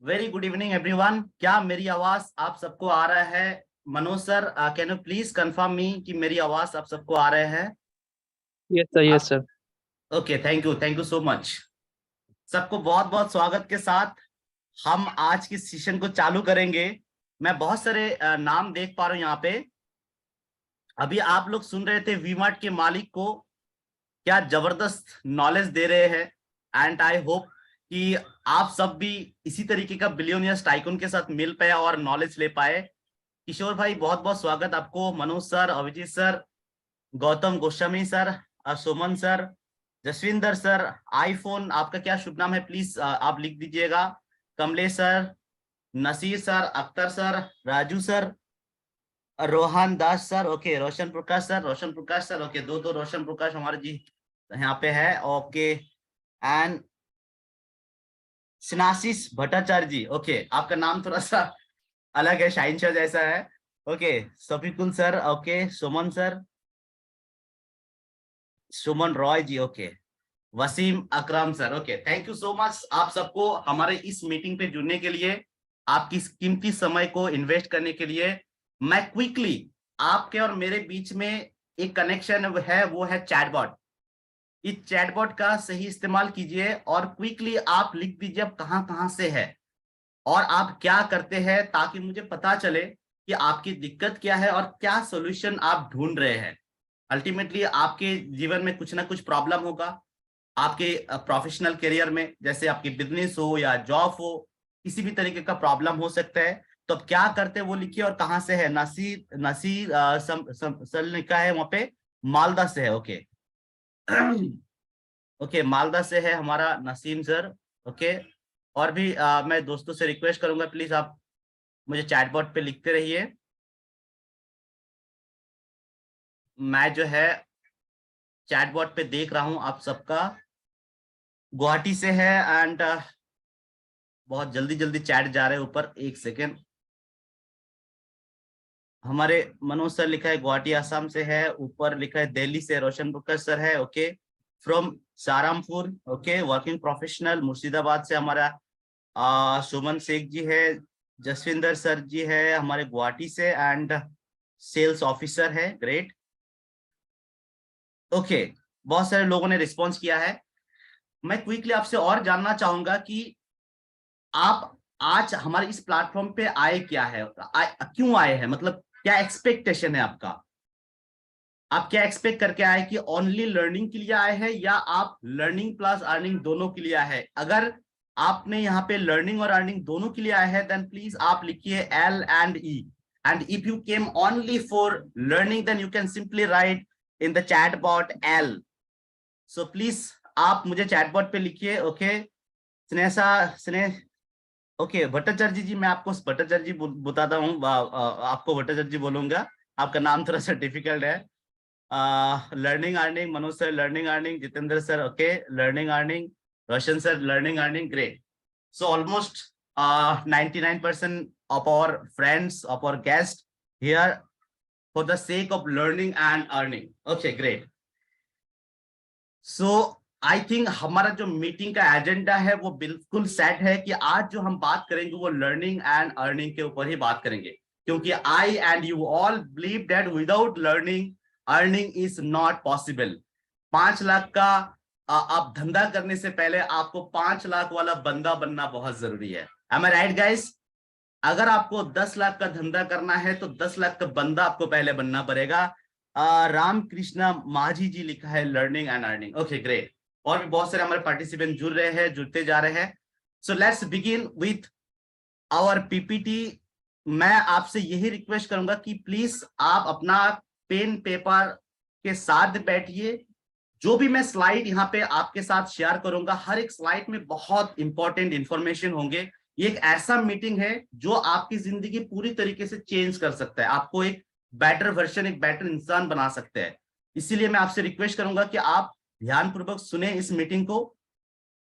Very good evening everyone. क्या मेरी आवाज आप सबको आ रहा है? Manoj sir, can you please confirm me कि मेरी आवाज आप सबको आ रहे हैं? यस सर, यस आप sir. Okay, thank you so much. सबको बहुत बहुत स्वागत के साथ हम आज की सेशन को चालू करेंगे। मैं बहुत सारे नाम देख पा रहा हूँ यहाँ पे। अभी आप लोग सुन रहे थे वी मार्ट के मालिक को क्या जबरदस्त नॉलेज दे रहे हैं। एंड आई होप कि आप सब भी इसी तरीके का बिलियनियर्स टाइकून के साथ मिल पाए और नॉलेज ले पाए। किशोर भाई, बहुत बहुत स्वागत आपको। Manoj sir, Abhijit sir, Gautam Goswami sir, Suman sir, Jaswinder sir. IPhone, आपका क्या शुभ नाम है प्लीज आप लिख दीजिएगा। Kamlesh sir, Naseer sir, Akhtar sir, Raju sir, Rohan Das sir, okay, Roshan Prakash sir, okay, दो दो रोशन प्रकाश हमारे जी यहाँ पे है, ओके। एंड स्नासिस भट्टाचार्य जी, ओके, आपका नाम थोड़ा सा अलग है, शाइन शाह जैसा है। Okay, Safiqul sir, okay, Suman sir, Suman Roy ji, okay, Wasim Akram sir, okay. Thank you so much आप सबको हमारे इस मीटिंग पे जुड़ने के लिए, आपकी इस कीमती समय को इन्वेस्ट करने के लिए। मैं क्विकली आपके और मेरे बीच में एक कनेक्शन है, वो है चैटबॉट। इस चैटबॉट का सही इस्तेमाल कीजिए और क्विकली आप लिख दीजिए आप कहां कहां से है और आप क्या करते हैं, ताकि मुझे पता चले कि आपकी दिक्कत क्या है और क्या सॉल्यूशन आप ढूंढ रहे हैं। अल्टीमेटली आपके जीवन में कुछ ना कुछ प्रॉब्लम होगा, आपके प्रोफेशनल करियर में, जैसे आपकी बिजनेस हो या जॉब हो, किसी भी तरीके का प्रॉब्लम हो सकता है। तो अब क्या करते हैं वो लिखिए और कहाँ से है। नसीर नसीर सर लिखा है वहां पे, मालदा से है, ओके। ओके, मालदा से है हमारा नसीम सर, ओके। और भी मैं दोस्तों से रिक्वेस्ट करूंगा, प्लीज आप मुझे चैटबॉट पे लिखते रहिए। मैं जो है चैटबॉट पे देख रहा हूं आप सबका, गुवाहाटी से है। एंड बहुत जल्दी जल्दी चैट जा रहे हैं ऊपर, एक सेकेंड। हमारे मनोज सर लिखा है गुवाहाटी आसाम से है, ऊपर लिखा है दिल्ली से रोशन बुकर सर है, okay, from Serampore, okay, working professional Murshidabad से हमारा सुमन शेख जी है। जसविंदर सर जी है हमारे गुवाहाटी से एंड सेल्स ऑफिसर है, ग्रेट, ओके। बहुत सारे लोगों ने रिस्पॉन्स किया है। मैं क्विकली आपसे और जानना चाहूंगा कि आप आज हमारे इस प्लेटफॉर्म पे आए क्या है, क्यों आए हैं, मतलब क्या एक्सपेक्टेशन है आपका। आप क्या एक्सपेक्ट करके आए कि ओनली लर्निंग के लिए आए हैं या आप लर्निंग प्लस अर्निंग दोनों के लिए आए हैं? अगर आपने यहाँ पे लर्निंग और अर्निंग दोनों के लिए आए हैं, देन प्लीज आप लिखिए L and E. And if you came only for learning, then you can simply write in the chat bot L. So please आप मुझे चैटबॉट पे लिखिए, ओके। स्नेह, ओके, भट्टाचार्य जी, मैं आपको भट्टाचार्य जी बताता हूँ, आपको भट्टाचार्य जी बोलूंगा। आपका नाम थोड़ा सा डिफिकल्ट है। Learning earning, Manoj sir learning earning, Jitendra sir, okay, learning earning, Roshan sir learning earning, great. So almost 99% of our friends, of our guests here for the sake of learning and earning. Okay, great. So I think हमारा जो meeting का agenda है वो बिल्कुल set है कि आज जो हम बात करेंगे वो लर्निंग एंड अर्निंग के ऊपर ही बात करेंगे, क्योंकि I and you all believe that without learning earning is not possible. 5 lakh का आप धंधा करने से पहले आपको 5 लाख वाला बंदा बनना बहुत जरूरी है। एम आई राइट गाइस? अगर आपको 10 लाख का धंधा करना है तो 10 लाख का बंदा आपको पहले बनना पड़ेगा। राम कृष्णा माझी जी लिखा है learning and earning, okay, great. और भी बहुत सारे हमारे पार्टिसिपेंट जुड़ रहे हैं, जुड़ते जा रहे हैं। So let's begin with our PPT. मैं आपसे यही रिक्वेस्ट करूंगा कि प्लीज आप अपना पेन पेपर के साथ बैठिए। जो भी मैं स्लाइड यहाँ पे आपके साथ शेयर करूंगा, हर एक स्लाइड में बहुत इंपॉर्टेंट इंफॉर्मेशन होंगे। ये एक ऐसा मीटिंग है जो आपकी जिंदगी पूरी तरीके से चेंज कर सकता है, आपको एक बेटर वर्जन, एक बेटर इंसान बना सकते हैं। इसीलिए मैं आपसे रिक्वेस्ट करूंगा कि आप ध्यानपूर्वक सुने इस मीटिंग को।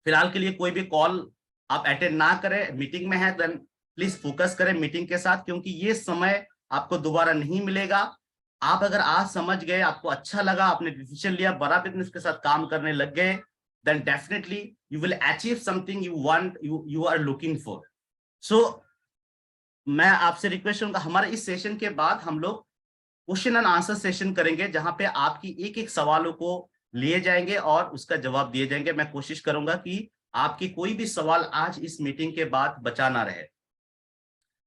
फिलहाल के लिए कोई भी कॉल आप अटेंड ना करें, मीटिंग में है देन प्लीज फोकस करें मीटिंग के साथ, क्योंकि ये समय आपको दोबारा नहीं मिलेगा। आप अगर आज समझ गए, आपको अच्छा लगा, आपने डिसीजन लिया, बड़ा बिजनेस के साथ काम करने लग गए, then definitely you will achieve something you want, you are looking for. So मैं आपसे रिक्वेस्ट करूंगा, हमारे इस सेशन के बाद हम लोग क्वेश्चन एंड आंसर सेशन करेंगे, जहां पे आपकी एक एक सवालों को लिए जाएंगे और उसका जवाब दिए जाएंगे। मैं कोशिश करूंगा कि आपकी कोई भी सवाल आज इस मीटिंग के बाद बचा ना रहे।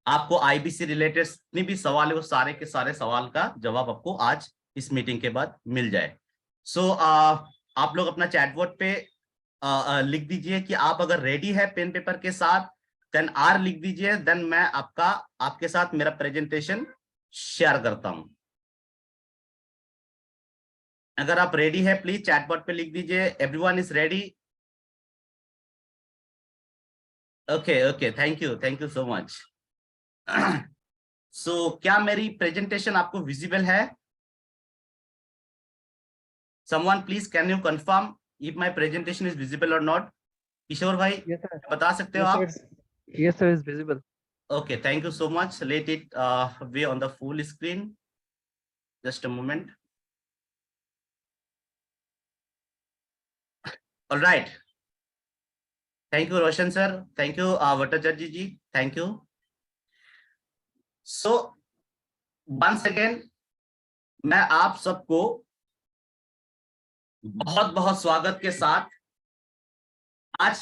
आपको आईबीसी रिलेटेड जितने भी सवाल है वो सारे के सारे सवाल का जवाब आपको आज इस मीटिंग के बाद मिल जाए। सो आप लोग अपना चैटबॉट पे लिख दीजिए कि आप अगर रेडी है पेन पेपर के साथ, देन आर लिख दीजिए, देन मैं आपके साथ मेरा प्रेजेंटेशन शेयर करता हूं। अगर आप रेडी है प्लीज चैटबॉट पे लिख दीजिए, everyone is ready. Okay okay, thank you so much. So क्या मेरी प्रेजेंटेशन आपको विजिबल है? Someone please can you confirm if my presentation is visible or not? किशोर भाई, Yes, sir. बता सकते हो Yes, आप? sir. Yes, sir. It's visible. Okay, thank you so much. Let it be on the full screen. Just a moment. All right. Thank you, Roshan sir. Thank you, Vatajarji ji. Thank you. So once again, मैं आप सबको बहुत बहुत स्वागत के साथ आज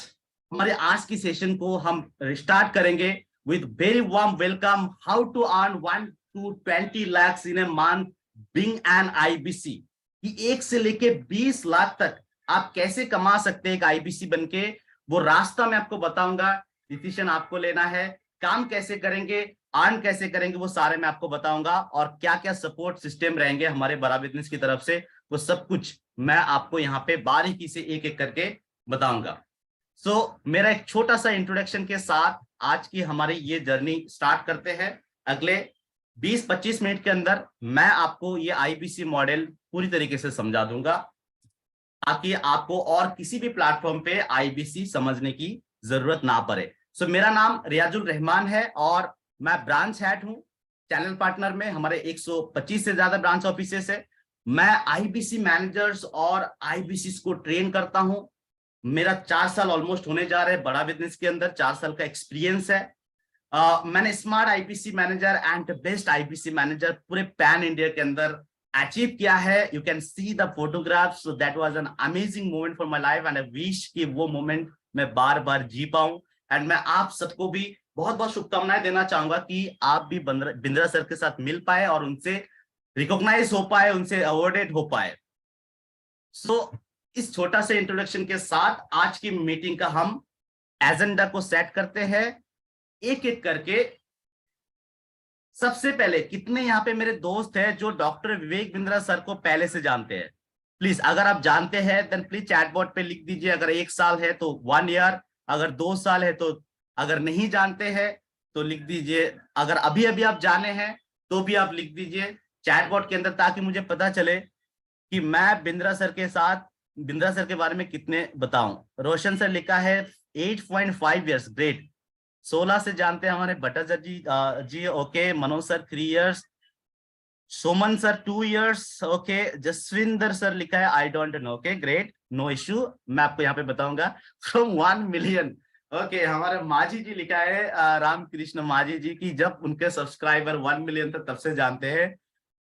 हमारे आज की सेशन को हम स्टार्ट करेंगे with very warm welcome, how to earn 1 to 20 lakhs in a month being an IBC। कि 1 से लेके 20 लाख तक आप कैसे कमा सकते हैं एक आईबीसी बनके, वो रास्ता मैं आपको बताऊंगा। डिसीजन आपको लेना है, काम कैसे करेंगे, अर्न कैसे करेंगे, वो सारे मैं आपको बताऊंगा, और क्या क्या सपोर्ट सिस्टम रहेंगे हमारे बड़ा बिजनेस की तरफ से, वो सब कुछ मैं आपको यहाँ पे बारीकी से एक एक करके बताऊंगा। सो मेरा एक छोटा सा इंट्रोडक्शन के साथ आज की हमारी ये जर्नी स्टार्ट करते हैं। अगले 20-25 मिनट के अंदर मैं आपको ये आईबीसी मॉडल पूरी तरीके से समझा दूंगा, ताकि आपको और किसी भी प्लेटफॉर्म पे आईबीसी समझने की जरूरत ना पड़े। सो मेरा नाम रियाजुल रहमान है और मैं ब्रांच हेड हूँ चैनल पार्टनर में। हमारे 125 से ज्यादा ब्रांच ऑफिसेस है। मैं आईबीसी मैनेजर्स और आईबीसी को ट्रेन करता हूँ। मेरा 4 साल ऑलमोस्ट होने जा रहे हैं बड़ा बिजनेस के अंदर, 4 साल का एक्सपीरियंस है। मैंने smart IBC manager and best IBC manager पूरे पैन इंडिया के अंदर अचीव किया है। You can see the photographs, so that was an amazing moment for my life and I wish कि वो मोमेंट मैं बार बार जी पाऊं। एंड मैं आप सबको भी बहुत बहुत शुभकामनाएं देना चाहूंगा कि आप भी बिंद्रा सर के साथ मिल पाए और उनसे रिकॉग्नाइज हो पाए, उनसे अवॉर्डेड हो पाए। सो इस छोटा से इंट्रोडक्शन के साथ आज की मीटिंग का हम एजेंडा को सेट करते हैं एक एक करके। सबसे पहले, कितने यहाँ पे मेरे दोस्त हैं जो डॉक्टर विवेक बिंद्रा सर को पहले से जानते हैं? प्लीज, अगर आप जानते हैं देन प्लीज चैटबॉट पे लिख दीजिए। अगर 1 साल है तो 1 ईयर, अगर 2 साल है तो, अगर नहीं जानते हैं तो लिख दीजिए। अगर अभी अभी आप जाने हैं तो भी आप लिख दीजिए चैटबॉट के अंदर, ताकि मुझे पता चले कि मैं बिंद्रा सर के साथ बिंद्रा सर के बारे में कितने बताऊं। रोशन सर लिखा है 8.5 ईयर्स, ग्रेट। 16 से जानते हैं हमारे Bhattacharya ji, okay. Manoj sir 3 years, Soman sir 2 years, okay. Jaswinder sir लिखा है I don't know, okay great, no issue, मैं आपको यहाँ पे बताऊंगा। From 1 million, okay. हमारे माझी जी लिखा है रामकृष्ण माझी जी की जब उनके सब्सक्राइबर 1 मिलियन थे तब से जानते हैं।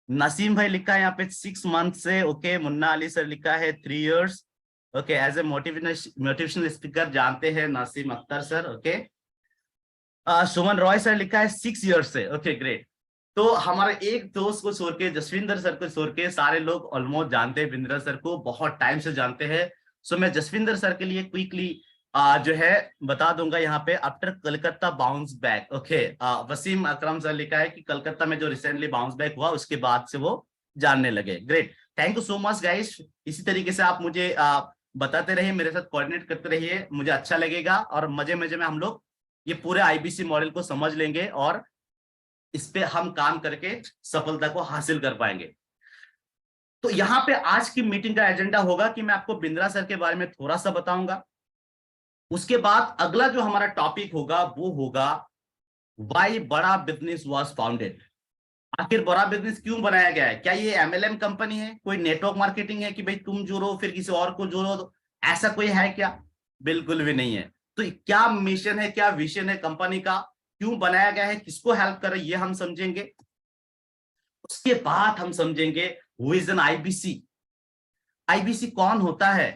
नसीम भाई लिखा है यहाँ पे 6 मंथ से, ओके। मुन्ना अली सर लिखा है 3 years, okay. As a motivational speaker जानते हैं Naseem Akhtar sir, okay. Suman Roy sir लिखा है 6 ईयर्स से, ओके ग्रेट। तो हमारे एक दोस्त को छोड़ के, जसविंदर सर को छोड़ के सारे लोग ऑलमोस्ट जानते हैं बिंद्रा सर को, बहुत टाइम से जानते हैं। सो मैं जसविंदर सर के लिए क्विकली जो है बता दूंगा यहाँ पे, after Calcutta bounce back, okay. Wasim Akram sir लिखा है कि कलकत्ता में जो रिसेंटली बाउंस बैक हुआ उसके बाद से वो जानने लगे, great. Thank you so much guys. इसी तरीके से आप मुझे बताते रहिए, मेरे साथ कोऑर्डिनेट करते रहिए, मुझे अच्छा लगेगा और मजे मजे में हम लोग ये पूरे आईबीसी मॉडल को समझ लेंगे और इस पे हम काम करके सफलता को हासिल कर पाएंगे। तो यहाँ पे आज की मीटिंग का एजेंडा होगा कि मैं आपको बिंद्रा सर के बारे में थोड़ा सा बताऊंगा। उसके बाद अगला जो हमारा टॉपिक होगा वो होगा व्हाई बड़ा बिजनेस वाज फाउंडेड। आखिर बड़ा बिजनेस क्यों बनाया गया है? क्या ये एमएलएम कंपनी है, कोई नेटवर्क मार्केटिंग है कि भाई तुम जोड़ो फिर किसी और को जोड़ो, तो ऐसा कोई है क्या? बिल्कुल भी नहीं है। तो क्या मिशन है, क्या विजन है कंपनी का, क्यों बनाया गया है, किसको हेल्प कर रहा है, ये हम समझेंगे। उसके बाद हम समझेंगे who is an IBC, IBC कौन होता है,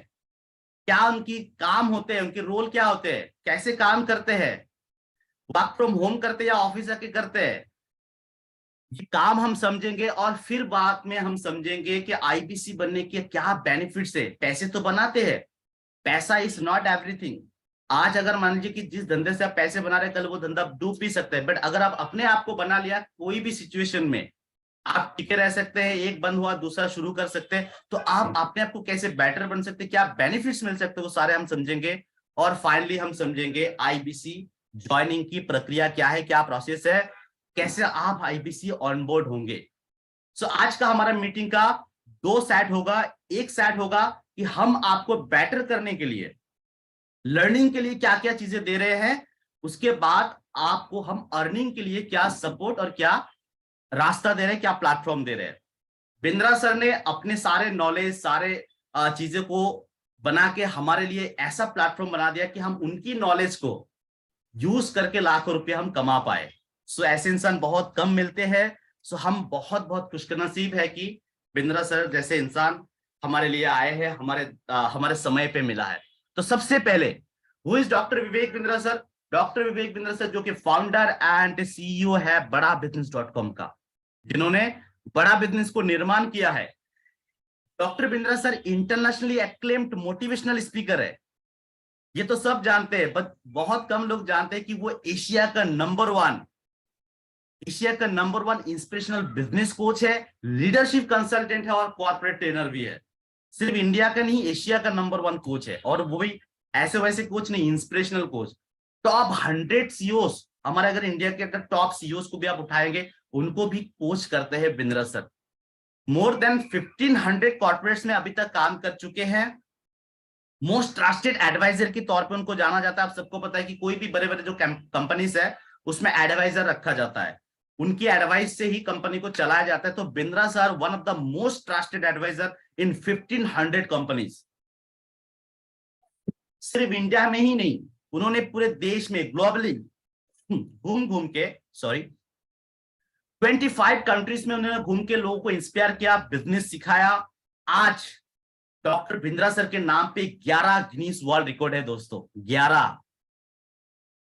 क्या उनकी काम होते हैं, उनके रोल क्या होते हैं, कैसे काम करते हैं, वर्क फ्रॉम होम करते हैं या ऑफिस जाके करते हैं, ये काम हम समझेंगे। और फिर बाद में हम समझेंगे कि आईबीसी बनने के क्या बेनिफिट्स है। पैसे तो बनाते हैं, पैसा इज नॉट एवरीथिंग। आज अगर मान लीजिए कि जिस धंधे से आप पैसे बना रहे हैं, कल वो धंधा डूब भी सकता है, बट अगर आप अपने आप को बना लिया, कोई भी सिचुएशन में आप टिके रह सकते हैं, एक बंद हुआ दूसरा शुरू कर सकते हैं, तो आप अपने आप को कैसे बेटर बन सकते हैं, क्या बेनिफिट्स मिल सकते हैं, वो सारे हम समझेंगे। और फाइनली हम समझेंगे आईबीसी ज्वाइनिंग की प्रक्रिया क्या है, क्या प्रोसेस है, कैसे आप आईबीसी ऑनबोर्ड होंगे। सो आज का हमारा मीटिंग का दो सेट होगा। एक सेट होगा कि हम आपको बेटर करने के लिए, लर्निंग के लिए क्या क्या चीजें दे रहे हैं, उसके बाद आपको हम अर्निंग के लिए क्या सपोर्ट और क्या रास्ता दे रहे हैं, क्या प्लेटफॉर्म दे रहे हैं। बिंद्रा सर ने अपने सारे नॉलेज, सारे चीजें को बना के हमारे लिए ऐसा प्लेटफॉर्म बना दिया कि हम उनकी नॉलेज को यूज करके लाखों रुपए हम कमा पाए। सो ऐसे इंसान बहुत कम मिलते हैं। सो हम बहुत बहुत खुशनसीब है कि बिंद्रा सर जैसे इंसान हमारे लिए आए हैं, हमारे समय पे मिला है। तो सबसे पहले who is doctor Vivek Bindra sir. Doctor Vivek Bindra sir जो कि फाउंडर एंड सीईओ है बड़ा बिजनेस.com का, जिन्होंने बड़ा बिजनेस को निर्माण किया है। Doctor Bindra sir internationally acclaimed motivational speaker है, ये तो सब जानते हैं, बट बहुत कम लोग जानते हैं कि वो एशिया का number one inspirational business coach है, लीडरशिप कंसल्टेंट है और कॉर्पोरेट ट्रेनर भी है। सिर्फ इंडिया का नहीं, एशिया का नंबर वन कोच है, और वो भी ऐसे वैसे कोच नहीं, इंस्पिरेशनल कोच। टॉप 100 सीईओस, हमारे अगर इंडिया के अगर टॉप सीईओस को भी आप उठाएंगे, उनको भी कोच करते हैं Bindra sir. More than 1500 corporates में अभी तक काम कर चुके हैं। मोस्ट ट्रस्टेड एडवाइजर के तौर पे उनको जाना जाता है। आप सबको पता है कि कोई भी बड़े बड़े जो कंपनीज है उसमें एडवाइजर रखा जाता है, उनकी एडवाइस से ही कंपनी को चलाया जाता है। तो Bindra sir one of the most trusted advisor in 1500 companies. सिर्फ इंडिया में ही नहीं, उन्होंने पूरे देश में ग्लोबली घूम घूम के 25 कंट्रीज में उन्होंने घूम के लोगों को इंस्पायर किया, बिजनेस सिखाया। आज डॉक्टर बिंद्रा सर के नाम पे 11 गिनीज वर्ल्ड रिकॉर्ड है दोस्तों, 11।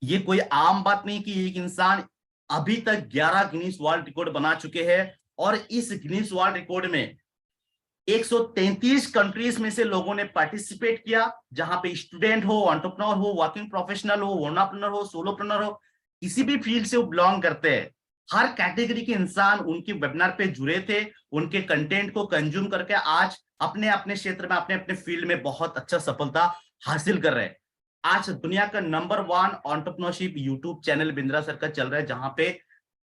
ये कोई आम बात नहीं कि एक इंसान अभी तक 11 गिनीज वर्ल्ड रिकॉर्ड बना चुके हैं। और इस गिनीज वर्ल्ड रिकॉर्ड में 133 कंट्रीज में से लोगों ने पार्टिसिपेट किया, जहां पे स्टूडेंट हो, एंटरप्रेन्योर हो, वर्किंग प्रोफेशनल हो, ओनरप्रेन्योर हो, सोलोप्रेन्योर हो, किसी भी फील्ड से वो बिलोंग करते हैं। हर कैटेगरी के इंसान उनके वेबिनार पे जुड़े थे, उनके कंटेंट को कंज्यूम करके आज अपने अपने क्षेत्र में, अपने अपने फील्ड में बहुत अच्छा सफलता हासिल कर रहे हैं। आज दुनिया का number 1 entrepreneurship YouTube channel Bindra sir का चल रहा है, जहां पे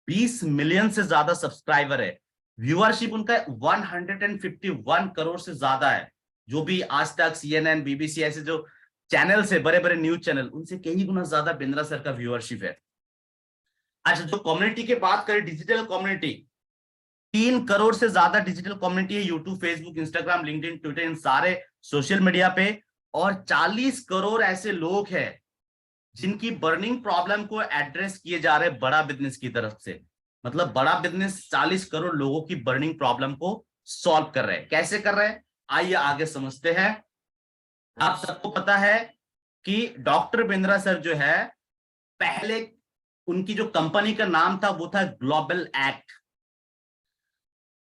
20 मिलियन से ज्यादा सब्सक्राइबर है। व्यूअरशिप उनका 151 करोड़ से ज्यादा है। जो भी आज तक CNN, BBC ऐसे जो चैनल्स है, बड़े बड़े न्यूज चैनल, उनसे कई गुना ज्यादा बिंद्रा सर का व्यूअरशिप है। अच्छा, जो कम्युनिटी की बात करें, डिजिटल कम्युनिटी, 3 करोड़ से ज्यादा डिजिटल कम्युनिटी है YouTube, Facebook, Instagram, LinkedIn, Twitter, इन सारे सोशल मीडिया पे। और 40 करोड़ ऐसे लोग हैं जिनकी बर्निंग प्रॉब्लम को एड्रेस किए जा रहे हैं बड़ा बिजनेस की तरफ से। मतलब बड़ा बिजनेस 40 करोड़ लोगों की बर्निंग प्रॉब्लम को सॉल्व कर रहे हैं। कैसे कर रहे हैं, आइए आगे समझते हैं। आप सबको पता है कि डॉक्टर बिंद्रा सर जो है, पहले उनकी जो कंपनी का नाम था वो था ग्लोबल एक्ट।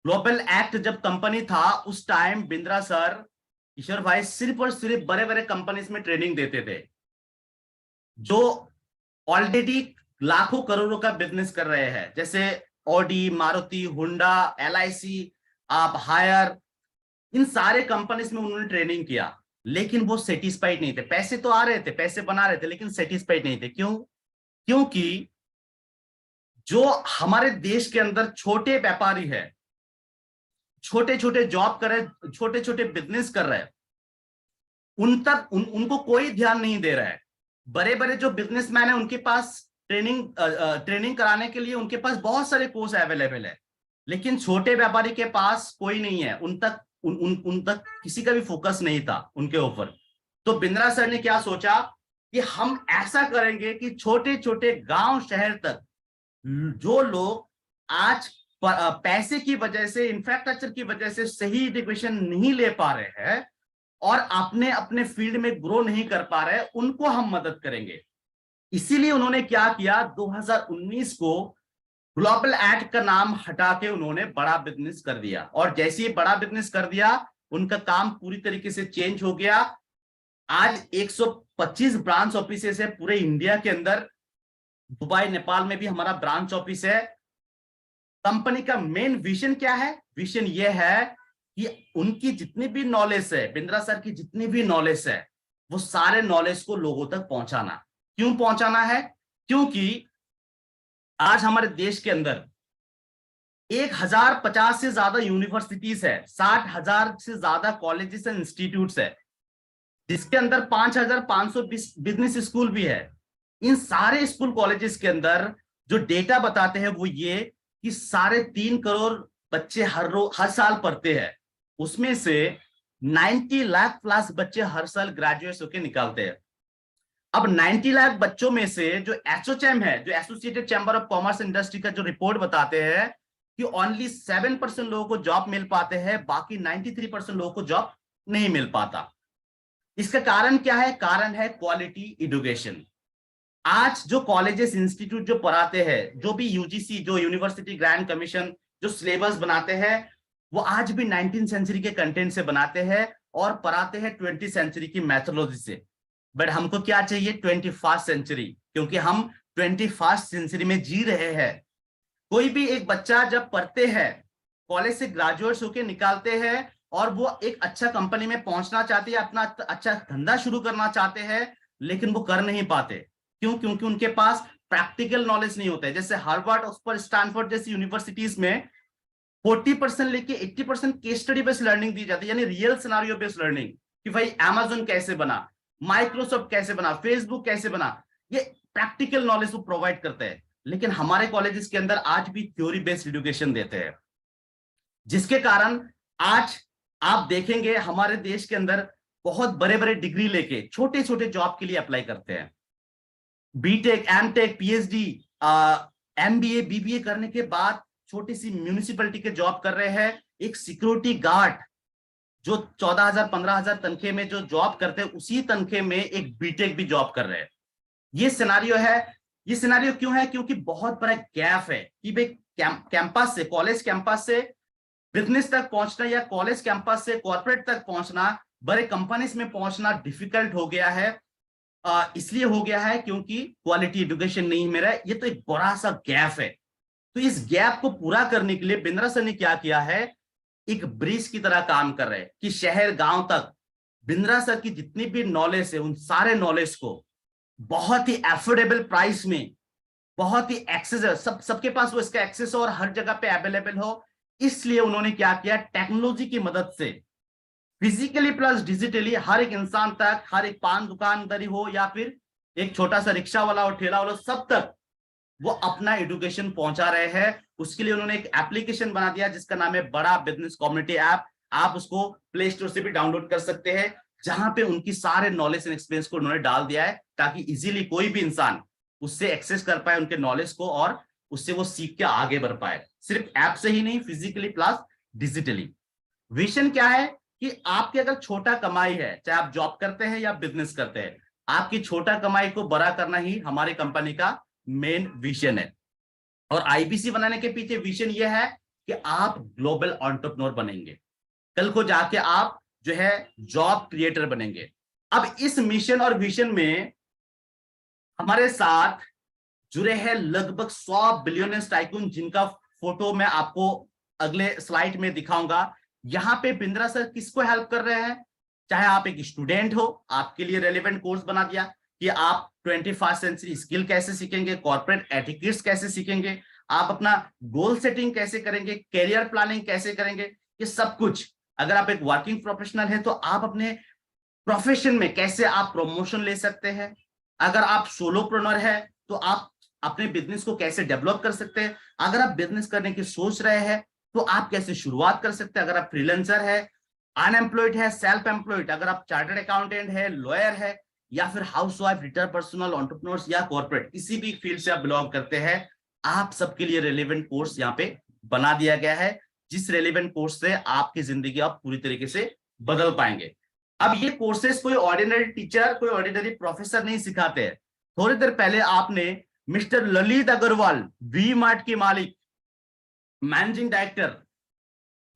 ग्लोबल एक्ट जब कंपनी था, उस टाइम बिंद्रा सर, ईश्वर भाई, सिर्फ और सिर्फ बड़े बड़े कंपनीज में ट्रेनिंग देते थे, जो ऑलरेडी लाखों करोड़ों का बिजनेस कर रहे हैं, जैसे ऑडी, मारुति, हुंडा, LIC, आप हायर, इन सारे कंपनीज में उन्होंने ट्रेनिंग किया। लेकिन वो सेटिस्फाइड नहीं थे, पैसे तो आ रहे थे, पैसे बना रहे थे, लेकिन सेटिस्फाइड नहीं थे। क्यों? क्योंकि जो हमारे देश के अंदर छोटे व्यापारी है, छोटे छोटे जॉब कर रहे, छोटे छोटे बिजनेस कर रहे हैं, उन तक उनको कोई ध्यान नहीं दे रहा है। बड़े बड़े जो बिजनेसमैन है, उनके पास ट्रेनिंग कराने के लिए उनके पास बहुत सारे कोर्स अवेलेबल है, लेकिन छोटे व्यापारी के पास कोई नहीं है। उन तक किसी का भी फोकस नहीं था उनके ऊपर। तो बिंद्रा सर ने क्या सोचा कि हम ऐसा करेंगे कि छोटे छोटे गांव शहर तक जो लोग आज पैसे की वजह से, इंफ्रास्ट्रक्चर की वजह से सही एजुकेशन नहीं ले पा रहे हैं और अपने अपने फील्ड में ग्रो नहीं कर पा रहे हैं, उनको हम मदद करेंगे। इसीलिए उन्होंने क्या किया, 2019 को ग्लोबल एक्ट का नाम हटा के उन्होंने बड़ा बिजनेस कर दिया। और जैसे ही बड़ा बिजनेस कर दिया, उनका काम पूरी तरीके से चेंज हो गया। आज 125 ब्रांच ऑफिसेस है पूरे इंडिया के अंदर। दुबई, नेपाल में भी हमारा ब्रांच ऑफिस है। कंपनी का मेन विजन क्या है? विजन ये है कि उनकी जितनी भी नॉलेज है, बिंद्रा सर की जितनी भी नॉलेज है, वो सारे नॉलेज को लोगों तक पहुंचाना। क्यों पहुंचाना है? क्योंकि आज हमारे देश के अंदर 1050 से ज्यादा यूनिवर्सिटीज है, 60,000 से ज्यादा कॉलेजेस एंड इंस्टीट्यूट्स है, जिसके अंदर 5,500 बिजनेस स्कूल भी है। इन सारे स्कूल कॉलेजेस के अंदर जो डेटा बताते हैं वो ये कि 3.5 करोड़ बच्चे हर साल पढ़ते हैं। उसमें से 90 लाख प्लस बच्चे हर साल ग्रेजुएट होकर निकालते हैं। अब 90 लाख बच्चों में से जो एसोचैम है, जो associated chamber of commerce industry का जो रिपोर्ट बताते हैं कि ओनली 7% लोगों को जॉब मिल पाते हैं, बाकी 93% लोगों को जॉब नहीं मिल पाता। इसका कारण क्या है? कारण है क्वालिटी एजुकेशन। आज जो कॉलेजेस, इंस्टीट्यूट जो पढ़ाते हैं, जो भी यूजीसी, जो यूनिवर्सिटी ग्रांट कमीशन जो सिलेबस बनाते हैं, वो आज भी 19th सेंचुरी के कंटेंट से बनाते हैं और पढ़ाते हैं 20th सेंचुरी की मैथोलॉजी से। बट हमको क्या चाहिए? 21st सेंचुरी, क्योंकि हम 21st सेंचुरी में जी रहे हैं। कोई भी एक बच्चा जब पढ़ते हैं, कॉलेज से ग्रेजुएट्स होके निकालते हैं और वो एक अच्छा कंपनी में पहुंचना चाहते हैं, अपना अच्छा धंधा शुरू करना चाहते हैं, लेकिन वो कर नहीं पाते। क्यों? क्योंकि उनके पास प्रैक्टिकल नॉलेज नहीं होता है। जैसे हार्वर्ड, ऑक्सफोर्ड, स्टैनफोर्ड जैसी यूनिवर्सिटीज में 40% लेके 80% केस स्टडी बेस्ड लर्निंग दी जाती है, यानी रियल सिनेरियो बेस्ड लर्निंग, कि भाई अमेज़न कैसे बना, माइक्रोसॉफ्ट कैसे बना, फेसबुक कैसे बना, ये प्रैक्टिकल नॉलेज वो प्रोवाइड करते हैं। लेकिन हमारे कॉलेजेस के अंदर आज भी थ्योरी बेस्ड एजुकेशन देते हैं, जिसके कारण आज आप देखेंगे हमारे देश के अंदर बहुत बड़े बड़े डिग्री लेके छोटे छोटे जॉब के लिए अप्लाई करते हैं। BTech, MTech, PhD, MBA, BBA करने के बाद छोटी सी म्यूनिसिपैलिटी के जॉब कर रहे हैं। एक सिक्योरिटी गार्ड जो 14,000 15,000 तनखे में जो जॉब करते हैं, उसी तनखे में एक बीटेक भी जॉब कर रहे हैं। ये सिनेरियो है। ये सिनेरियो क्यों है? क्योंकि बहुत बड़ा गैप है कि भाई कैंपस से, कॉलेज कैंपस से बिजनेस तक पहुंचना या कॉलेज कैंपस से कॉर्पोरेट तक पहुंचना, बड़े कंपनीज में पहुंचना डिफिकल्ट हो गया है। इसलिए हो गया है क्योंकि क्वालिटी एजुकेशन नहीं मिल रहा है। ये तो एक बड़ा सा गैप है। तो इस गैप को पूरा करने के लिए बिंद्रा सर ने क्या किया है? एक ब्रिज की तरह काम कर रहे हैं कि शहर गांव तक बिंद्रा सर की जितनी भी नॉलेज है, उन सारे नॉलेज को बहुत ही एफोर्डेबल प्राइस में, बहुत ही एक्सेस, सबके पास वो इसका एक्सेस हो और हर जगह पे अवेलेबल हो। इसलिए उन्होंने क्या किया? टेक्नोलॉजी की मदद से फिजिकली प्लस डिजिटली हर एक इंसान तक, हर एक पान दुकानदारी हो या फिर एक छोटा सा रिक्शा वाला हो, ठेला वाला, सब तक वो अपना एजुकेशन पहुंचा रहे हैं। उसके लिए उन्होंने एक एप्लीकेशन बना दिया जिसका नाम है बड़ा बिजनेस कम्युनिटी ऐप। आप उसको प्ले स्टोर से भी डाउनलोड कर सकते हैं, जहां पे उनकी सारे नॉलेज एंड एक्सपीरियंस को उन्होंने डाल दिया है, ताकि इजीली कोई भी इंसान उससे एक्सेस कर पाए उनके नॉलेज को और उससे वो सीख के आगे बढ़ पाए, सिर्फ ऐप से ही नहीं, फिजिकली प्लस डिजिटली। विजन क्या है कि आपकी अगर छोटा कमाई है, चाहे आप जॉब करते हैं या बिजनेस करते हैं, आपकी छोटा कमाई को बड़ा करना ही हमारी कंपनी का मेन विजन है। और आईबीसी बनाने के पीछे विजन ये है कि आप ग्लोबल एंटरप्रेन्योर बनेंगे, कल को जाके आप जो है जॉब क्रिएटर बनेंगे। अब इस मिशन और विजन में हमारे साथ जुड़े हैं लगभग 100 बिलियनियर्स टाइकून, जिनका फोटो मैं आपको अगले स्लाइड में दिखाऊंगा। यहां पे बिंद्रा सर किसको हेल्प कर रहे हैं? चाहे आप एक स्टूडेंट हो, आपके लिए रेलेवेंट कोर्स बना दिया कि आप 21st सेंचुरी स्किल कैसे सीखेंगे, कॉर्पोरेट एटिकेट्स कैसे सीखेंगे, आप अपना गोल सेटिंग कैसे करेंगे, कैरियर प्लानिंग कैसे करेंगे, ये सब कुछ। अगर आप एक वर्किंग प्रोफेशनल है तो आप अपने प्रोफेशन में कैसे आप प्रमोशन ले सकते हैं। अगर आप सोलोप्रेन्योर है तो आप अपने बिजनेस को कैसे डेवलप कर सकते हैं। अगर आप बिजनेस करने की सोच रहे हैं तो आप कैसे शुरुआत कर सकते हैं। अगर आप फ्रीलांसर है, अनएम्प्लॉयड है, सेल्फ एम्प्लॉयड, अगर आप चार्टर्ड अकाउंटेंट है, लॉयर है, या फिर house wife, retired personal, entrepreneurs या कॉर्पोरेट, किसी भी फील्ड से आप बिलोंग करते हैं, आप सबके लिए रेलेवेंट कोर्स यहाँ पे बना दिया गया है, जिस रेलेवेंट कोर्स से आपकी जिंदगी आप पूरी तरीके से बदल पाएंगे। अब ये कोर्सेस कोई ऑर्डिनरी टीचर, कोई ऑर्डिनरी प्रोफेसर नहीं सिखाते हैं। थोड़ी देर पहले आपने mister Lalit Agarwal, V Mart के मालिक, मैनेजिंग डायरेक्टर,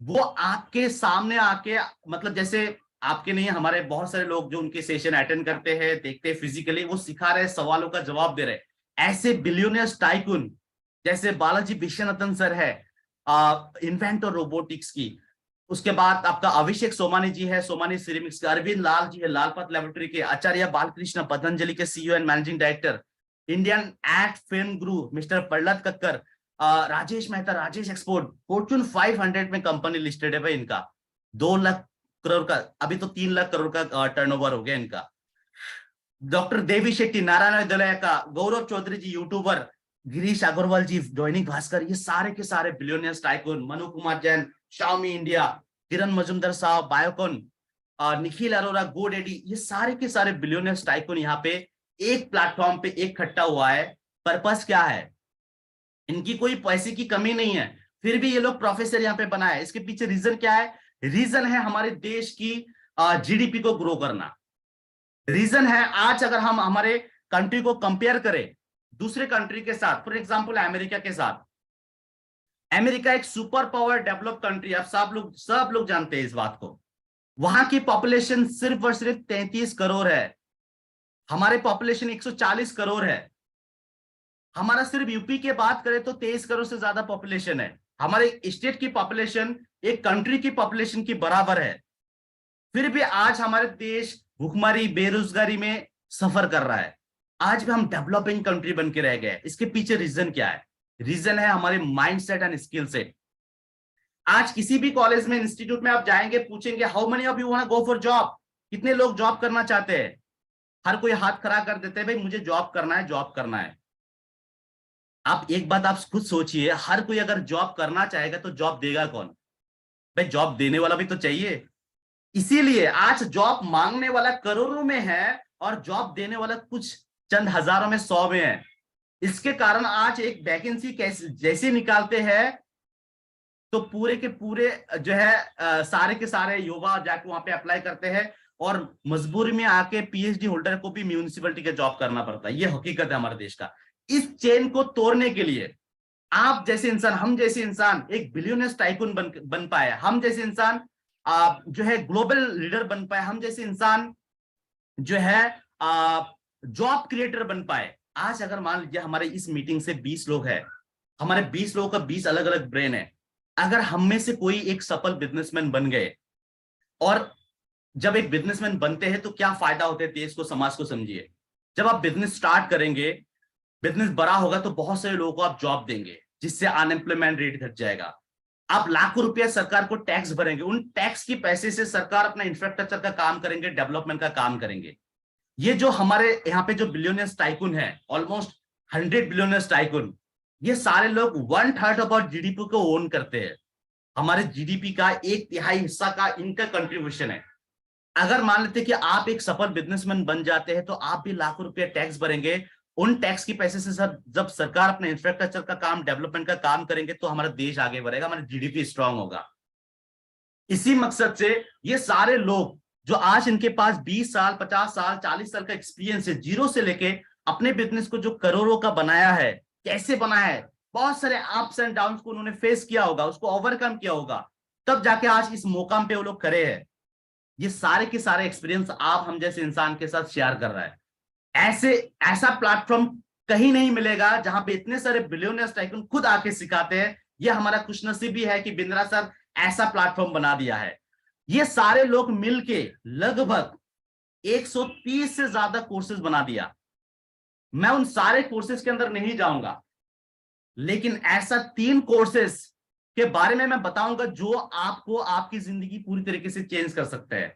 वो आपके सामने आके, मतलब जैसे आपके नहीं, हमारे बहुत सारे लोग जो उनके सेशन अटेंड करते हैं, देखते हैं फिजिकली, वो सिखा रहे, सवालों का जवाब दे रहे। ऐसे बिलियनियर्स टाइकून जैसे बालाजी विश्वनाथन सर है, इन्वेंटर रोबोटिक्स की, उसके बाद आपका अभिषेक सोमानी जी है, सोमानी सिरेमिक्स के, अरविंद लाल जी है, लालपत लेबोरेटरी के, आचार्य बालकृष्ण पतंजलि के CEO and managing director, Indian act film group mister Prahlad Kakkar, Rajesh Mehta, Rajesh export, Fortune 500 में कंपनी लिस्टेड है भाई इनका, 2 लाख करोड़ का, अभी तो 3 लाख करोड़ का टर्नओवर हो गया इनका। डॉक्टर देवी शेट्टी, नारायण दलया का, गौरव चौधरी जी यूट्यूबर, गिरीश अग्रवाल जी दैनिक भास्कर, ये सारे के सारे billionaires tycoon, Manu Kumar Jain, Xiaomi India, Kiran Mazumdar साहब, बायोकॉन, निखिल अरोरा, गोडेडी, ये सारे के सारे बिलियनियर्स टाइकून यहाँ पे एक प्लेटफॉर्म पे इकट्ठा हुआ है। पर्पस क्या है? इनकी कोई पैसे की कमी नहीं है, फिर भी ये लोग प्रोफेसर यहाँ पे बनाए। इसके पीछे रीजन क्या है? रीजन है हमारे देश की जीडीपी को ग्रो करना। रीजन है, आज अगर हम हमारे कंट्री को कंपेयर करें दूसरे कंट्री के साथ, फॉर एग्जांपल अमेरिका के साथ, अमेरिका एक सुपर पावर डेवलप कंट्री, आप सब लोग जानते हैं इस बात को। वहां की पॉपुलेशन सिर्फ और सिर्फ 33 करोड़ है, हमारे पॉपुलेशन 140 करोड़ है। हमारा सिर्फ यूपी की बात करें तो 23 करोड़ से ज्यादा पॉपुलेशन है। हमारे स्टेट की पॉपुलेशन एक कंट्री की पॉपुलेशन की बराबर है, फिर भी आज हमारे देश भूखमरी, बेरोजगारी में सफर कर रहा है। आज भी हम डेवलपिंग कंट्री बन के रह गए। इसके पीछे रीजन क्या है? रीजन है हमारे माइंडसेट एंड स्किल सेट। आज किसी भी कॉलेज में, इंस्टीट्यूट में आप जाएंगे, पूछेंगे how many of you want go for job, कितने लोग जॉब करना चाहते हैं? हर कोई हाथ खड़ा कर देते हैं, भाई मुझे जॉब करना है, जॉब करना है। आप एक बात आप खुद सोचिए, हर कोई अगर जॉब करना चाहेगा तो जॉब देगा कौन? भाई जॉब देने वाला भी तो चाहिए। इसीलिए आज जॉब मांगने वाला करोड़ों में है और जॉब देने वाला कुछ चंद हजारों में, 100 में है। इसके कारण आज एक वैकेंसी कैसे जैसे निकालते हैं तो पूरे के पूरे जो है सारे के सारे युवा जाके वहां पे अप्लाई करते हैं, और मजबूरी में आके पीएचडी होल्डर को भी म्यूनिसिपैलिटी का जॉब करना पड़ता है। ये हकीकत है हमारे देश का। इस चेन को तोड़ने के लिए आप जैसे इंसान, हम जैसे इंसान एक बिलियनियर टाइकून बन पाए, हम जैसे इंसान जो है ग्लोबल लीडर बन पाए, हम जैसे इंसान जो है जॉब क्रिएटर बन पाए। आज अगर मान लीजिए हमारे इस मीटिंग से 20 लोग हैं, हमारे 20 लोगों का 20 अलग अलग ब्रेन है। अगर हम में से कोई एक सफल बिजनेसमैन बन गए, और जब एक बिजनेसमैन बनते हैं तो क्या फायदा होता है देश को, समाज को? समझिए, जब आप बिजनेस स्टार्ट करेंगे, बिजनेस बड़ा होगा तो बहुत सारे लोगों को आप जॉब देंगे, जिससे अनएम्प्लॉयमेंट रेट घट जाएगा। आप लाखों रुपया सरकार को टैक्स भरेंगे, उन टैक्स की पैसे से सरकार अपना इंफ्रास्ट्रक्चर का काम करेंगे, डेवलपमेंट का काम करेंगे। ये जो हमारे यहाँ पे जो बिलियनियर्स टाइकून है, ऑलमोस्ट 100 बिलियनियर्स टाइकून, ये सारे लोग 1/3 ऑफ आवर जीडीपी को ओन करते हैं। हमारे जीडीपी का 1/3 हिस्सा का इनका कंट्रीब्यूशन है। अगर मान लेते कि आप एक सफल बिजनेसमैन बन जाते हैं तो आप भी लाखों रुपया टैक्स भरेंगे। उन टैक्स की पैसे से सर जब सरकार अपने इंफ्रास्ट्रक्चर का काम, डेवलपमेंट का काम करेंगे तो हमारा देश आगे बढ़ेगा, हमारा जीडीपी स्ट्रांग होगा। इसी मकसद से ये सारे लोग जो आज इनके पास 20 साल, 50 साल, 40 साल का एक्सपीरियंस है, जीरो से लेके अपने बिजनेस को जो करोड़ों का बनाया है, कैसे बनाया है, बहुत सारे अप्स एंड डाउन को उन्होंने फेस किया होगा, उसको ओवरकम किया होगा, तब जाके आज इस मुकाम पे वो लोग खड़े हैं। ये सारे के सारे एक्सपीरियंस आप हम जैसे इंसान के साथ शेयर कर रहा है। ऐसा प्लेटफॉर्म कहीं नहीं मिलेगा जहां पे इतने सारे बिलियनियर्स टाइकून खुद आके सिखाते हैं। ये हमारा खुशनसीबी है कि बिंद्रा सर ऐसा प्लेटफॉर्म बना दिया है। ये सारे लोग मिलके लगभग 130 से ज्यादा कोर्सेज बना दिया। मैं उन सारे कोर्सेज के अंदर नहीं जाऊंगा, लेकिन ऐसा 3 कोर्सेज के बारे में मैं बताऊंगा जो आपको आपकी जिंदगी पूरी तरीके से चेंज कर सकते हैं।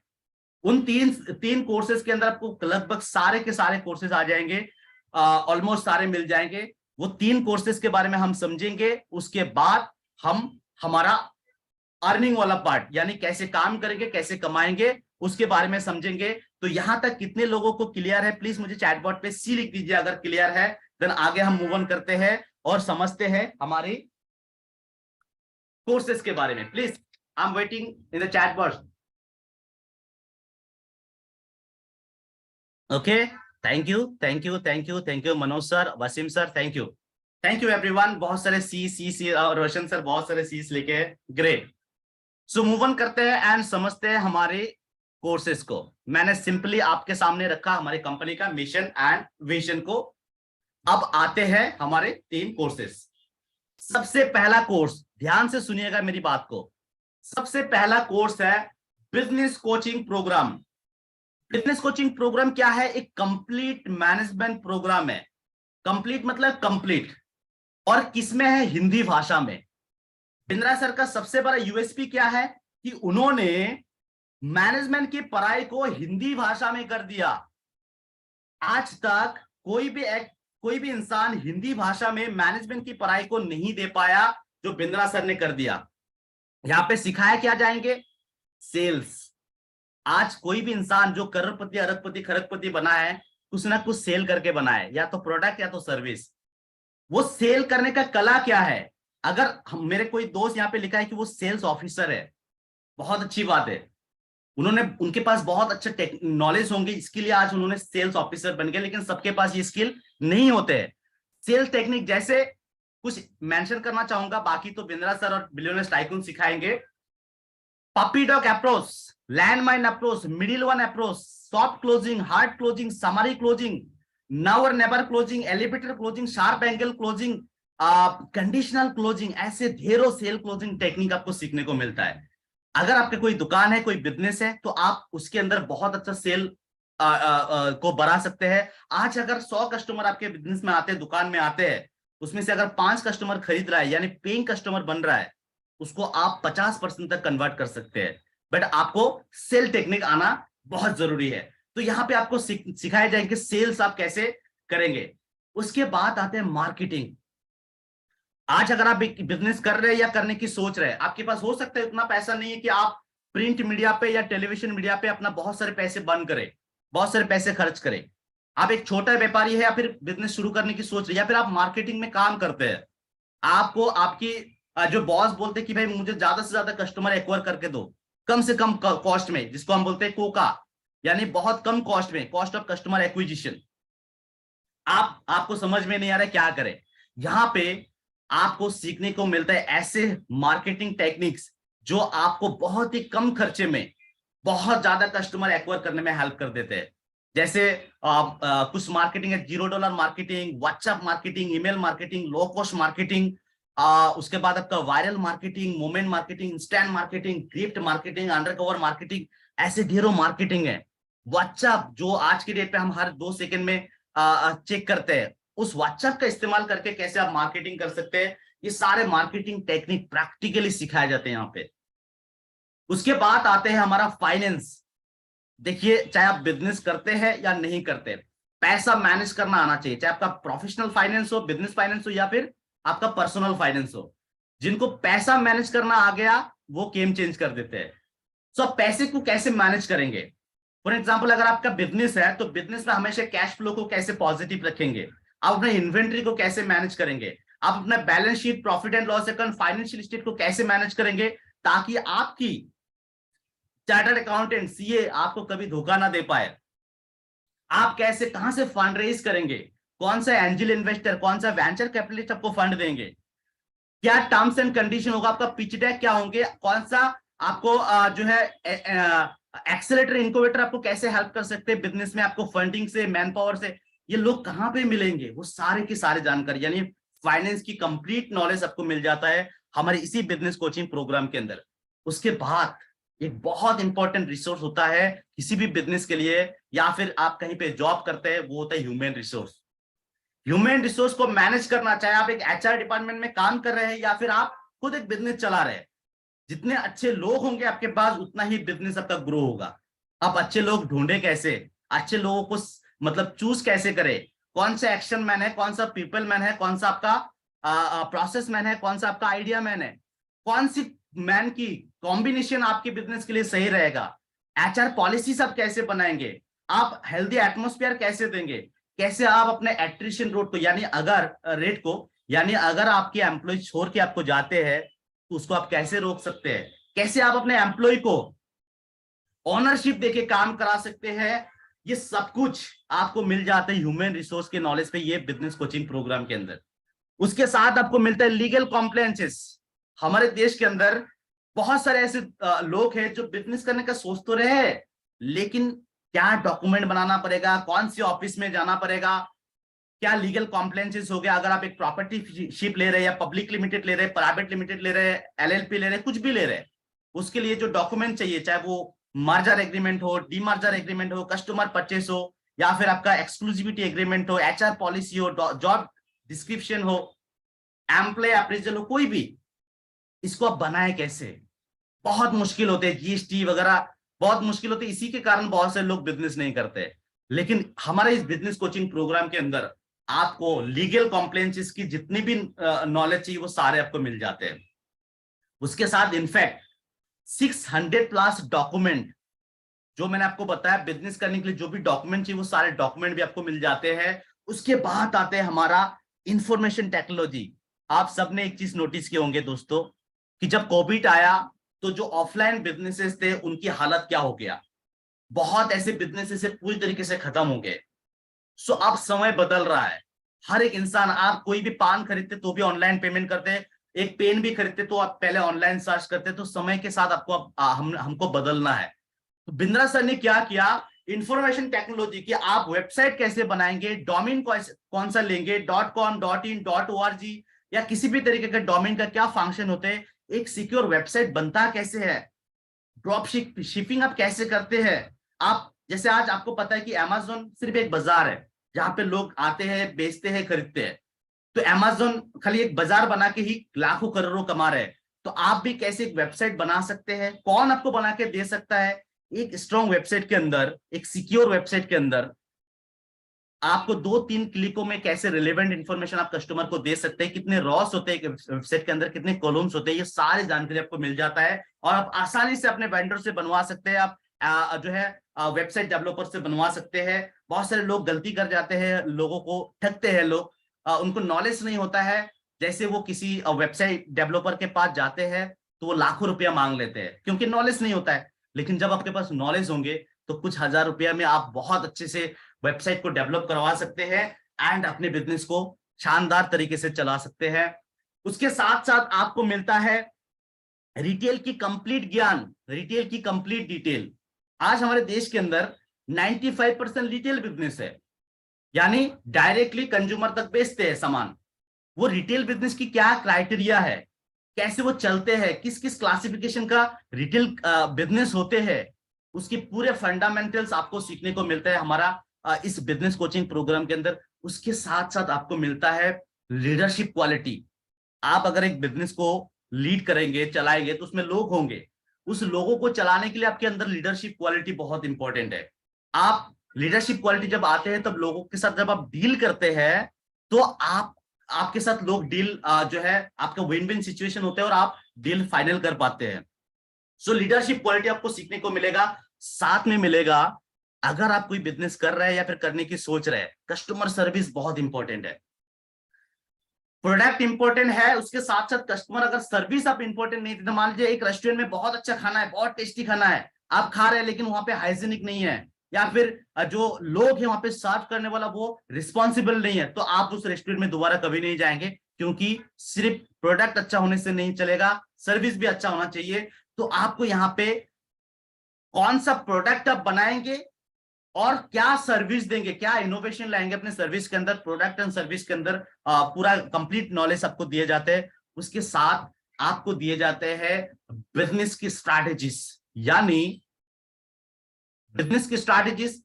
उन तीन कोर्सेज के अंदर आपको लगभग सारे के सारे कोर्सेज आ जाएंगे, ऑलमोस्ट सारे मिल जाएंगे। वो 3 कोर्सेज के बारे में हम समझेंगे। उसके बाद हम हमारा अर्निंग वाला पार्ट, यानी कैसे काम करेंगे, कैसे कमाएंगे, उसके बारे में समझेंगे। तो यहां तक कितने लोगों को क्लियर है? प्लीज मुझे चैटबॉट पे सी लिख दीजिए अगर क्लियर है। देन आगे हम मूव ऑन करते हैं और समझते हैं हमारी कोर्सेज के बारे में। Please I am waiting in the chat box. Okay, thank you thank you thank you thank you Manoj sir, Waseem sir, thank you everyone. बहुत सारे सी और रोशन सर बहुत सारे सीज लेके, ग्रेट। सो मूव ऑन करते हैं एंड समझते हैं हमारे कोर्सेज को। मैंने सिंपली आपके सामने रखा हमारी कंपनी का मिशन एंड विजन को। अब आते हैं हमारे 3 कोर्सेज। सबसे पहला कोर्स, ध्यान से सुनिएगा मेरी बात को, सबसे पहला कोर्स है business coaching programme. Business coaching programme क्या है? एक कंप्लीट मैनेजमेंट प्रोग्राम है। कंप्लीट मतलब कंप्लीट, और किसमें है? हिंदी भाषा में। बिंद्रा सर का सबसे बड़ा यूएसपी क्या है कि उन्होंने मैनेजमेंट की पढ़ाई को हिंदी भाषा में कर दिया। आज तक कोई भी इंसान हिंदी भाषा में मैनेजमेंट की पढ़ाई को नहीं दे पाया जो बिंद्रा सर ने कर दिया। यहां पे सिखाया क्या जाएंगे? सेल्स। आज कोई भी इंसान जो करोड़पति, अरबपति, खरबपति बना है, कुछ ना कुछ सेल करके बना है, या तो प्रोडक्ट या तो सर्विस। वो सेल करने का कला क्या है? अगर हम, मेरे कोई दोस्त यहाँ पे लिखा है कि वो सेल्स ऑफिसर है, बहुत अच्छी बात है। उनके पास बहुत अच्छा नॉलेज होंगे, इसके लिए आज उन्होंने सेल्स ऑफिसर बन गए। लेकिन सबके पास ये स्किल नहीं होते हैं। सेल्स टेक्निक जैसे कुछ मेंशन करना चाहूंगा, बाकी तो बिंद्रा सर और बिलियनर्स टाइकून सिखाएंगे। Puppy dog approach, landmine approach, middle one approach, soft closing, hard closing, summary closing, now और never closing, elevator closing, sharp angle closing, conditional closing, ऐसे ढेरों सेल क्लोजिंग टेक्निक आपको सीखने को मिलता है। अगर आपके कोई दुकान है, कोई बिजनेस है, तो आप उसके अंदर बहुत अच्छा सेल को बढ़ा सकते हैं। आज अगर 100 कस्टमर आपके बिजनेस में आते हैं, दुकान में आते हैं, उसमें से अगर 5 कस्टमर खरीद रहा है, यानी पेइंग कस्टमर बन रहा है, उसको आप 50% तक कन्वर्ट कर सकते हैं। बट आपको सेल टेक्निक आना बहुत जरूरी है। तो यहाँ पे आपको सिखाए जाएंगे सेल्स आप कैसे करेंगे। उसके बाद आते हैं मार्केटिंग। आज अगर आप बिजनेस कर रहे हैं या करने की सोच रहे हैं, आपके पास हो सकता है उतना पैसा नहीं है कि आप प्रिंट मीडिया पे या टेलीविजन मीडिया पे अपना बहुत सारे पैसे बर्न करें, बहुत सारे पैसे खर्च करें। आप एक छोटा व्यापारी है या फिर बिजनेस शुरू करने की सोच रहे हैं, या फिर आप मार्केटिंग में काम करते हैं, आपको आपकी जो बॉस बोलते हैं कि भाई मुझे ज्यादा से ज्यादा कस्टमर एक्वायर करके दो, कम से कम कॉस्ट में, जिसको हम बोलते हैं कोका, यानी बहुत कम कॉस्ट में, कॉस्ट ऑफ कस्टमर एक्विजिशन। आपको समझ में नहीं आ रहा है क्या करें। यहां पे आपको सीखने को मिलता है ऐसे मार्केटिंग टेक्निक्स जो आपको बहुत ही कम खर्चे में बहुत ज्यादा कस्टमर एक्वायर करने में हेल्प कर देते हैं। जैसे कुछ मार्केटिंग है, $0 marketing, WhatsApp marketing, email marketing, low cost marketing, उसके बाद आपका viral marketing, moment marketing, instant marketing, gift marketing, undercover marketing, ऐसे ढेरों मार्केटिंग है। व्हाट्सएप जो आज की डेट पे हम हर 2 सेकंड में चेक करते हैं, उस व्हाट्सएप का इस्तेमाल करके कैसे आप मार्केटिंग कर सकते हैं, ये सारे मार्केटिंग टेक्निक प्रैक्टिकली सिखाए जाते हैं यहाँ पे। उसके बाद आते हैं हमारा फाइनेंस। देखिए, चाहे आप बिजनेस करते हैं या नहीं करते, पैसा मैनेज करना आना चाहिए, चाहे आपका प्रोफेशनल फाइनेंस हो, बिजनेस फाइनेंस हो, या फिर आपका पर्सनल फाइनेंस हो। जिनको पैसा मैनेज करना आ गया वो गेम चेंज कर देते हैं। सो आप पैसे को कैसे मैनेज करेंगे? फॉर एग्जाम्पल, अगर आपका बिजनेस है तो बिजनेस में हमेशा कैश फ्लो को कैसे पॉजिटिव रखेंगे, आप अपने इन्वेंट्री को कैसे मैनेज करेंगे, आप अपना balance sheet, profit and loss account, financial state को कैसे मैनेज करेंगे, ताकि आपकी चार्टर्ड अकाउंटेंट, सीए आपको कभी धोखा ना दे पाए। आप कैसे, कहां से फंड रेज करेंगे, कौन सा एंजल इन्वेस्टर, कौन सा वेंचर कैपिटलिस्ट आपको फंड देंगे, क्या टर्म्स एंड कंडीशन होगा, आपका पिच डेक क्या होंगे, कौन सा आपको जो है एक्सेलेरेटर, इनक्यूबेटर आपको कैसे हेल्प कर सकते हैं बिजनेस में, आपको फंडिंग से, मैन पावर से, ये लोग कहां पे मिलेंगे, वो सारे की सारी जानकारी, यानी फाइनेंस की कंप्लीट नॉलेज आपको मिल जाता है हमारे इसी बिजनेस कोचिंग प्रोग्राम के अंदर। उसके बाद एक बहुत इंपॉर्टेंट रिसोर्स होता है किसी भी बिजनेस के लिए, या फिर आप कहीं पे जॉब करते हैं, वो होता है ह्यूमन रिसोर्स। ह्यूमन रिसोर्स को मैनेज करना, चाहे आप एक एचआर डिपार्टमेंट में काम कर रहे हैं या फिर आप खुद एक बिजनेस चला रहे हैं, जितने अच्छे लोग होंगे आपके पास उतना ही बिजनेस आपका ग्रो होगा। आप अच्छे लोग ढूंढे कैसे, अच्छे लोगों को मतलब चूज कैसे करें, कौन सा एक्शन मैन है, कौन सा पीपल मैन है, कौन सा आपका प्रोसेस मैन है, कौन सा आपका आइडिया मैन है, कौन सी मैन की कॉम्बिनेशन आपके बिजनेस के लिए सही रहेगा, एचआर पॉलिसीज आप कैसे बनाएंगे, आप हेल्दी एटमोस्फेयर कैसे देंगे, कैसे आप अपने एट्रिशन रोड को यानी अगर रेट को, यानी अगर आपके एम्प्लॉय छोड़ के आपको जाते हैं तो उसको आप कैसे रोक सकते हैं, कैसे आप अपने एम्प्लॉय को ओनरशिप देके काम करा सकते हैं, ये सब कुछ आपको मिल जाता है ह्यूमन रिसोर्स के नॉलेज पे ये बिजनेस कोचिंग प्रोग्राम के अंदर। उसके साथ आपको मिलता है लीगल कॉम्प्लायंसेस। हमारे देश के अंदर बहुत सारे ऐसे लोग हैं जो बिजनेस करने का सोच तो रहे हैं, लेकिन क्या डॉक्यूमेंट बनाना पड़ेगा, कौन सी ऑफिस में जाना पड़ेगा, क्या लीगल कॉम्प्लायंसेस हो गया, अगर आप एक प्रॉपर्टी शिप ले रहे हैं या पब्लिक लिमिटेड ले रहे हैं, प्राइवेट लिमिटेड ले रहे हैं, एलएलपी ले रहे हैं, कुछ भी ले रहे हैं, उसके लिए जो डॉक्यूमेंट चाहिए, चाहे वो मर्जर एग्रीमेंट हो, डीमर्जर एग्रीमेंट हो, कस्टमर परचेस हो, या फिर आपका एक्सक्लूसिविटी एग्रीमेंट हो, एचआर पॉलिसी हो, जॉब डिस्क्रिप्शन हो, एम्प्लॉय अप्रेजल हो, कोई भी, इसको आप बनाए कैसे, बहुत मुश्किल होते हैं, जीएसटी वगैरह बहुत मुश्किल होते हैं, इसी के कारण बहुत से लोग बिजनेस नहीं करते। लेकिन हमारे इस बिजनेस कोचिंग प्रोग्राम के अंदर आपको लीगल कॉम्प्लायंसेस की जितनी भी नॉलेज चाहिए वो सारे आपको मिल जाते हैं। उसके साथ इनफैक्ट 600 प्लस डॉक्यूमेंट, जो मैंने आपको बताया बिजनेस करने के लिए जो भी डॉक्यूमेंट चाहिए वो सारे डॉक्यूमेंट भी आपको मिल जाते हैं। उसके बाद आते हैं हमारा इंफॉर्मेशन टेक्नोलॉजी। आप सबने एक चीज नोटिस किए होंगे दोस्तों कि जब कोविड आया तो जो ऑफलाइन बिजनेसेस थे उनकी हालत क्या हो गया, बहुत ऐसे बिजनेसेस से पूरी तरीके से खत्म हो गए। सो अब समय बदल रहा है, हर एक इंसान, आप कोई भी पान खरीदते तो भी ऑनलाइन पेमेंट करते, एक पेन भी खरीदते तो आप पहले ऑनलाइन सर्च करते। तो समय के साथ आपको हमको बदलना है। तो बिंद्रा सर ने क्या किया, इंफॉर्मेशन टेक्नोलॉजी की आप वेबसाइट कैसे बनाएंगे, डोमेन कौन सा लेंगे, .com .in .org या किसी भी तरीके का डोमेन का क्या फंक्शन होते हैं, एक सिक्योर वेबसाइट बनता कैसे है, ड्रॉप शिपिंग आप कैसे करते हैं। आप जैसे आज आपको पता है कि अमेज़न सिर्फ एक बाजार है जहां पे लोग आते हैं, बेचते हैं, खरीदते हैं। तो अमेज़न खाली एक बाजार बना के ही लाखों करोड़ों कमा रहे हैं। तो आप भी कैसे एक वेबसाइट बना सकते हैं, कौन आपको बना के दे सकता है, एक स्ट्रॉन्ग वेबसाइट के अंदर, एक सिक्योर वेबसाइट के अंदर आपको 2-3 क्लिकों में कैसे रिलेवेंट इंफॉर्मेशन आप कस्टमर को दे सकते हैं, कितने रॉस होते हैं वेबसाइट के अंदर, कितने कॉलम्स होते हैं, ये सारी जानकारी आपको मिल जाता है। और आप आसानी से अपने वेंडर से बनवा सकते हैं, आप जो है वेबसाइट डेवलपर से बनवा सकते हैं। बहुत सारे लोग गलती कर जाते हैं, लोगों को ठगते हैं लोग, उनको नॉलेज नहीं होता है। जैसे वो किसी वेबसाइट डेवलपर के पास जाते हैं तो वो लाखों रुपया मांग लेते हैं क्योंकि नॉलेज नहीं होता है। लेकिन जब आपके पास नॉलेज होंगे तो कुछ हजार रुपया में आप बहुत अच्छे से वेबसाइट को डेवलप करवा सकते हैं एंड अपने बिजनेस को शानदार तरीके से चला सकते हैं। उसके साथ साथ आपको मिलता है रिटेल की कंप्लीट ज्ञान, रिटेल की कंप्लीट डिटेल। आज हमारे देश के अंदर 95% रिटेल बिजनेस है, यानी डायरेक्टली कंज्यूमर तक बेचते हैं सामान। वो रिटेल बिजनेस की क्या क्राइटेरिया है, कैसे वो चलते हैं, किस किस क्लासिफिकेशन का रिटेल बिजनेस होते हैं, उसके पूरे फंडामेंटल्स आपको सीखने को मिलता है हमारा इस बिजनेस कोचिंग प्रोग्राम के अंदर। उसके साथ साथ आपको मिलता है लीडरशिप क्वालिटी। आप अगर एक बिजनेस को लीड करेंगे, चलाएंगे, तो उसमें लोग होंगे, उस लोगों को चलाने के लिए आपके अंदर लीडरशिप क्वालिटी बहुत इंपॉर्टेंट है। आप लीडरशिप क्वालिटी जब आते हैं तब लोगों के साथ जब आप डील करते हैं तो आपके साथ लोग डील जो है आपका विन विन सिचुएशन होता है और आप डील फाइनल कर पाते हैं। सो लीडरशिप क्वालिटी आपको सीखने को मिलेगा। साथ में मिलेगा, अगर आप कोई बिजनेस कर रहे हैं या फिर करने की सोच रहे हैं, कस्टमर सर्विस बहुत इंपॉर्टेंट है। प्रोडक्ट इंपॉर्टेंट है, उसके साथ साथ कस्टमर अगर सर्विस आप इंपॉर्टेंट नहीं थे, तो मान लीजिए एक रेस्टोरेंट में बहुत अच्छा खाना है, बहुत टेस्टी खाना है, आप खा रहे हैं लेकिन वहां पे हाइजीनिक नहीं है, या फिर जो लोग हैं वहां पे सर्व करने वाला वो रिस्पॉन्सिबल नहीं है, तो आप उस रेस्टोरेंट में दोबारा कभी नहीं जाएंगे। क्योंकि सिर्फ प्रोडक्ट अच्छा होने से नहीं चलेगा, सर्विस भी अच्छा होना चाहिए। तो आपको यहाँ पे कौन सा प्रोडक्ट आप बनाएंगे और क्या सर्विस देंगे, क्या इनोवेशन लाएंगे अपने सर्विस के अंदर, प्रोडक्ट एंड सर्विस के अंदर पूरा कंप्लीट नॉलेज आपको दिए जाते हैं। उसके साथ आपको दिए जाते हैं बिजनेस की स्ट्रैटेजीज, यानी बिजनेस की स्ट्रैटेजीज।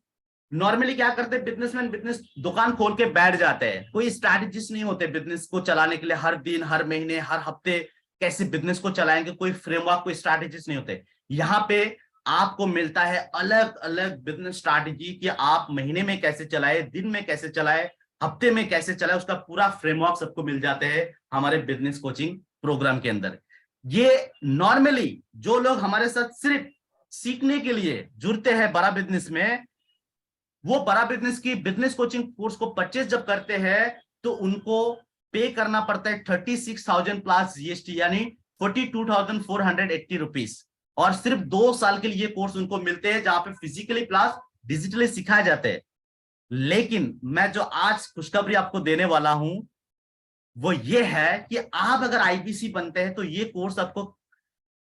नॉर्मली क्या करते हैं बिजनेसमैन, बिजनेस दुकान खोल के बैठ जाते हैं, कोई स्ट्रैटेजीज नहीं होते बिजनेस को चलाने के लिए, हर दिन, हर महीने, हर हफ्ते कैसे बिजनेस को चलाएंगे, कोई फ्रेमवर्क, कोई स्ट्रैटेजीज नहीं होते। यहाँ पे आपको मिलता है अलग अलग बिजनेस स्ट्रैटेजी कि आप महीने में कैसे चलाए, दिन में कैसे चलाए, हफ्ते में कैसे चलाए, उसका पूरा फ्रेमवर्क सबको मिल जाते हैं हमारे बिजनेस कोचिंग प्रोग्राम के अंदर। ये नॉर्मली जो लोग हमारे साथ सिर्फ सीखने के लिए जुड़ते हैं बड़ा बिजनेस में, वो बड़ा बिजनेस की बिजनेस कोचिंग कोर्स को परचेज जब करते हैं तो उनको पे करना पड़ता है 36,000 प्लस जीएसटी, यानी 42,480 रुपीज। और सिर्फ 2 साल के लिए कोर्स उनको मिलते हैं जहां पे फिजिकली प्लस डिजिटली सिखाए जाते हैं। लेकिन मैं जो आज खुशखबरी आपको देने वाला हूं वो ये है कि आप अगर आईपीसी बनते हैं तो ये कोर्स आपको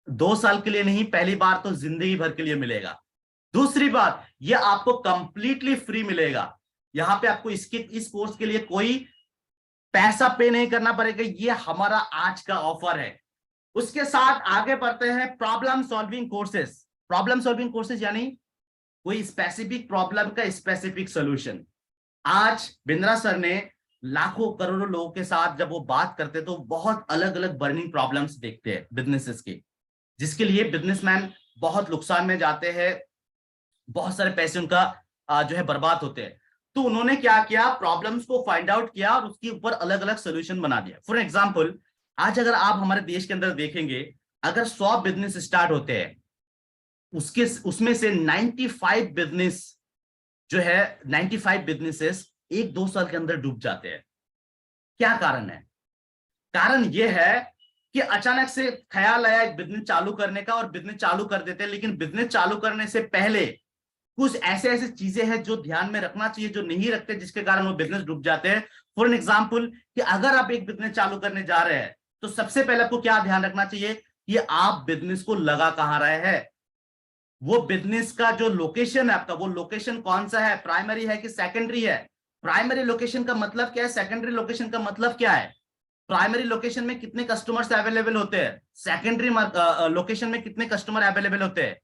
2 साल के लिए नहीं, पहली बार तो जिंदगी भर के लिए मिलेगा। दूसरी बात, ये आपको कंप्लीटली फ्री मिलेगा। यहां पे आपको इस कोर्स के लिए कोई पैसा पे नहीं करना पड़ेगा। ये हमारा आज का ऑफर है। उसके साथ आगे बढ़ते हैं problem solving courses. Problem solving courses यानी कोई स्पेसिफिक प्रॉब्लम का स्पेसिफिक सोल्यूशन। आज बिंद्रा सर ने लाखों करोड़ों लोगों के साथ जब वो बात करते तो बहुत अलग अलग बर्निंग प्रॉब्लम्स देखते हैं बिजनेसेस के, जिसके लिए बिजनेसमैन बहुत नुकसान में जाते हैं, बहुत सारे पैसे उनका जो है बर्बाद होते हैं। तो उन्होंने क्या किया, प्रॉब्लम्स को फाइंड आउट किया और उसके ऊपर अलग अलग सोल्यूशन बना दिया। फॉर एग्जांपल, आज अगर आप हमारे देश के अंदर देखेंगे, अगर 100 बिजनेस स्टार्ट होते हैं उसमें से 95 बिजनेस जो है 95 बिजनेसेस 1-2 साल के अंदर डूब जाते हैं। क्या कारण है? कारण यह है कि अचानक से ख्याल आया एक बिजनेस चालू करने का और बिजनेस चालू कर देते हैं, लेकिन बिजनेस चालू करने से पहले कुछ ऐसे ऐसे चीजें हैं जो ध्यान में रखना चाहिए, जो नहीं रखते, जिसके कारण वो बिजनेस डूब जाते हैं। फॉर एन एग्जाम्पल, कि अगर आप एक बिजनेस चालू करने जा रहे हैं तो सबसे पहले आपको क्या ध्यान रखना चाहिए कि आप बिजनेस को लगा कहां रहे हैं। वो बिजनेस का जो लोकेशन है आपका, वो लोकेशन कौन सा है, प्राइमरी है कि सेकेंडरी है। प्राइमरी लोकेशन का मतलब क्या है, सेकेंडरी लोकेशन का मतलब क्या है। प्राइमरी लोकेशन में कितने कस्टमर्स अवेलेबल होते हैं, सेकेंडरी लोकेशन में कितने कस्टमर अवेलेबल होते हैं,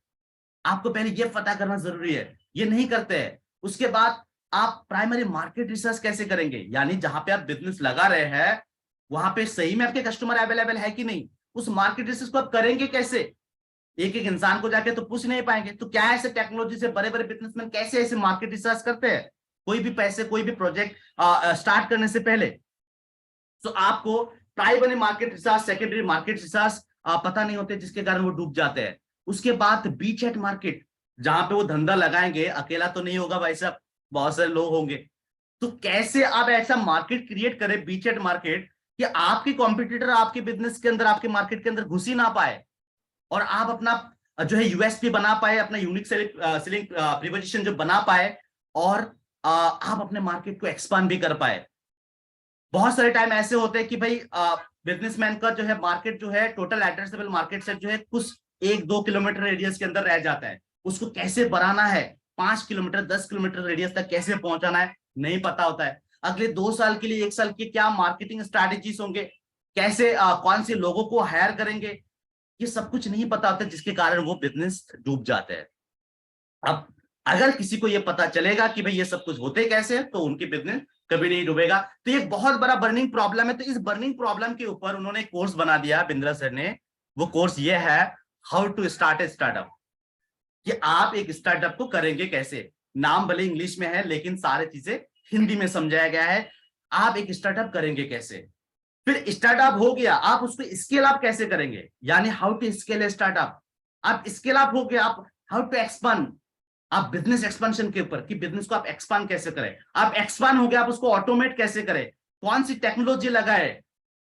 आपको पहले ये पता करना जरूरी है। ये नहीं करते हैं। उसके बाद आप प्राइमरी मार्केट रिसर्च कैसे करेंगे, यानी जहां पे आप बिजनेस लगा रहे हैं वहां पे सही में आपके कस्टमर अवेलेबल है कि नहीं, उस मार्केट रिसर्च को आप करेंगे कैसे। एक एक इंसान को जाके तो पूछ नहीं पाएंगे। तो क्या ऐसे टेक्नोलॉजी से बड़े बड़े बिजनेसमैन कैसे ऐसे मार्केट रिसर्च करते हैं, कोई भी पैसे कोई भी प्रोजेक्ट स्टार्ट करने से पहले। तो आपको primary market research, secondary market research पता नहीं होते, जिसके कारण वो डूब जाते हैं। उसके बाद बीचेट मार्केट, जहां पे वो धंधा लगाएंगे, अकेला तो नहीं होगा भाई साहब, बहुत सारे लोग होंगे। तो कैसे आप ऐसा मार्केट क्रिएट करें, बीचेट मार्केट, कि आपकी कॉम्पिटिटर आपके बिजनेस के अंदर, आपके मार्केट के अंदर घुस ही ना पाए और आप अपना जो है यूएसपी बना पाए, अपना यूनिक सेलिंग प्रीपोजिशन जो बना पाए, और आप अपने मार्केट को एक्सपांड भी कर पाए। बहुत सारे टाइम ऐसे होते हैं कि भाई बिजनेसमैन का जो है मार्केट जो है, टोटल एड्रेसेबल मार्केट से जो है कुछ 1-2 किलोमीटर रेडियस के अंदर रह जाता है। उसको कैसे बढ़ाना है, 5 किलोमीटर 10 किलोमीटर रेडियस तक कैसे पहुंचाना है, नहीं पता होता है। अगले 2 साल के लिए, 1 साल के क्या मार्केटिंग स्ट्रैटेजीज होंगे, कैसे कौन से लोगों को हायर करेंगे, ये सब कुछ नहीं पता होता, जिसके कारण वो बिजनेस डूब जाते हैं। अब अगर किसी को ये पता चलेगा कि भाई ये सब कुछ होते कैसे हैं, तो उनकी बिजनेस कभी नहीं डूबेगा। तो ये बहुत बड़ा बर्निंग प्रॉब्लम है। तो इस बर्निंग प्रॉब्लम के ऊपर उन्होंने एक कोर्स बना दिया बिंद्रा सर ने। वो कोर्स ये है, how to start a startup, कि आप एक स्टार्टअप को करेंगे कैसे। नाम भले इंग्लिश में है लेकिन सारी चीजें हिंदी में समझाया गया है। आप एक स्टार्टअप करेंगे कैसे, फिर स्टार्टअप हो गया, आप उसको स्केल अप कैसे करेंगे, यानी how to scale a startup. आप स्केल अप हो गया, आप हाउ टू एक्सपांड, आप बिजनेस एक्सपेंशन के ऊपर कि बिजनेस को आप एक्सपांड कैसे करें। आप एक्सपांड हो गया, आप उसको ऑटोमेट कैसे करें, कौन सी टेक्नोलॉजी लगाए,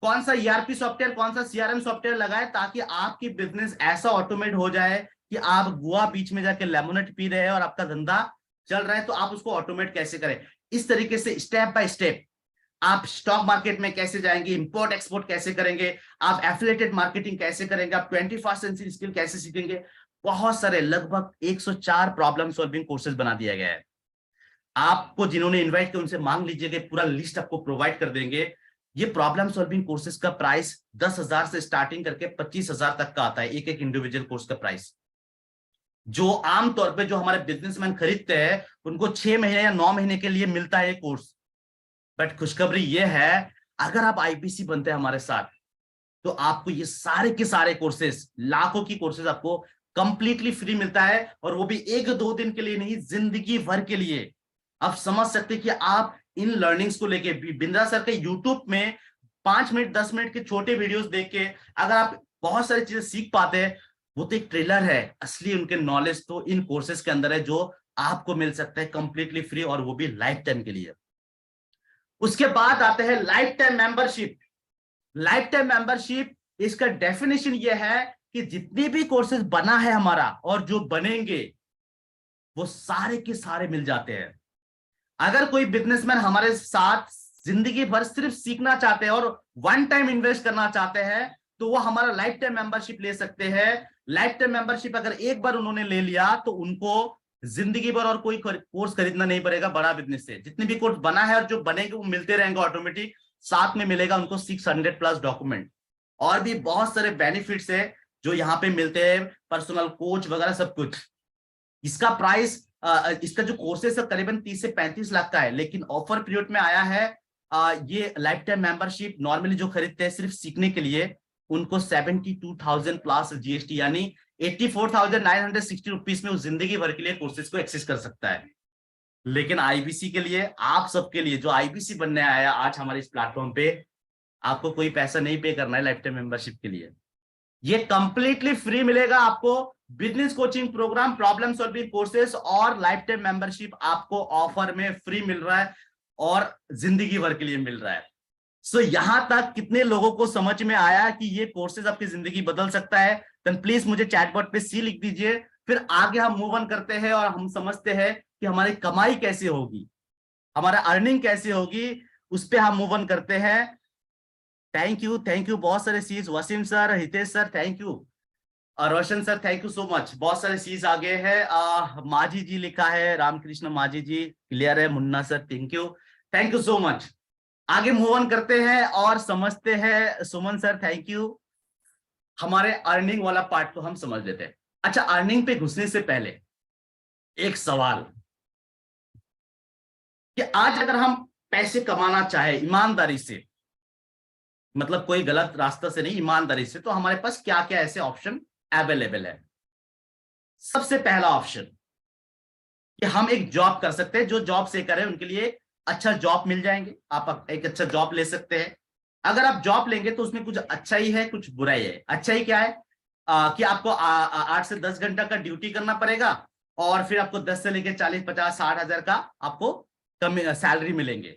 कौन सा ईआरपी सॉफ्टवेयर, कौन सा सीआरएम सॉफ्टवेयर लगाए, ताकि आपकी बिजनेस ऐसा ऑटोमेट हो जाए कि आप गोवा बीच में जाके लेमोनेड पी रहे हैं और आपका धंधा चल रहा है, तो आप उसको ऑटोमेट कैसे करें। इस तरीके से स्टेप बाय स्टेप आप स्टॉक मार्केट में कैसे जाएंगे, इंपोर्ट एक्सपोर्ट कैसे करेंगे, आप एफिलिएटेड मार्केटिंग कैसे करेंगे, आप 21st सेंचुरी स्किल कैसे सीखेंगे। बहुत सारे लगभग 104 प्रॉब्लम सॉल्विंग कोर्सेज बना दिया गया है। आपको जिन्होंने इनवाइट किया उनसे मांग लीजिएगा, पूरा लिस्ट आपको प्रोवाइड कर देंगे। ये प्रॉब्लम सॉल्विंग कोर्सेज का प्राइस 10,000 से स्टार्टिंग करके 25,000 तक का आता है, एक एक इंडिविजुअल कोर्स का प्राइस। जो आमतौर पे जो हमारे बिजनेसमैन खरीदते हैं उनको 6 महीने या 9 महीने के लिए मिलता है कोर्स। बट खुशखबरी ये है, अगर आप आईपीसी बनते हैं हमारे साथ, तो आपको ये सारे के सारे कोर्सेज, लाखों की कोर्सेज आपको कंप्लीटली फ्री मिलता है, और वो भी 1-2 दिन के लिए नहीं, जिंदगी भर के लिए। आप समझ सकते कि आप इन लर्निंग्स को लेके बिंद्रा सर के यूट्यूब में 5 मिनट 10 मिनट के छोटे वीडियोस देख के अगर आप बहुत सारी चीजें सीख पाते हैं, वो तो एक ट्रेलर है। असली उनके नॉलेज तो इन कोर्सेज के अंदर है, जो आपको मिल सकता है कंप्लीटली फ्री, और वो भी लाइफ टाइम के लिए। उसके बाद आते हैं life time membership. Life time membership, इसका डेफिनेशन ये है कि जितनी भी कोर्सेज बना है हमारा और जो बनेंगे वो सारे के सारे मिल जाते हैं। अगर कोई बिजनेसमैन हमारे साथ जिंदगी भर सिर्फ सीखना चाहते हैं और वन टाइम इन्वेस्ट करना चाहते हैं, तो वो हमारा लाइफ टाइम मेंबरशिप ले सकते हैं। लाइफ टाइम मेंबरशिप अगर एक बार उन्होंने ले लिया तो उनको जिंदगी भर और कोई कोर्स खरीदना नहीं पड़ेगा। बड़ा बिजनेस से जितने भी कोर्स बना है और जो बनेंगे वो मिलते रहेंगे ऑटोमेटिक। साथ में मिलेगा उनको 600+ डॉक्यूमेंट, और भी बहुत सारे बेनिफिट्स है जो यहाँ पे मिलते हैं, पर्सनल कोच वगैरह सब कुछ। इसका प्राइस, इसका जो कोर्सेस है करीबन 30 से 35 लाख का है, लेकिन ऑफर पीरियड में आया है ये लाइफ टाइम मेंबरशिप नॉर्मली जो खरीदते हैं सिर्फ सीखने के लिए, उनको 72,000 प्लस जीएसटी यानी 84,960 रुपीज में उस जिंदगी भर के लिए कोर्सेज को एक्सेस कर सकता है। लेकिन आईबीसी के लिए, आप सबके लिए जो आईबीसी बनने आया आज हमारे इस प्लेटफॉर्म पे, आपको कोई पैसा नहीं पे करना है लाइफ टाइम मेंबरशिप के लिए। ये कंप्लीटली फ्री मिलेगा आपको। Business coaching programme, problem solving courses और लाइफ टाइम मेंबरशिप आपको ऑफर में फ्री मिल रहा है और जिंदगी भर के लिए मिल रहा है। सो यहां तक कितने लोगों को समझ में आया कि ये कोर्सेज आपकी जिंदगी बदल सकता है? देन प्लीज मुझे चैटबॉट पे सी लिख दीजिए। फिर आगे हम मूव ऑन करते हैं और हम समझते हैं कि हमारी कमाई कैसे होगी, हमारा अर्निंग कैसे होगी, उस पर हम मूव ऑन करते हैं। थैंक यू बहुत सारे सीज, Waseem sir, Hitesh sir thank you, Roshan sir thank you so much. बहुत सारे सीज आ गए हैं। माजी जी लिखा है, रामकृष्ण माजी जी क्लियर है। Munna sir thank you so much. आगे मूव ऑन करते हैं और समझते हैं। सुमन सर थैंक यू। हमारे अर्निंग वाला पार्ट को हम समझ लेते हैं। अच्छा, अर्निंग पे घुसने से पहले एक सवाल कि आज अगर हम पैसे कमाना चाहे ईमानदारी से, मतलब कोई गलत रास्ता से नहीं, ईमानदारी से, तो हमारे पास क्या क्या ऐसे ऑप्शन अवेलेबल है। सबसे पहला ऑप्शन कि हम एक जॉब कर सकते हैं। जो जॉब से करें उनके लिए अच्छा जॉब मिल जाएंगे, आप एक अच्छा जॉब ले सकते हैं। अगर आप जॉब लेंगे तो उसमें कुछ अच्छा ही है कुछ बुरा ही है। अच्छा ही क्या है कि आपको 8 से 10 घंटा का ड्यूटी करना पड़ेगा और फिर आपको 10 से लेकर 40, 50, 60 हजार का आपको कम सैलरी मिलेंगे।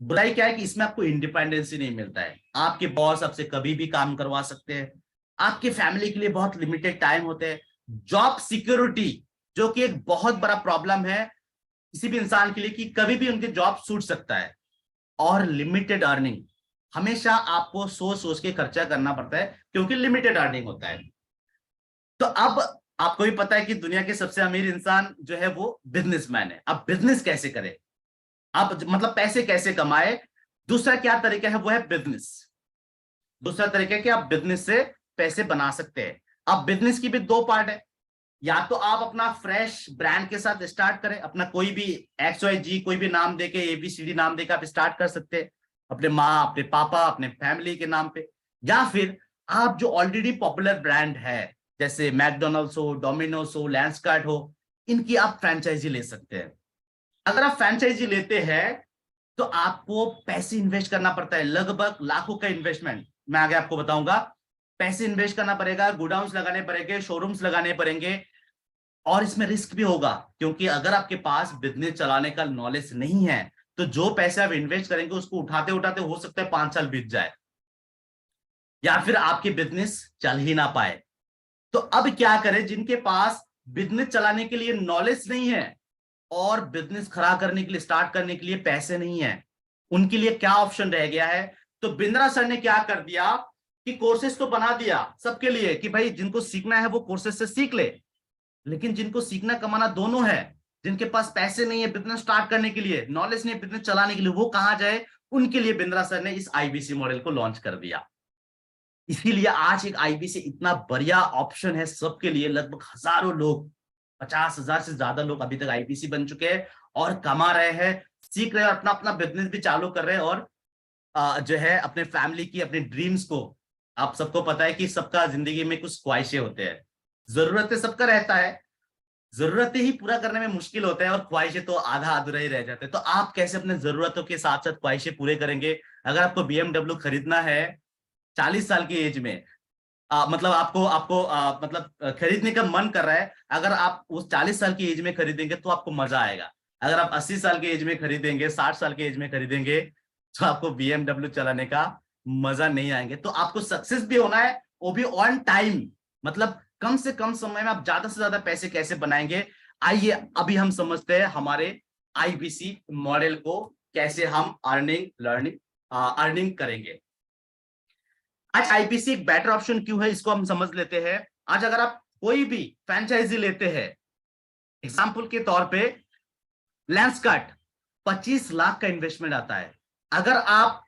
बुराई क्या है कि इसमें आपको इंडिपेंडेंसी नहीं मिलता है। आपके बॉस आपसे कभी भी काम करवा सकते हैं। आपके फैमिली के लिए बहुत लिमिटेड टाइम होते हैं। जॉब सिक्योरिटी, जो कि एक बहुत बड़ा प्रॉब्लम है किसी भी इंसान के लिए, कि कभी भी उनके जॉब छूट सकता है। और लिमिटेड अर्निंग, हमेशा आपको सोच सोच के खर्चा करना पड़ता है क्योंकि लिमिटेड अर्निंग होता है। तो अब आपको भी पता है कि दुनिया के सबसे अमीर इंसान जो है वो बिजनेसमैन है। अब बिजनेस कैसे करे, आप मतलब पैसे कैसे कमाए? दूसरा क्या तरीका है वो है बिजनेस। दूसरा तरीका है कि आप बिजनेस से पैसे बना सकते हैं। अब बिजनेस की भी दो पार्ट है। या तो आप अपना फ्रेश ब्रांड के साथ स्टार्ट करें, अपना कोई भी XYZ कोई भी नाम देके, ABCD नाम देके आप स्टार्ट कर सकते हैं, अपने माँ, अपने पापा, अपने फैमिली के नाम पे। या फिर आप जो ऑलरेडी पॉपुलर ब्रांड है जैसे मैकडोनल्ड्स हो, डोमिनोज हो, लेंसकार्ट हो, इनकी आप फ्रेंचाइजी ले सकते हैं। अगर आप फ्रेंचाइजी लेते हैं तो आपको पैसे इन्वेस्ट करना पड़ता है, लगभग लाखों का इन्वेस्टमेंट। मैं आगे आपको बताऊंगा। पैसे इन्वेस्ट करना पड़ेगा, गोडाउन्स लगाने पड़ेंगे, शोरूम्स लगाने पड़ेंगे, और इसमें रिस्क भी होगा क्योंकि अगर आपके पास बिजनेस चलाने का नॉलेज नहीं है तो जो पैसे आप इन्वेस्ट करेंगे उसको उठाते उठाते हो सकता है 5 साल बीत जाए, या फिर आपके बिजनेस चल ही ना पाए। तो अब क्या करें? जिनके पास बिजनेस चलाने के लिए नॉलेज नहीं है और बिजनेस खड़ा करने के लिए, स्टार्ट करने के लिए पैसे नहीं है, उनके लिए क्या ऑप्शन रह गया है? तो बिंद्रा सर ने क्या कर दिया कि कोर्सेस तो बना दिया सबके लिए कि भाई जिनको सीखना है वो कोर्सेस से सीख ले। लेकिन जिनको सीखना कमाना दोनों है, जिनके पास पैसे नहीं है बिजनेस स्टार्ट करने के लिए, नॉलेज नहीं है बिजनेस चलाने के लिए, वो कहां जाए? उनके लिए बिंद्रा सर ने इस आईबीसी मॉडल को लॉन्च कर दिया। इसीलिए आज एक आईबीसी इतना बढ़िया ऑप्शन है सबके लिए। लगभग हजारों लोग, 50,000 से ज्यादा लोग अभी तक आईबीसी बन चुके हैं और कमा रहे हैं, सीख रहे हैं, अपना अपना बिजनेस भी चालू कर रहे हैं, और जो है अपने फैमिली की, अपने ड्रीम्स को। आप सबको पता है कि सबका जिंदगी में कुछ ख्वाहिशें होते हैं, जरूरतें सबका रहता है, जरूरतें ही पूरा करने में मुश्किल होता है और ख्वाहिशें तो आधा अधूरा ही रह जाते हैं। तो आप कैसे अपने जरूरतों के साथ साथ ख्वाहिशें पूरे करेंगे? अगर आपको BMW खरीदना है 40 साल की एज में, मतलब आपको आपको मतलब खरीदने का मन कर रहा है, अगर आप उस 40 साल की एज में खरीदेंगे तो आपको मजा आएगा। अगर आप 80 साल की एज में खरीदेंगे, 60 साल की एज में खरीदेंगे, तो आपको BMW चलाने का मजा नहीं आएंगे। तो आपको सक्सेस भी होना है, वो भी ऑन टाइम, मतलब कम से कम समय में आप ज्यादा से ज्यादा पैसे कैसे बनाएंगे। आइए अभी हम समझते हैं हमारे IBC मॉडल को, कैसे हम अर्निंग करेंगे। आज IBC एक बेटर ऑप्शन क्यों है, इसको हम समझ लेते हैं। आज अगर आप कोई भी फ्रेंचाइजी लेते हैं, एग्जाम्पल के तौर पे लेंसकार्ट, 25 लाख का इन्वेस्टमेंट आता है। अगर आप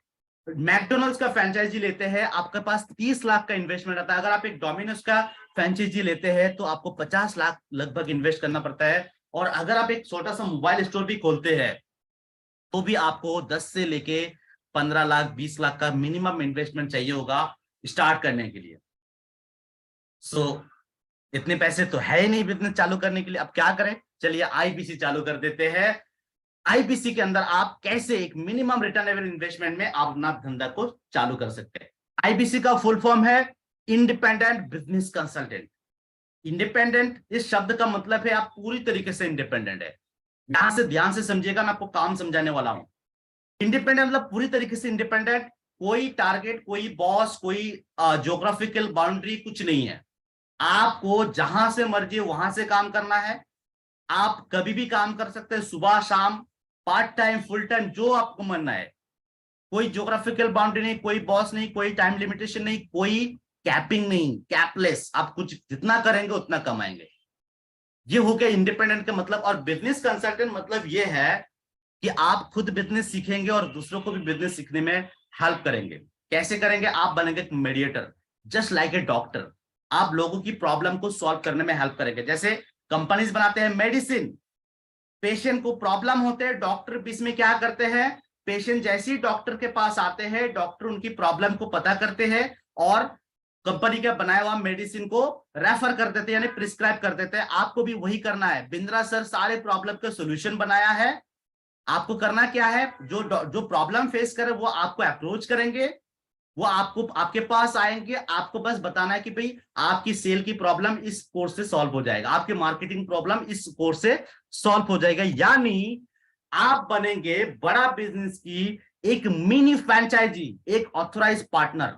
मैकडोनल्ड्स का फ्रेंचाइजी लेते हैं, आपके पास 30 लाख का इन्वेस्टमेंट आता है। अगर आप एक डोमिनोज का फ्रेंचाइजी लेते हैं तो आपको 50 लाख लगभग इन्वेस्ट करना पड़ता है। और अगर आप एक छोटा सा मोबाइल स्टोर भी खोलते हैं तो भी आपको 10 से लेके 15 लाख 20 लाख का मिनिमम इन्वेस्टमेंट चाहिए होगा स्टार्ट करने के लिए। सो इतने पैसे तो है ही नहीं बिजनेस चालू करने के लिए। अब क्या करें, चलिए IBC चालू कर देते हैं। IBC के अंदर आप कैसे एक मिनिमम रिटर्नेबल इन्वेस्टमेंट में आप अपना धंधा को चालू कर सकते हैं। IBC का फुल फॉर्म है इंडिपेंडेंट बिजनेस कंसल्टेंट। इंडिपेंडेंट इस शब्द का मतलब है आप पूरी तरीके से इंडिपेंडेंट है। यहां से ध्यान से समझिएगा, मैं आपको काम समझाने वाला हूं। इंडिपेंडेंट मतलब पूरी तरीके से इंडिपेंडेंट, कोई टारगेट, कोई बॉस, कोई ज्योग्राफिकल बाउंड्री कुछ नहीं है। आपको जहां से मर्जी वहां से काम करना है। आप कभी भी काम कर सकते हैं, सुबह शाम, पार्ट टाइम, फुल टाइम, जो आपको मनना है। कोई ज्योग्राफिकल बाउंड्री नहीं, कोई बॉस नहीं, कोई टाइम लिमिटेशन नहीं, कोई कैपिंग नहीं, कैपलेस। आप कुछ जितना करेंगे उतना कमाएंगे। ये हो गया इंडिपेंडेंट का मतलब। और बिजनेस कंसल्टेंट मतलब ये है कि आप खुद बिजनेस सीखेंगे और दूसरों को भी बिजनेस सीखने में हेल्प करेंगे। कैसे करेंगे, आप बनेंगे एक mediator, just like a doctor. आप लोगों की प्रॉब्लम को सॉल्व करने में हेल्प करेंगे। जैसे कंपनीज बनाते हैं मेडिसिन, पेशेंट को प्रॉब्लम होते हैं, डॉक्टर बीच में क्या करते हैं, पेशेंट जैसे ही डॉक्टर के पास आते हैं, डॉक्टर उनकी प्रॉब्लम को पता करते हैं और कंपनी का बनाया हुआ मेडिसिन को रेफर कर देते हैं, यानी प्रिस्क्राइब कर देते हैं। आपको भी वही करना है। बिंद्रा सर सारे प्रॉब्लम का सोल्यूशन बनाया है। आपको करना क्या है, जो जो प्रॉब्लम फेस करे वो आपको अप्रोच करेंगे, वो आपको आपके पास आएंगे। आपको बस बताना है कि भाई आपकी सेल की प्रॉब्लम इस कोर्स से सॉल्व हो जाएगा, आपकी मार्केटिंग प्रॉब्लम इस कोर्स से सॉल्व हो जाएगा। यानी आप बनेंगे बड़ा बिजनेस की एक मिनी फ्रेंचाइजी, एक ऑथराइज पार्टनर।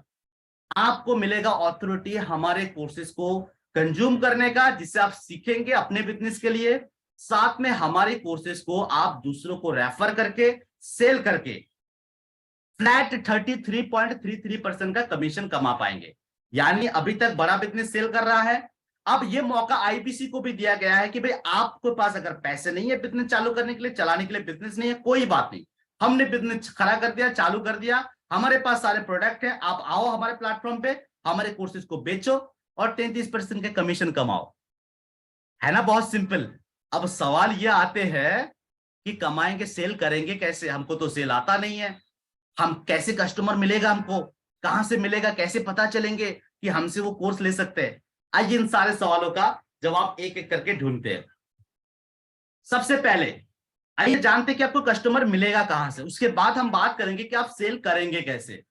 आपको मिलेगा ऑथोरिटी हमारे कोर्सेज को कंज्यूम करने का, जिससे आप सीखेंगे अपने बिजनेस के लिए। साथ में हमारे कोर्सेज को आप दूसरों को रेफर करके, सेल करके फ्लैट 33.33% का कमीशन कमा पाएंगे। यानी अभी तक बड़ा बिजनेस सेल कर रहा है, अब ये मौका IBC को भी दिया गया है कि भाई आपके पास अगर पैसे नहीं है बिजनेस चालू करने के लिए, चलाने के लिए बिजनेस नहीं है, कोई बात नहीं, हमने बिजनेस खड़ा कर दिया, चालू कर दिया, हमारे पास सारे प्रोडक्ट है, आप आओ हमारे प्लेटफॉर्म पे, हमारे कोर्सेज को बेचो और 33% के कमीशन कमाओ। है ना, बहुत सिंपल। अब सवाल ये आते हैं कि कमाएंगे, सेल करेंगे कैसे, हमको तो सेल आता नहीं है, हम कैसे कस्टमर मिलेगा, हमको कहां से मिलेगा, कैसे पता चलेंगे कि हमसे वो कोर्स ले सकते हैं। आइए इन सारे सवालों का जवाब एक एक करके ढूंढते हैं। सबसे पहले आइए जानते हैं कि आपको कस्टमर मिलेगा कहां से, उसके बाद हम बात करेंगे कि आप सेल करेंगे कैसे।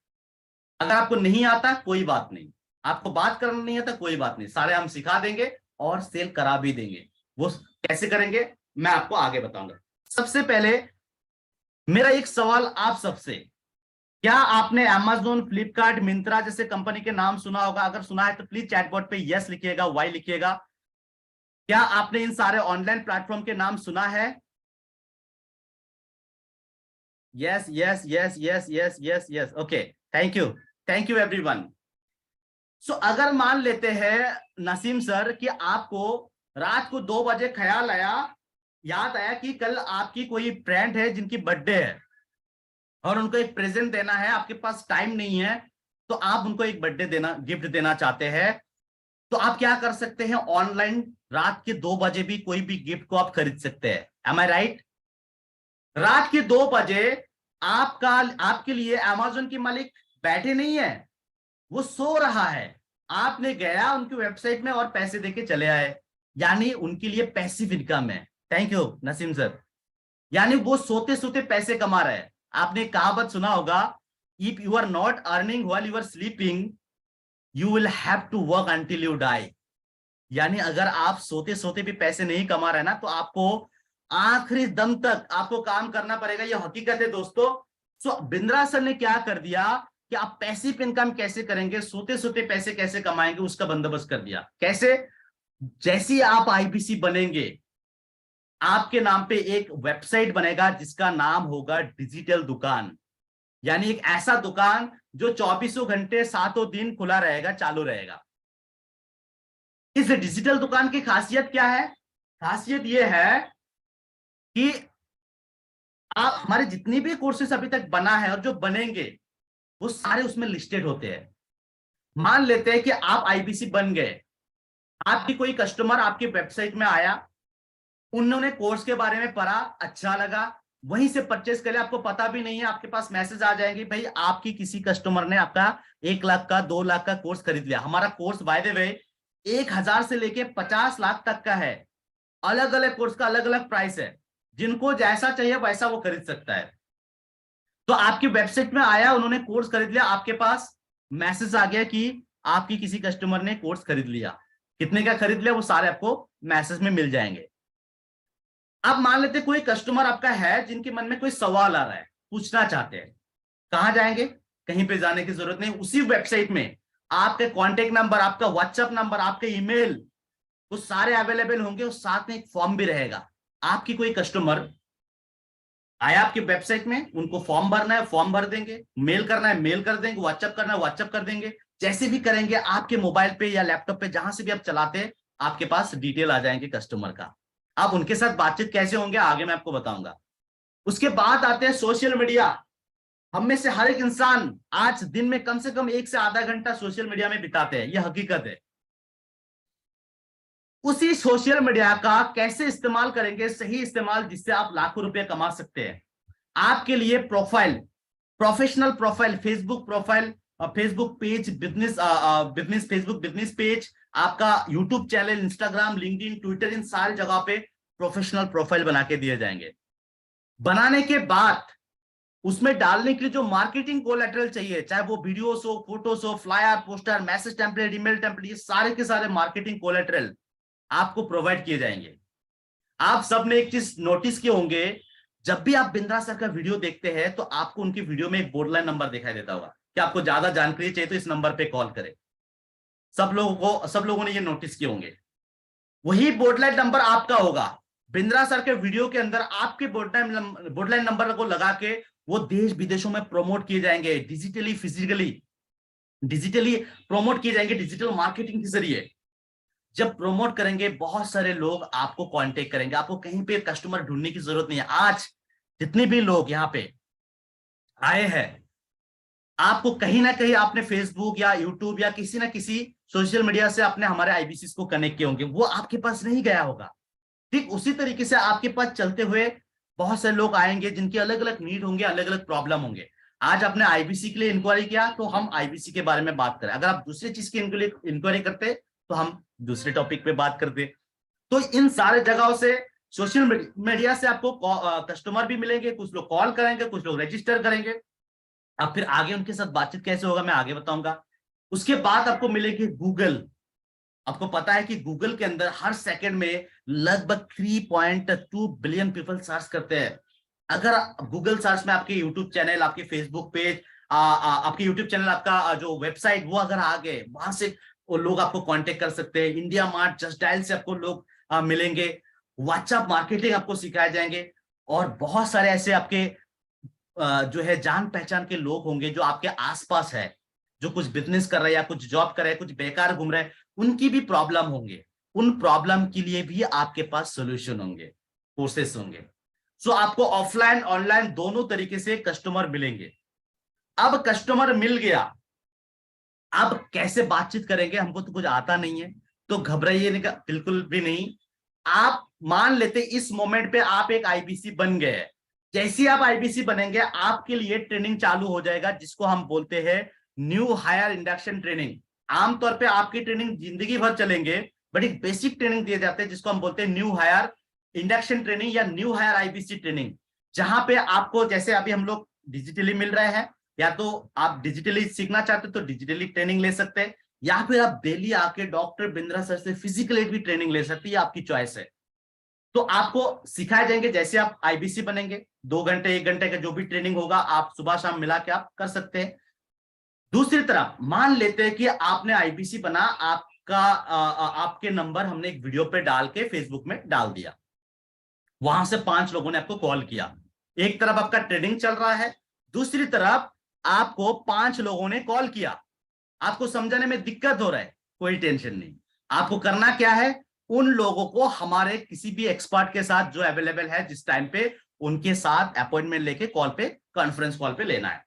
अगर आपको नहीं आता कोई बात नहीं, आपको बात करना नहीं आता कोई बात नहीं, सारे हम सिखा देंगे और सेल करा भी देंगे। वो कैसे करेंगे मैं आपको आगे बताऊंगा। सबसे पहले मेरा एक सवाल आप सबसे, क्या आपने Amazon, फ्लिपकार्ट, मिंत्रा जैसे कंपनी के नाम सुना होगा? अगर सुना है तो प्लीज चैटबॉट पे यस लिखिएगा, वाई लिखिएगा। क्या आपने इन सारे ऑनलाइन प्लेटफॉर्म के नाम सुना है? Yes yes yes yes yes yes yes, okay, thank you everyone. So अगर मान लेते हैं नसीम सर कि आपको रात को 2 बजे ख्याल आया, याद आया कि कल आपकी कोई फ्रेंड है जिनकी बर्थडे है और उनको एक प्रेजेंट देना है, आपके पास टाइम नहीं है, तो आप उनको एक बर्थडे देना, गिफ्ट देना चाहते हैं, तो आप क्या कर सकते हैं, ऑनलाइन रात के 2 बजे भी कोई भी गिफ्ट को आप खरीद सकते हैं। एम आई राइट? रात के 2 बजे आपका, आपके लिए अमेज़न की मालिक बैठे नहीं है, वो सो रहा है। आपने गया उनकी वेबसाइट में और पैसे देके चले आए, यानी उनके लिए पैसिव इनकम है। Thank you Naseem sir. यानी वो सोते सोते पैसे कमा रहे हैं। आपने कहावत सुना होगा, if you are not earning while you are sleeping, you will have to work until you die. यानी अगर आप सोते सोते भी पैसे नहीं कमा रहे ना, तो आपको आखिरी दम तक आपको काम करना पड़ेगा। ये हकीकत है दोस्तों। सो बिंद्रा सर ने क्या कर दिया कि आप पैसिव इनकम कैसे करेंगे, सोते सोते पैसे कैसे कमाएंगे, उसका बंदोबस्त कर दिया। कैसे? जैसे ही आप आईबीसी बनेंगे, आपके नाम पे एक वेबसाइट बनेगा जिसका नाम होगा डिजिटल दुकान। यानी एक ऐसा दुकान जो 24 घंटे 7 दिन खुला रहेगा, चालू रहेगा। इस डिजिटल दुकान की खासियत क्या है? खासियत यह है कि आप हमारे जितनी भी कोर्सेस अभी तक बना है और जो बनेंगे, वो सारे उसमें लिस्टेड होते हैं। मान लेते हैं कि आप आईबीसी बन गए, आपकी कोई कस्टमर आपकी वेबसाइट में आया, उन्होंने कोर्स के बारे में पढ़ा, अच्छा लगा, वहीं से परचेस कर लिया, आपको पता भी नहीं है, आपके पास मैसेज आ जाएंगे, भाई आपकी किसी कस्टमर ने आपका 1 लाख का 2 लाख का कोर्स खरीद लिया। हमारा कोर्स बाय द वे 1,000 से लेके 50 लाख तक का है। अलग अलग कोर्स का अलग अलग प्राइस है, जिनको जैसा चाहिए वैसा वो खरीद सकता है। तो आपकी वेबसाइट में आया, उन्होंने कोर्स खरीद लिया, आपके पास मैसेज आ गया कि आपकी किसी कस्टमर ने कोर्स खरीद लिया। कितने का खरीद लिया वो सारे आपको मैसेज में मिल जाएंगे। अब मान लेते कोई कस्टमर आपका है जिनके मन में कोई सवाल आ रहा है, पूछना चाहते हैं, कहां जाएंगे? कहीं पे जाने की जरूरत नहीं, उसी वेबसाइट में आपके कॉन्टेक्ट नंबर, आपका व्हाट्सएप नंबर, आपके ईमेल, वो सारे अवेलेबल होंगे और साथ में एक फॉर्म भी रहेगा। आपकी कोई कस्टमर आया आपकी वेबसाइट में, उनको फॉर्म भरना है, फॉर्म भर देंगे, मेल करना है, मेल कर देंगे, व्हाट्सएप करना है, व्हाट्सएप कर देंगे। जैसे भी करेंगे, आपके मोबाइल पे या लैपटॉप पे जहां से भी आप चलाते हैं, आपके पास डिटेल आ जाएंगे कस्टमर का। आप उनके साथ बातचीत कैसे होंगे आगे मैं आपको बताऊंगा। उसके बाद आते हैं सोशल मीडिया। हम में से हर एक इंसान आज दिन में कम से कम 1 से आधा घंटा सोशल मीडिया में बिताते हैं, यह हकीकत है। उसी सोशल मीडिया का कैसे इस्तेमाल करेंगे, सही इस्तेमाल, जिससे आप लाखों रुपए कमा सकते हैं। आपके लिए profile, professional profile, Facebook profile, Facebook page, business Facebook business page, आपका YouTube channel, Instagram, LinkedIn, Twitter, इन सारी जगह पे प्रोफेशनल प्रोफाइल बना के दिए जाएंगे। बनाने के बाद उसमें डालने के लिए जो मार्केटिंग कोलैटरल चाहिए, चाहे वो वीडियोस हो, फोटोस हो, flyer, poster, message template, email template, ये सारे के सारे मार्केटिंग कोलैटरल आपको प्रोवाइड किए जाएंगे। आप सबने एक चीज नोटिस किए होंगे, जब भी आप बिंद्रा सर का वीडियो देखते हैं तो आपको उनकी वीडियो में एक बोर्ड लाइन नंबर दिखाई देता होगा कि आपको ज्यादा जानकारी चाहिए तो इस नंबर पे कॉल करें। सब लोगों ने ये नोटिस किए होंगे। वही बोर्ड लाइन नंबर आपका होगा। बिंद्रा सर के वीडियो के अंदर आपके बोर्ड लाइन नंबर को लगा के वो देश विदेशों में प्रमोट किए जाएंगे, डिजिटली फिजिकली डिजिटली प्रमोट किए जाएंगे, डिजिटल मार्केटिंग के जरिए। जब प्रमोट करेंगे, बहुत सारे लोग आपको कांटेक्ट करेंगे, आपको कहीं पे कस्टमर ढूंढने की जरूरत नहीं है। आज जितने भी लोग यहाँ पे आए हैं, आपको कहीं ना कहीं आपने फेसबुक या यूट्यूब या किसी ना किसी सोशल मीडिया से आपने हमारे आईबीसी को कनेक्ट किए होंगे, वो आपके पास नहीं गया होगा। ठीक उसी तरीके से आपके पास चलते हुए बहुत सारे लोग आएंगे जिनकी अलग अलग नीड होंगे, अलग अलग प्रॉब्लम होंगे। आज आपने आईबीसी के लिए इंक्वायरी किया तो हम आईबीसी के बारे में बात करें, अगर आप दूसरी चीज की इंक्वायरी करते तो हम दूसरे टॉपिक पे बात करते। तो इन सारे जगहों से, सोशल मीडिया से आपको कस्टमर भी मिलेंगे, कुछ लोग कॉल करेंगे, कुछ लोग रजिस्टर करेंगे। अब फिर आगे उनके साथ बातचीत कैसे होगा मैं आगे बताऊंगा। उसके बाद आपको मिलेगी गूगल। आपको पता है कि गूगल के अंदर हर सेकंड में लगभग 3.2 बिलियन पीपल सर्च करते हैं। अगर गूगल सर्च में आपके यूट्यूब चैनल, आपके फेसबुक पेज, आपके यूट्यूब चैनल, आपका जो वेबसाइट, वो अगर आ गए, वहां से वो लोग आपको कांटेक्ट कर सकते हैं। इंडिया मार्ट, जस्ट डायल से आपको लोग मिलेंगे। व्हाट्सएप मार्केटिंग आपको सिखाए जाएंगे। और बहुत सारे ऐसे आपके जो है जान पहचान के लोग होंगे जो आपके आसपास है, जो कुछ बिजनेस कर रहे हैं या कुछ जॉब कर रहे हैं, कुछ बेकार घूम रहे हैं, उनकी भी प्रॉब्लम होंगे। उन प्रॉब्लम के लिए भी आपके पास सोल्यूशन होंगे, कोर्सेस होंगे। सो आपको ऑफलाइन ऑनलाइन दोनों तरीके से कस्टमर मिलेंगे। अब कस्टमर मिल गया, अब कैसे बातचीत करेंगे, हमको तो कुछ आता नहीं है, तो घबराइए बिल्कुल भी नहीं। आप मान लेते इस मोमेंट पे आप एक आईबीसी बन गए। जैसे आप आईबीसी बनेंगे, आपके लिए ट्रेनिंग चालू हो जाएगा, जिसको हम बोलते हैं न्यू हायर इंडक्शन ट्रेनिंग। आमतौर पे आपकी ट्रेनिंग जिंदगी भर चलेंगे, बट एक बेसिक ट्रेनिंग दिए जाते हैं जिसको हम बोलते हैं न्यू हायर इंडक्शन ट्रेनिंग या न्यू हायर आईबीसी ट्रेनिंग। जहां पे आपको, जैसे अभी हम लोग डिजिटली मिल रहे हैं, या तो आप डिजिटली सीखना चाहते हो तो डिजिटली ट्रेनिंग ले सकते हैं, या फिर आप डेली आके डॉक्टर बिंद्रा सर से फिजिकल एड भी ट्रेनिंग ले सकते हैं, आपकी चॉइस है। तो आपको सिखाए जाएंगे, जैसे आप आईबीसी बनेंगे 2 घंटे 1 घंटे का जो भी ट्रेनिंग होगा आप सुबह शाम मिला के आप कर सकते हैं। दूसरी तरफ मान लेते हैं कि आपने आईबीसी बना, आपके नंबर हमने एक वीडियो पे डाल के फेसबुक में डाल दिया, वहां से 5 लोगों ने आपको कॉल किया, एक तरफ आपका ट्रेनिंग चल रहा है, दूसरी तरफ आपको 5 लोगों ने कॉल किया, आपको समझाने में दिक्कत हो रहा है, कोई टेंशन नहीं। आपको करना क्या है, उन लोगों को हमारे किसी भी एक्सपर्ट के साथ जो अवेलेबल है जिस टाइम पे, उनके साथ अपॉइंटमेंट लेके कॉल पे, कॉन्फ्रेंस कॉल पे लेना है।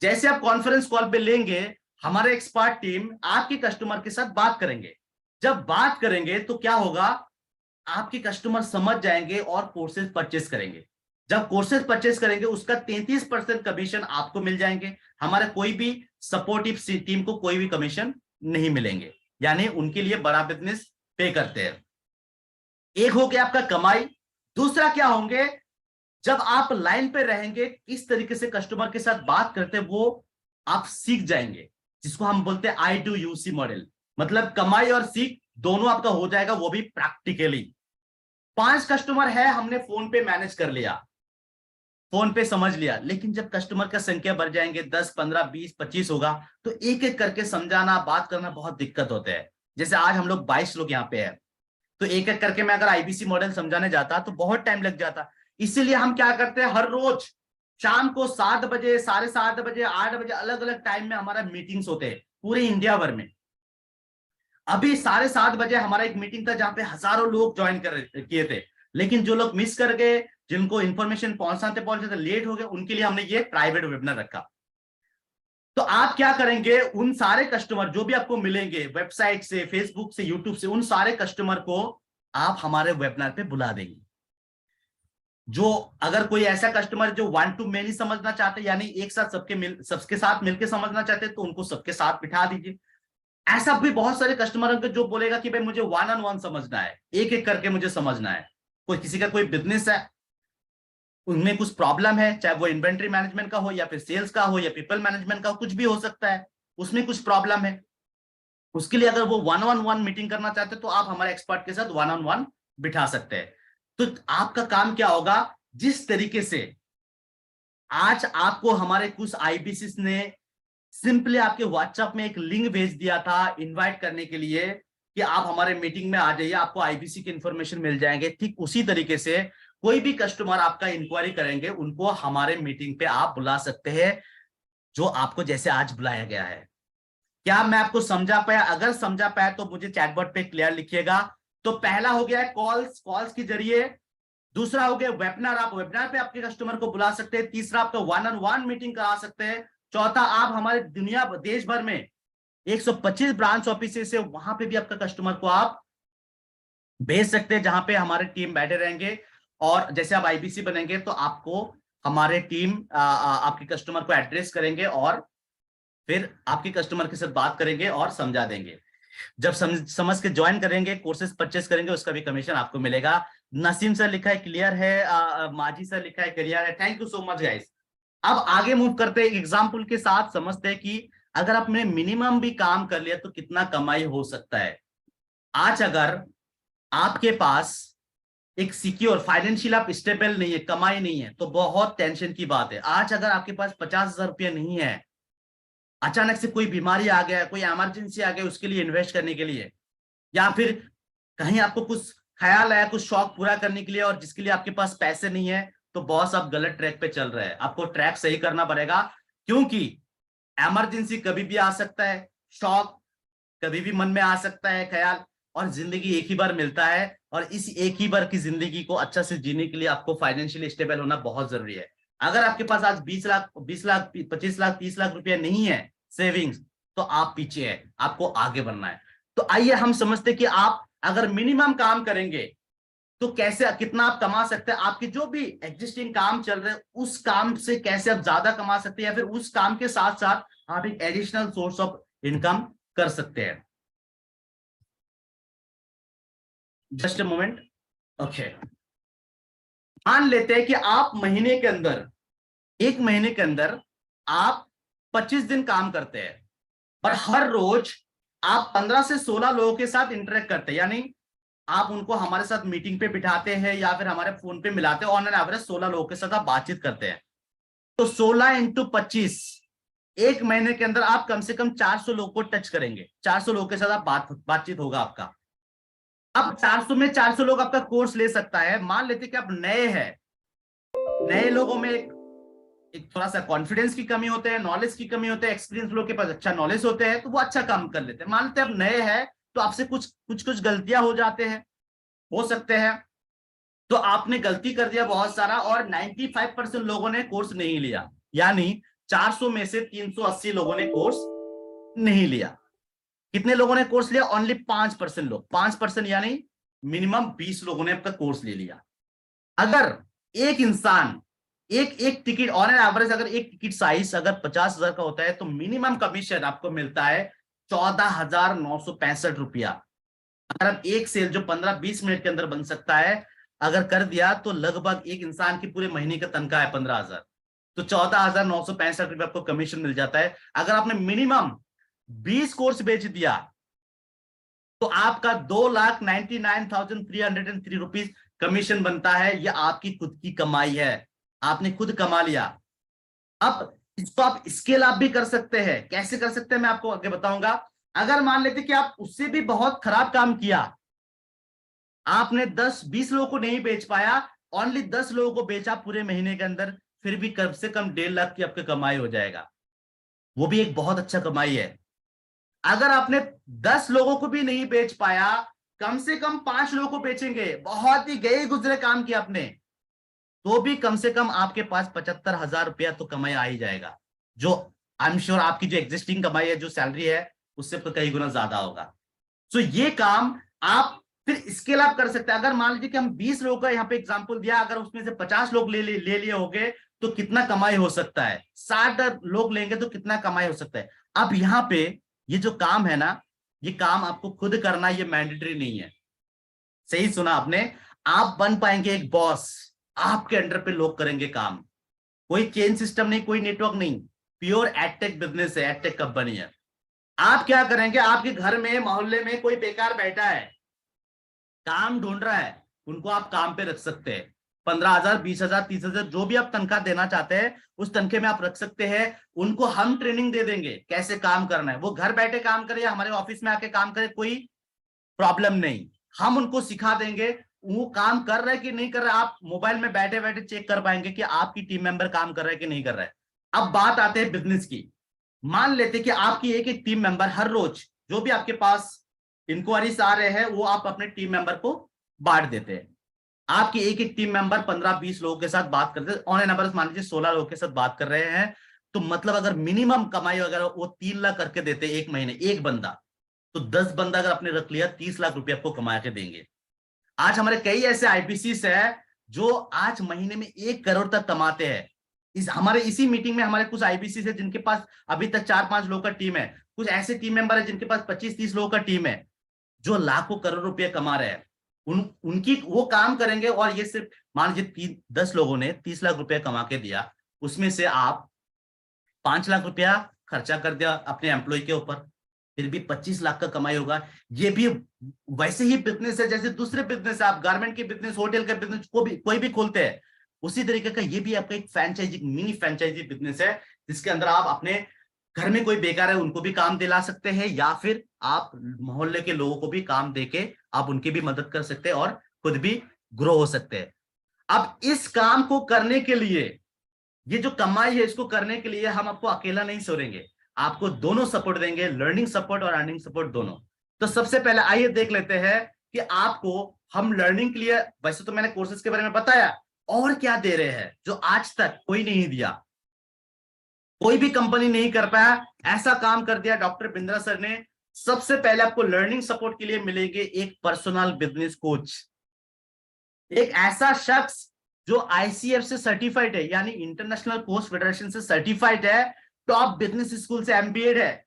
जैसे आप कॉन्फ्रेंस कॉल पे लेंगे, हमारे एक्सपर्ट टीम आपके कस्टमर के साथ बात करेंगे। जब बात करेंगे तो क्या होगा, आपके कस्टमर समझ जाएंगे और कोर्सेज परचेस करेंगे। जब कोर्सेज परचेस करेंगे उसका 33% कमीशन आपको मिल जाएंगे, हमारे कोई भी सपोर्टिव टीम को कोई भी कमीशन नहीं मिलेंगे, यानी उनके लिए बड़ा बिजनेस पे करते हैं। एक हो गया आपका कमाई। दूसरा क्या होंगे, जब आप लाइन पे रहेंगे किस तरीके से कस्टमर के साथ बात करते हैं वो आप सीख जाएंगे, जिसको हम बोलते हैं I2UC मॉडल। मतलब कमाई और सीख दोनों आपका हो जाएगा, वो भी प्रैक्टिकली। 5 कस्टमर है, हमने फोन पे मैनेज कर लिया, फोन पे समझ लिया, लेकिन जब कस्टमर का संख्या बढ़ जाएंगे 10 15 20 25 होगा, तो एक एक करके समझाना बात करना बहुत दिक्कत होता है। जैसे आज हम लोग 22 लोग यहाँ पे है, तो एक एक करके मैं अगर आईबीसी मॉडल समझाने जाता तो बहुत टाइम लग जाता। इसीलिए हम क्या करते हैं, हर रोज शाम को 7 बजे 7:30 बजे 8 बजे अलग अलग टाइम में हमारा मीटिंग्स होते हैं पूरे इंडिया भर में। अभी 7:30 बजे हमारा एक मीटिंग था जहां पे हजारों लोग ज्वाइन किए थे, लेकिन जो लोग मिस कर गए, जिनको इन्फॉर्मेशन पहुंचाते लेट हो गए, उनके लिए हमने ये प्राइवेट वेबिनार रखा। तो आप क्या करेंगे, उन सारे कस्टमर जो भी आपको मिलेंगे वेबसाइट से, फेसबुक से, यूट्यूब से, उन सारे कस्टमर को आप हमारे वेबिनार पे बुला देंगे। जो अगर कोई ऐसा कस्टमर जो 1 to many समझना चाहते, यानी एक साथ सबके साथ मिलकर समझना चाहते, तो उनको सबके साथ बिठा दीजिए। ऐसा भी बहुत सारे कस्टमर होंगे जो बोलेगा कि भाई मुझे 1-on-1 समझना है, एक एक करके मुझे समझना है। कोई किसी का कोई बिजनेस है, उनमें कुछ प्रॉब्लम है, चाहे वो इन्वेंट्री मैनेजमेंट का हो या फिर सेल्स का हो या पीपल मैनेजमेंट का हो, कुछ भी हो सकता है, उसमें कुछ प्रॉब्लम है। उसके लिए अगर वो 1-on-1 मीटिंग करना चाहते हैं तो आप हमारे एक्सपर्ट के साथ 1-on-1 बिठा सकते हैं। तो आपका काम क्या होगा, जिस तरीके से आज आपको हमारे कुछ आईबीसी ने सिंपली आपके व्हाट्सएप में एक लिंक भेज दिया था इनवाइट करने के लिए कि आप हमारे मीटिंग में आ जाइए, आपको आईबीसी की इंफॉर्मेशन मिल जाएंगे, ठीक उसी तरीके से कोई भी कस्टमर आपका इंक्वायरी करेंगे उनको हमारे मीटिंग पे आप बुला सकते हैं, जो आपको जैसे आज बुलाया गया है। क्या मैं आपको समझा पाया? अगर समझा पाया तो मुझे चैटबॉट पे क्लियर लिखिएगा। तो पहला हो गया है कॉल्स के जरिए, दूसरा हो गया वेबिनार, आप वेबिनार पे आपके कस्टमर को बुला सकते हैं, तीसरा आपका 1-on-1 मीटिंग करा सकते हैं, चौथा आप हमारे दुनिया देश भर में 125 ब्रांच ऑफिस से वहां पे भी आपका कस्टमर को आप भेज सकते हैं, जहां पे हमारे टीम बैठे रहेंगे। और जैसे आप आईबीसी बनेंगे तो आपको हमारे टीम आपके कस्टमर को एड्रेस करेंगे और फिर आपके कस्टमर के साथ बात करेंगे और समझा देंगे। जब समझ के ज्वाइन करेंगे, कोर्सेज परचेस करेंगे, उसका भी कमीशन आपको मिलेगा। नसीम सर लिखा है क्लियर है, माजी सर लिखा है क्लियर है। Thank you so much guys. अब आगे मूव करते हैं, एग्जाम्पल के साथ समझते हैं कि अगर आपने मिनिमम भी काम कर लिया तो कितना कमाई हो सकता है। आज अगर आपके पास एक सिक्योर फाइनेंशियल आप स्टेबल नहीं है, कमाई नहीं है, तो बहुत टेंशन की बात है। आज अगर आपके पास 50,000 रुपया नहीं है, अचानक से कोई बीमारी आ गया, कोई इमरजेंसी आ गई उसके लिए इन्वेस्ट करने के लिए, या फिर कहीं आपको कुछ ख्याल आया कुछ शौक पूरा करने के लिए और जिसके लिए आपके पास पैसे नहीं है, तो बॉस आप गलत ट्रैक पे चल रहे हैं। आपको ट्रैक सही करना पड़ेगा, क्योंकि इमरजेंसी कभी भी आ सकता है, शौक कभी भी मन में आ सकता है, ख्याल, और जिंदगी एक ही बार मिलता है। और इस एक ही बार की जिंदगी को अच्छा से जीने के लिए आपको फाइनेंशियली स्टेबल होना बहुत जरूरी है। अगर आपके पास आज 20 लाख 20 लाख 25 लाख 30 लाख रुपया नहीं है सेविंग्स, तो आप पीछे है, आपको आगे बढ़ना है। तो आइए हम समझते कि आप अगर मिनिमम काम करेंगे तो कैसे कितना आप कमा सकते हैं। आपके जो भी एग्जिस्टिंग काम चल रहे हैं उस काम से कैसे आप ज्यादा कमा सकते हैं, या फिर उस काम के साथ साथ आप एक एडिशनल सोर्स ऑफ इनकम कर सकते हैं। Just a moment. ओके, मान लेते हैं कि आप महीने के अंदर, एक महीने के अंदर आप 25 दिन काम करते हैं और हर रोज आप 15 से 16 लोगों के साथ इंटरेक्ट करते हैं, यानी आप उनको हमारे साथ मीटिंग पे बिठाते हैं या फिर हमारे फोन पे मिलाते हैं, ऑन एन एवरेज 16 लोगों के साथ आप बातचीत करते हैं। तो 16 इंटू 25, एक महीने के अंदर आप कम से कम 400 लोगों को टच करेंगे, 400 लोगों के साथ आप बातचीत होगा आपका। अब 400 में 400 लोग आपका कोर्स ले सकता है। मान लेते कि आप नए हैं, नए लोगों में एक थोड़ा सा कॉन्फिडेंस की कमी होते हैं, नॉलेज की कमी होते हैं, एक्सपीरियंस लोग के पास अच्छा नॉलेज होते हैं तो वो अच्छा काम कर लेते हैं। मान लेते हैं आप नए हैं तो आपसे कुछ गलतियां हो जाते हैं, हो सकते हैं, तो आपने गलती कर दिया बहुत सारा और 95% लोगों ने कोर्स नहीं लिया, यानी 400 में से 380 लोगों ने कोर्स नहीं लिया। कितने लोगों ने कोर्स लिया? ओनली 5% लोग, 5% यानी मिनिमम 20 लोगों ने आपका कोर्स ले लिया। अगर एक इंसान एक एक टिकट ऑन एन एवरेज, अगर एक टिकट साइज अगर 50,000 का होता है तो मिनिमम कमीशन आपको मिलता है 14,965 रुपया। अगर आप एक सेल जो 15-20 मिनट के अंदर बन सकता है अगर कर दिया तो लगभग एक इंसान की पूरे महीने का तनख्वाह है 15,000, तो 14,965 रुपये आपको कमीशन मिल जाता है। अगर आपने मिनिमम 20 कोर्स बेच दिया तो आपका 2,99,303 रुपीज कमीशन बनता है। यह आपकी खुद की कमाई है, आपने खुद कमा लिया। अब इसको आप स्केल अप भी कर सकते हैं। कैसे कर सकते हैं मैं आपको आगे बताऊंगा। अगर मान लेते कि आप उससे भी बहुत खराब काम किया, आपने 10-20 लोगों को नहीं बेच पाया, ओनली 10 लोगों को बेचा पूरे महीने के अंदर, फिर भी कम से कम 1.5 लाख की आपकी कमाई हो जाएगा। वो भी एक बहुत अच्छा कमाई है। अगर आपने 10 लोगों को भी नहीं बेच पाया, कम से कम 5 लोगों को बेचेंगे, बहुत ही गए गुजरे काम किया आपने, तो भी कम से कम आपके पास 75,000 रुपया तो कमाई आ ही जाएगा, जो आई एम श्योर आपकी जो एग्जिस्टिंग कमाई है, जो सैलरी है, उससे तो कई गुना ज्यादा होगा। सो ये काम आप फिर स्केल अप कर सकते हैं। अगर मान लीजिए कि हम 20 लोगों का यहाँ पे एग्जांपल दिया, अगर उसमें से 50 लोग ले लिए होंगे तो कितना कमाई हो सकता है, 60 लोग लेंगे तो कितना कमाई हो सकता है। अब यहाँ पे ये जो काम है ना, ये काम आपको खुद करना, ये मैंडेटरी नहीं है। सही सुना आपने, आप बन पाएंगे एक बॉस, आपके अंडर पे लोग करेंगे काम। कोई चेन सिस्टम नहीं, कोई नेटवर्क नहीं, प्योर एडटेक बिजनेस है, एडटेक कंपनी है। आप क्या करेंगे, आपके घर में मोहल्ले में कोई बेकार बैठा है, काम ढूंढ रहा है, उनको आप काम पे रख सकते हैं। 15,000, 20,000, 30,000 जो भी आप तनख्वाह देना चाहते हैं उस तनखे में आप रख सकते हैं। उनको हम ट्रेनिंग दे देंगे कैसे काम करना है। वो घर बैठे काम करे या हमारे ऑफिस में आके काम करे, कोई प्रॉब्लम नहीं, हम उनको सिखा देंगे। वो काम कर रहा है कि नहीं कर रहा है, आप मोबाइल में बैठे बैठे चेक कर पाएंगे कि आपकी टीम मेंबर काम कर रहा है कि नहीं कर रहा है। अब बात आते हैं बिजनेस की। मान लेते कि आपकी एक एक टीम मेंबर हर रोज जो भी आपके पास इंक्वायरीज आ रहे हैं वो आप अपने टीम मेंबर को बांट देते हैं। आपकी एक एक टीम मेंबर 15-20 लोगों के साथ बात करते हैं, ऑन एन एवरेज मान लीजिए 16 लोगों के साथ बात कर रहे हैं, तो मतलब अगर मिनिमम कमाई अगर वो 3 लाख करके देते एक महीने एक बंदा, तो 10 बंदा अगर आपने रख लिया 30 लाख रुपए आपको कमा के देंगे। आज हमारे कई ऐसे आईपीसीस है जो आज महीने में 1 करोड़ तक कमाते हैं। हमारे इसी मीटिंग में हमारे कुछ आईपीसीस है जिनके पास अभी तक 4-5 लोगों का टीम है, कुछ ऐसे टीम मेंबर है जिनके पास 25-30 लोगों का टीम है जो लाखों करोड़ रुपए कमा रहे हैं। उनकी वो काम करेंगे और ये सिर्फ मान लीजिए 10 लोगों ने 30 लाख रुपया कमा के दिया, उसमें से आप 5 लाख रुपया खर्चा कर दिया अपने एम्प्लॉय के ऊपर, फिर भी 25 लाख का कमाई होगा। ये भी वैसे ही बिजनेस है जैसे दूसरे बिजनेस है, आप गारमेंट के बिजनेस, होटल के बिजनेस को भी कोई भी खोलते हैं, उसी तरीके का ये भी आपका एक फ्रेंचाइजी, मिनी फ्रेंचाइजी बिजनेस है, जिसके अंदर आप अपने घर में कोई बेकार है उनको भी काम दिला सकते हैं, या फिर आप मोहल्ले के लोगों को भी काम देके आप उनकी भी मदद कर सकते हैं और खुद भी ग्रो हो सकते हैं। अब इस काम को करने के लिए, ये जो कमाई है इसको करने के लिए हम आपको अकेला नहीं छोड़ेंगे, आपको दोनों सपोर्ट देंगे, लर्निंग सपोर्ट और अर्निंग सपोर्ट दोनों। तो सबसे पहले आइए देख लेते हैं कि आपको हम लर्निंग के लिए, वैसे तो मैंने कोर्सेज के बारे में बताया, और क्या दे रहे हैं जो आज तक कोई नहीं दिया, कोई भी कंपनी नहीं कर पाया, ऐसा काम कर दिया डॉक्टर बिंद्रा सर ने। सबसे पहले आपको लर्निंग सपोर्ट के लिए मिलेंगे एक पर्सनल बिजनेस कोच, एक ऐसा शख्स जो आईसीएफ से सर्टिफाइड है, यानी इंटरनेशनल कोच फेडरेशन से सर्टिफाइड है, टॉप बिजनेस स्कूल से एमबीए है,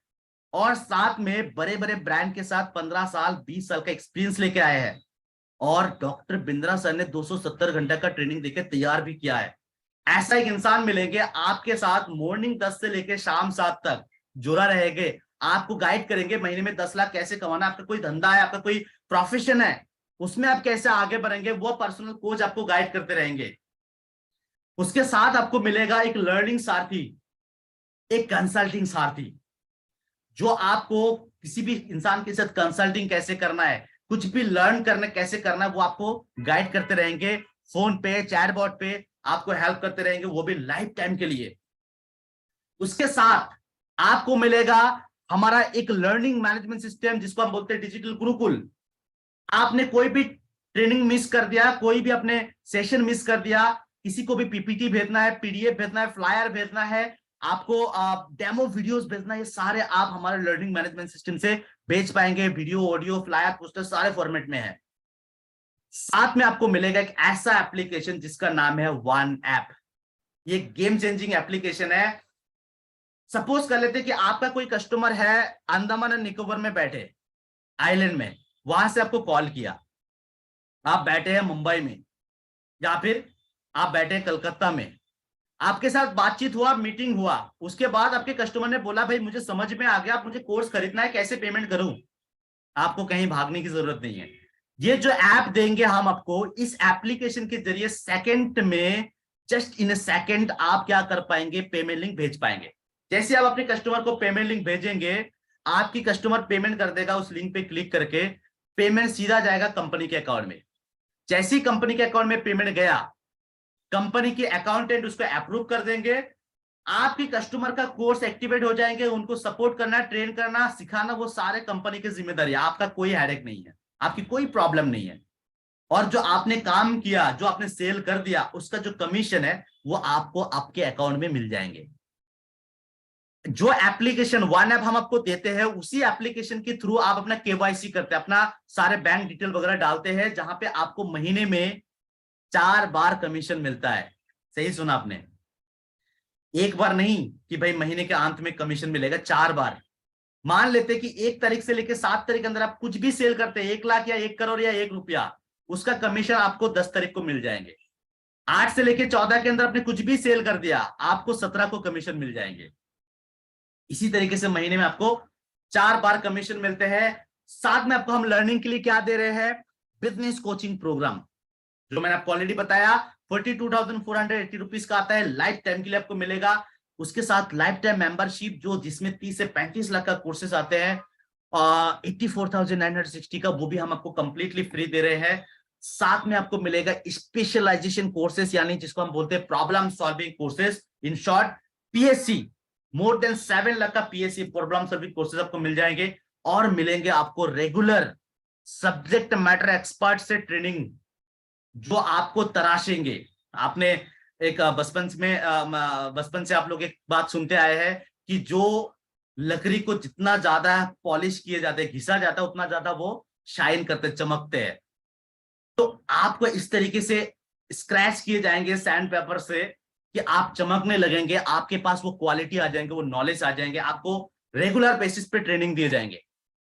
और साथ में बड़े बड़े ब्रांड के साथ 15 साल 20 साल का एक्सपीरियंस लेके आए हैं। और डॉक्टर बिंद्रा सर ने 270 घंटे का ट्रेनिंग देकर तैयार भी किया है। ऐसा एक इंसान मिलेंगे आपके साथ, मॉर्निंग 10 से लेकर शाम 7 तक जुड़ा रहेंगे, आपको गाइड करेंगे महीने में 10 लाख कैसे कमाना, आपका कोई धंधा है, आपका कोई प्रोफेशन है, उसमें आप कैसे आगे बढ़ेंगे, वो पर्सनल कोच आपको गाइड करते रहेंगे। उसके साथ आपको मिलेगा एक लर्निंग सारथी, एक कंसल्टिंग सारथी, जो आपको किसी भी इंसान के साथ कंसल्टिंग कैसे करना है, कुछ भी लर्न करना कैसे करना है, वो आपको गाइड करते रहेंगे। फोन पे, चैटबॉट पे आपको हेल्प करते रहेंगे, वो भी लाइफ टाइम के लिए। उसके साथ आपको मिलेगा हमारा एक लर्निंग मैनेजमेंट सिस्टम, जिसको हम बोलते हैं डिजिटल गुरुकुल। आपने कोई भी ट्रेनिंग मिस कर दिया, कोई भी अपने सेशन मिस कर दिया, किसी को भी पीपीटी भेजना है, पीडीएफ भेजना है, फ्लायर भेजना है, आपको डेमो वीडियोस भेजना है, ये सारे आप हमारे लर्निंग मैनेजमेंट सिस्टम से भेज पाएंगे। वीडियो, ऑडियो, फ्लायर, पोस्टर सारे फॉर्मेट में है। साथ में आपको मिलेगा एक ऐसा एप्लीकेशन जिसका नाम है वन ऐप। ये गेम चेंजिंग एप्लीकेशन है। सपोज कर लेते हैं कि आपका कोई कस्टमर है अंडमान एंड निकोबार में बैठे, आइलैंड में, वहां से आपको कॉल किया, आप बैठे हैं मुंबई में, या फिर आप बैठे हैं कलकत्ता में, आपके साथ बातचीत हुआ, मीटिंग हुआ, उसके बाद आपके कस्टमर ने बोला भाई मुझे समझ में आ गया, आप मुझे कोर्स खरीदना है, कैसे पेमेंट करूं। आपको कहीं भागने की जरूरत नहीं है। ये जो ऐप देंगे हम आपको, इस एप्लीकेशन के जरिए सेकंड में, जस्ट इन ए सेकंड आप क्या कर पाएंगे, पेमेंट लिंक भेज पाएंगे। जैसे आप अपने कस्टमर को पेमेंट लिंक भेजेंगे, आपकी कस्टमर पेमेंट कर देगा उस लिंक पे क्लिक करके, पेमेंट सीधा जाएगा कंपनी के अकाउंट में। जैसे ही कंपनी के अकाउंट में पेमेंट गया, कंपनी के अकाउंटेंट उसको अप्रूव कर देंगे, आपके कस्टमर का कोर्स एक्टिवेट हो जाएंगे, उनको सपोर्ट करना, ट्रेन करना, सिखाना, वो सारे कंपनी की जिम्मेदारी है। आपका कोई हेडेक नहीं है, आपकी कोई प्रॉब्लम नहीं है। और जो आपने काम किया, जो आपने सेल कर दिया, उसका जो कमीशन है वो आपको आपके अकाउंट में मिल जाएंगे। जो एप्लीकेशन वन ऐप हम आपको देते हैं, उसी एप्लीकेशन के थ्रू आप अपना केवाईसी करते हैं, अपना सारे बैंक डिटेल वगैरह डालते हैं, जहां पे आपको महीने में 4 बार कमीशन मिलता है। सही सुना आपने, एक बार नहीं कि भाई महीने के अंत में कमीशन मिलेगा, 4 बार। मान लेते कि 1 तारीख से लेकर 7 तारीख के अंदर आप कुछ भी सेल करते हैं, 1 लाख या 1 करोड़ या 1 रुपया, उसका कमीशन आपको 10 तारीख को मिल जाएंगे। 8 से लेकर 14 के अंदर आपने कुछ भी सेल कर दिया, आपको 17 को कमीशन मिल जाएंगे। इसी तरीके से महीने में आपको 4 बार कमीशन मिलते हैं। साथ में आपको हम लर्निंग के लिए क्या दे रहे हैं, बिजनेस कोचिंग प्रोग्राम, जो मैंने आपको ऑलरेडी बताया 42,480 रुपीज का आता है, लाइफ टाइम के लिए आपको मिलेगा। उसके साथ लाइफ टाइम मेंबरशिप, जो जिसमें 30 से 35 लाख का कोर्सेस आते हैं, 84,960 का, वो भी हम आपको कंप्लीटली फ्री दे रहे हैं। साथ में आपको मिलेगा स्पेशलाइजेशन कोर्सेस, यानी जिसको हम बोलते हैं problem solving courses, in short PSC, more than 7 lakh का पीएससी प्रॉब्लम सॉल्विंग कोर्सेस आपको मिल जाएंगे। और मिलेंगे आपको रेगुलर सब्जेक्ट मैटर एक्सपर्ट से ट्रेनिंग, जो आपको तराशेंगे। आपने एक बचपन से आप लोग एक बात सुनते आए हैं कि जो लकड़ी को जितना ज्यादा पॉलिश किए जाते हैं, घिसा जाता है, उतना ज्यादा वो शाइन करते, चमकते हैं। तो आपको इस तरीके से स्क्रैच किए जाएंगे सैंड पेपर से कि आप चमकने लगेंगे, आपके पास वो क्वालिटी आ जाएंगे, वो नॉलेज आ जाएंगे, आपको रेगुलर बेसिस पे ट्रेनिंग दिए जाएंगे।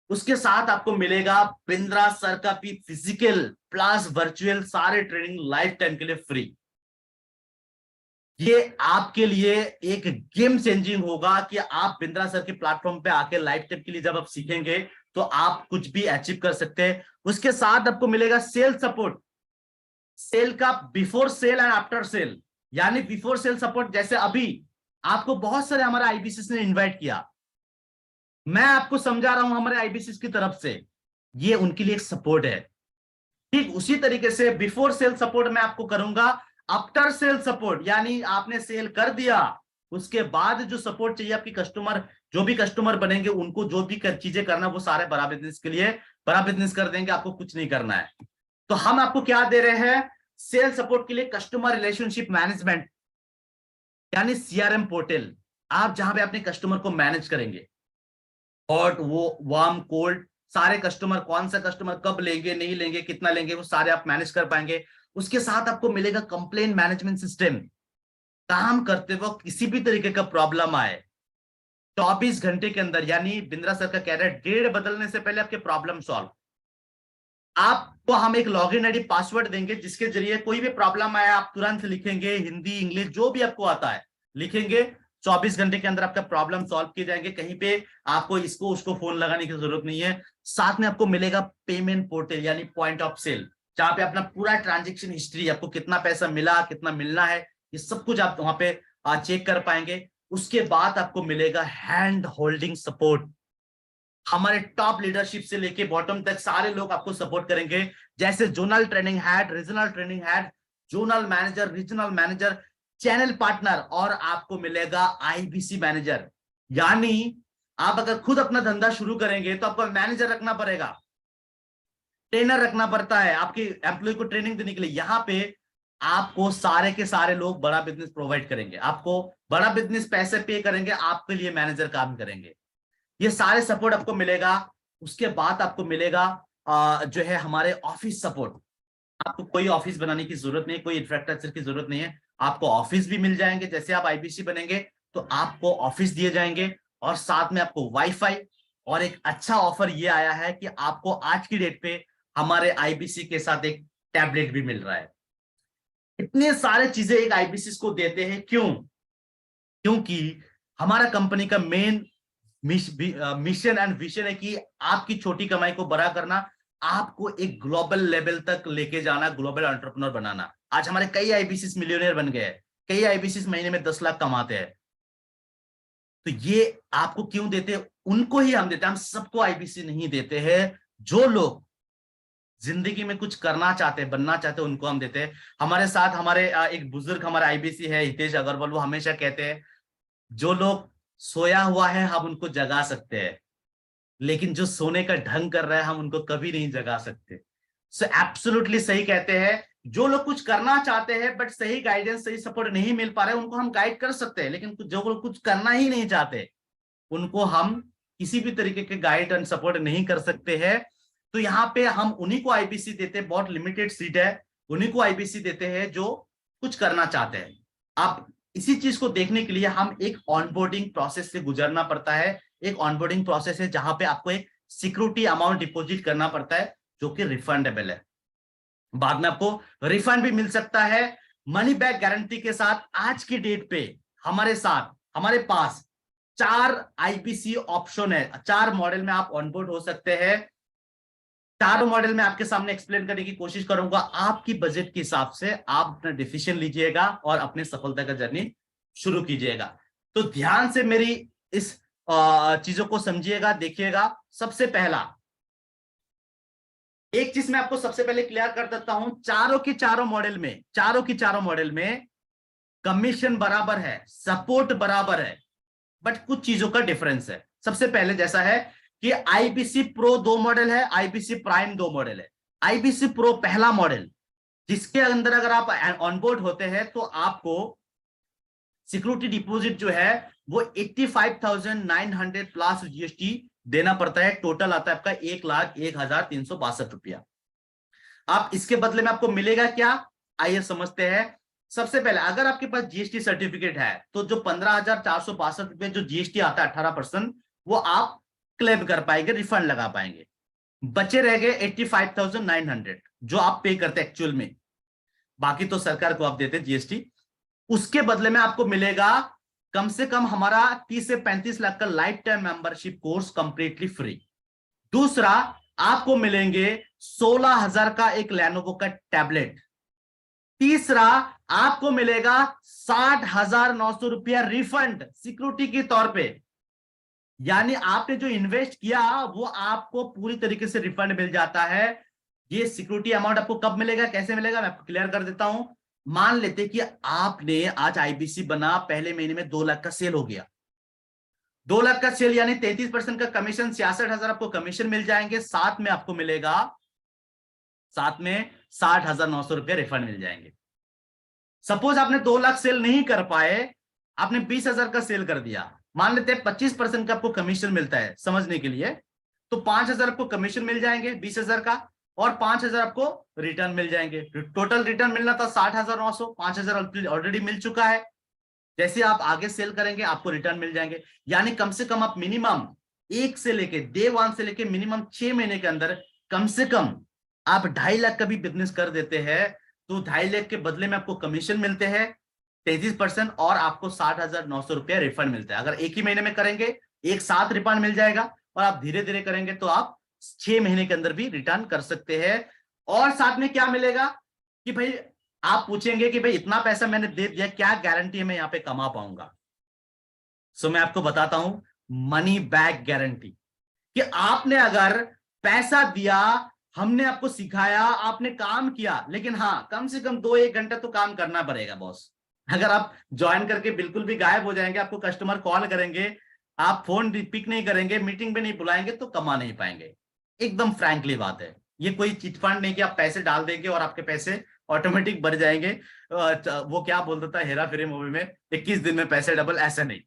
उसके साथ आपको मिलेगा बिंद्रा सर का भी फिजिकल प्लस वर्चुअल सारे ट्रेनिंग लाइफ टाइम के लिए फ्री। ये आपके लिए एक गेम चेंजिंग होगा कि आप बिंद्रा सर के प्लेटफॉर्म पे आके लाइफ टाइम के लिए जब आप सीखेंगे तो आप कुछ भी अचीव कर सकते हैं। उसके साथ आपको मिलेगा सेल सपोर्ट, सेल का before sale and after sale, यानी बिफोर सेल सपोर्ट। जैसे अभी आपको बहुत सारे हमारे आईबीसीएस ने इनवाइट किया, मैं आपको समझा रहा हूं हमारे आईबीसीएस की तरफ से, ये उनके लिए एक सपोर्ट है। ठीक उसी तरीके से बिफोर सेल सपोर्ट मैं आपको करूंगा, आफ्टर सेल सपोर्ट, यानी आपने सेल कर दिया, उसके बाद जो सपोर्ट चाहिए आपकी कस्टमर, जो भी कस्टमर बनेंगे उनको जो भी चीजें करना, वो सारे बड़ा बिजनेस के लिए बड़ा बिजनेस कर देंगे, आपको कुछ नहीं करना है। तो हम आपको क्या दे रहे हैं, सेल सपोर्ट के लिए कस्टमर रिलेशनशिप मैनेजमेंट, यानी सीआरएम पोर्टल, आप जहां पे अपने कस्टमर को मैनेज करेंगे, हॉट, वो वार्म, कोल्ड, सारे कस्टमर, कौन सा कस्टमर कब लेंगे, नहीं लेंगे, कितना लेंगे, वो सारे आप मैनेज कर पाएंगे। उसके साथ आपको मिलेगा कंप्लेन मैनेजमेंट सिस्टम, काम करते वक्त किसी भी तरीके का प्रॉब्लम आए 24 घंटे के अंदर, यानी बिंद्रा सर का कह रहा है डेढ़ बदलने से पहले आपके प्रॉब्लम सॉल्व। आपको हम एक लॉगिन आईडी पासवर्ड देंगे, जिसके जरिए कोई भी प्रॉब्लम आए आप तुरंत लिखेंगे, हिंदी इंग्लिश जो भी आपको आता है लिखेंगे, 24 घंटे के अंदर आपका प्रॉब्लम सॉल्व किए जाएंगे, कहीं पे आपको इसको उसको फोन लगाने की जरूरत नहीं है। साथ में आपको मिलेगा पेमेंट पोर्टल यानी पॉइंट ऑफ सेल, जहां पे अपना पूरा ट्रांजेक्शन हिस्ट्री, आपको कितना पैसा मिला, कितना मिलना है, ये सब कुछ आप वहां पे चेक कर पाएंगे। उसके बाद आपको मिलेगा हैंड होल्डिंग सपोर्ट, हमारे टॉप लीडरशिप से लेके बॉटम तक सारे लोग आपको सपोर्ट करेंगे, जैसे zonal training head, regional training head, zonal manager, regional manager, channel partner, और आपको मिलेगा आईबीसी मैनेजर। यानी आप अगर खुद अपना धंधा शुरू करेंगे तो आपको मैनेजर रखना पड़ेगा, ट्रेनर रखना पड़ता है आपके एम्प्लॉय को ट्रेनिंग देने के लिए। यहाँ पे आपको सारे के सारे लोग बड़ा बिजनेस प्रोवाइड करेंगे, आपको बड़ा बिजनेस पैसे पे करेंगे, आपके लिए मैनेजर काम करेंगे, ये सारे सपोर्ट आपको मिलेगा। उसके बाद आपको मिलेगा जो है हमारे ऑफिस सपोर्ट। आपको कोई ऑफिस बनाने की जरूरत नहीं, कोई इंफ्रास्ट्रक्चर की जरूरत नहीं है, आपको ऑफिस भी मिल जाएंगे। जैसे आप आईबीसी बनेंगे तो आपको ऑफिस दिए जाएंगे, और साथ में आपको वाईफाई, और एक अच्छा ऑफर ये आया है कि आपको आज की डेट पे हमारे आईबीसी के साथ एक टैबलेट भी मिल रहा है। इतने सारे चीजें एक आईबीसी को देते हैं, क्यों? क्योंकि हमारा कंपनी का मेन मिशन एंड विजन है कि आपकी छोटी कमाई को बड़ा करना, आपको एक ग्लोबल लेवल तक लेके जाना, ग्लोबल एंटरप्रेन्योर बनाना। आज हमारे कई आईबीसी मिलियनियर बन गए हैं, कई आईबीसी महीने में 10 लाख कमाते हैं। तो ये आपको क्यों देते हैं? उनको ही हम देते हैं, हम सबको आईबीसी नहीं देते हैं। जो लोग जिंदगी में कुछ करना चाहते हैं, बनना चाहते हैं, उनको हम देते हैं। हमारे साथ हमारे एक बुजुर्ग हमारे आईबीसी है, हितेश अग्रवाल, वो हमेशा कहते हैं जो लोग सोया हुआ है हम उनको जगा सकते हैं, लेकिन जो सोने का ढंग कर रहा है हम उनको कभी नहीं जगा सकते। सो एब्सोल्युटली सही कहते हैं। जो लोग कुछ करना चाहते हैं बट सही गाइडेंस, सही सपोर्ट नहीं मिल पा रहे, उनको हम गाइड कर सकते हैं, लेकिन जो लोग कुछ करना ही नहीं चाहते उनको हम किसी भी तरीके के गाइड एंड सपोर्ट नहीं कर सकते हैं। तो यहाँ पे हम उन्हीं को आईबीसी देते हैं, बहुत लिमिटेड सीट है, उन्हीं को आईबीसी देते हैं जो कुछ करना चाहते हैं। आप इसी चीज को देखने के लिए हम एक ऑनबोर्डिंग प्रोसेस से गुजरना पड़ता है। एक ऑनबोर्डिंग प्रोसेस है जहां पे आपको एक सिक्योरिटी अमाउंट डिपॉजिट करना पड़ता है, जो कि रिफंडेबल है, बाद में आपको रिफंड भी मिल सकता है मनी बैक गारंटी के साथ। आज की डेट पे हमारे साथ, हमारे पास 4 आईबीसी ऑप्शन है, 4 मॉडल में आप ऑनबोर्ड हो सकते हैं। चारों मॉडल में आपके सामने एक्सप्लेन करने की कोशिश करूंगा। आपकी बजट के हिसाब से आप अपना डिसीजन लीजिएगा और अपने सफलता का जर्नी शुरू कीजिएगा। तो ध्यान से मेरी इस चीजों को समझिएगा, देखिएगा। सबसे पहला एक चीज मैं आपको सबसे पहले क्लियर कर देता हूं, चारों की चारों मॉडल में कमीशन बराबर है, सपोर्ट बराबर है, बट कुछ चीजों का डिफरेंस है। सबसे पहले जैसा है कि आईबीसी प्रो 2 मॉडल है, आईबीसी प्राइम 2 मॉडल है। आईबीसी प्रो पहला मॉडल, जिसके अंदर अगर आप ऑनबोर्ड होते हैं तो आपको सिक्योरिटी डिपॉजिट जो है वो 85,900 प्लस जीएसटी देना पड़ता है। टोटल आता है आपका 1,01,362 रुपया। आप इसके बदले में आपको मिलेगा क्या, आइए समझते हैं। सबसे पहले अगर आपके पास जीएसटी सर्टिफिकेट है तो जो 15,462 रुपए जो जीएसटी आता है 18%, वो आप क्लेम कर पाएंगे, रिफंड लगा पाएंगे। बचे रह गए 85,900 जो आप पे करते एक्चुअल में, बाकी तो सरकार को आप देते जीएसटी। उसके बदले में आपको मिलेगा कम से कम हमारा 30 से 35 लाख का life time membership course completely free. दूसरा, आपको मिलेंगे 16,000 का एक लेनोवो का टैबलेट। तीसरा, आपको मिलेगा 60,900 रुपया रिफंड सिक्योरिटी के तौर पे। यानी आपने जो इन्वेस्ट किया वो आपको पूरी तरीके से रिफंड मिल जाता है। ये सिक्योरिटी अमाउंट आपको कब मिलेगा, कैसे मिलेगा, मैं आपको क्लियर कर देता हूं। मान लेते कि आपने आज आईबीसी बना, पहले महीने में 2 लाख का सेल हो गया। 2 लाख का सेल यानी 33% का कमीशन, 66,000 आपको कमीशन मिल जाएंगे। साथ में आपको मिलेगा, साथ में 60,900 रुपये रिफंड मिल जाएंगे। सपोज आपने 2 लाख सेल नहीं कर पाए, आपने 20,000 का सेल कर दिया, मान लेते हैं 25% का आपको कमीशन मिलता है समझने के लिए, तो 5,000 आपको कमीशन मिल जाएंगे 20,000 का, और 5,000 आपको रिटर्न मिल जाएंगे। टोटल रिटर्न मिलना था 60,900, 5,000 ऑलरेडी मिल चुका है। जैसे आप आगे सेल करेंगे आपको रिटर्न मिल जाएंगे। यानी कम से कम आप मिनिमम 1 से लेके डे 1 से लेके मिनिमम 6 महीने के अंदर कम से कम आप 2.5 लाख का भी बिजनेस कर देते हैं तो 2.5 लाख के बदले में आपको कमीशन मिलते हैं, 33% और आपको 60,900 रुपया रिफंड मिलता है। अगर एक ही महीने में करेंगे एक साथ रिफंड मिल जाएगा, और आप धीरे धीरे करेंगे तो आप 6 महीने के अंदर भी रिटर्न कर सकते हैं। और साथ में क्या मिलेगा कि भाई आप पूछेंगे कि भाई इतना पैसा मैंने दे दिया, क्या गारंटी है मैं यहाँ पे कमा पाऊंगा? सो मैं आपको बताता हूं, मनी बैक गारंटी, कि आपने अगर पैसा दिया, हमने आपको सिखाया, आपने काम किया, लेकिन हाँ कम से कम 2-1 घंटा तो काम करना पड़ेगा बॉस। अगर आप ज्वाइन करके बिल्कुल भी गायब हो जाएंगे, आपको कस्टमर कॉल करेंगे, आप फोन पिक नहीं करेंगे, मीटिंग पे नहीं बुलाएंगे, तो कमा नहीं पाएंगे। एकदम फ्रैंकली बात है, ये कोई चिट फंड नहीं कि आप पैसे डाल देंगे और आपके पैसे ऑटोमेटिक बढ़ जाएंगे। वो क्या बोलता था हेरा फेरी मूवी में, 21 दिन में पैसे डबल, ऐसा नहीं।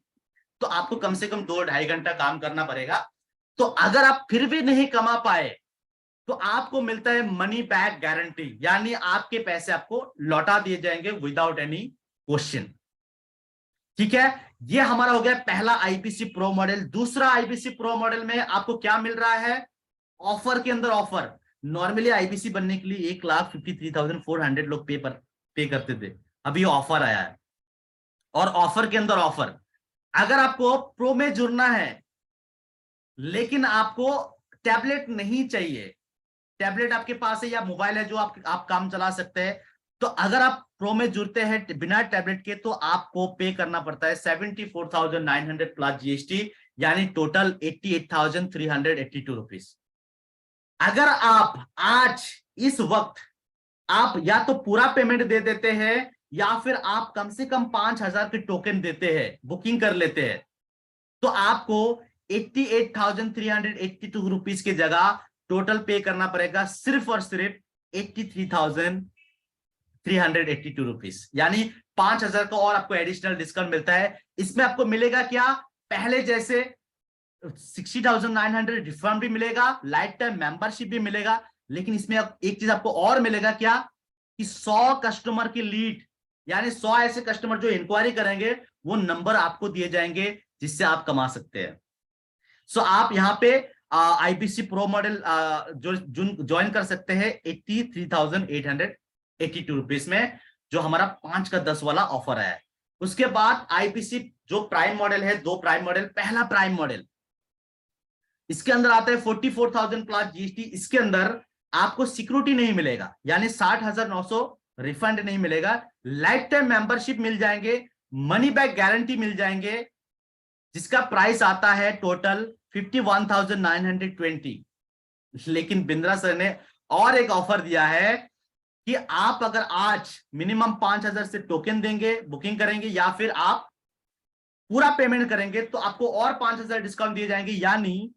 तो आपको कम से कम 2-2.5 घंटा काम करना पड़ेगा। तो अगर आप फिर भी नहीं कमा पाए तो आपको मिलता है मनी बैक गारंटी, यानी आपके पैसे आपको लौटा दिए जाएंगे विदाउट एनी क्वेश्चन। ठीक है, ये हमारा हो गया पहला आईपीसी प्रो मॉडल। दूसरा आईपीसी प्रो मॉडल में आपको क्या मिल रहा है? ऑफर के अंदर ऑफर। नॉर्मली आईपीसी बनने के लिए 1,53,400 लोग पे करते थे, अभी ऑफर आया है, और ऑफर के अंदर ऑफर। अगर आपको प्रो में जुड़ना है लेकिन आपको टैबलेट नहीं चाहिए, टैबलेट आपके पास है या मोबाइल है जो आप काम चला सकते हैं, तो अगर आप प्रो में जुड़ते हैं बिना टैबलेट के तो आपको पे करना पड़ता है 74,900 प्लस जीएसटी, यानी टोटल 88,382 रुपीज। अगर आप आज इस वक्त आप या तो पूरा पेमेंट दे देते हैं या फिर आप कम से कम 5,000 के टोकन देते हैं, बुकिंग कर लेते हैं, तो आपको 88,382 रुपीज की जगह टोटल पे करना पड़ेगा सिर्फ और सिर्फ 83,382 रुपीज, यानी 5,000 का और आपको एडिशनल डिस्काउंट मिलता है। इसमें आपको मिलेगा क्या? पहले जैसे 60,900 रिफंड भी मिलेगा, लाइफ टाइम मेंबरशिप भी मिलेगा, लेकिन इसमें एक चीज आपको और मिलेगा क्या, कि 100 कस्टमर की लीड, यानी 100 ऐसे कस्टमर जो इंक्वायरी करेंगे वो नंबर आपको दिए जाएंगे जिससे आप कमा सकते हैं। सो आप यहाँ पे आईपीसी प्रो मॉडल जो ज्वाइन कर सकते हैं 83,882 रुपीज में, जो हमारा 5 का 10 वाला ऑफर है। उसके बाद आईपीसी जो प्राइम मॉडल है, 2 प्राइम मॉडल। पहला प्राइम मॉडल, इसके अंदर आता है 44,000 प्लस जीएसटी। इसके अंदर आपको सिक्योरिटी नहीं मिलेगा, यानी 60,900 रिफंड नहीं मिलेगा, लाइफ टाइम मेंबरशिप मिल जाएंगे, मनी बैक गारंटी मिल जाएंगे, जिसका प्राइस आता है टोटल 51,920। लेकिन बिंद्रा सर ने और एक ऑफर दिया है कि आप अगर आज मिनिमम 5,000 से टोकन देंगे, बुकिंग करेंगे, या फिर आप पूरा पेमेंट करेंगे तो आपको और 5,000 डिस्काउंट दिए जाएंगे, यानी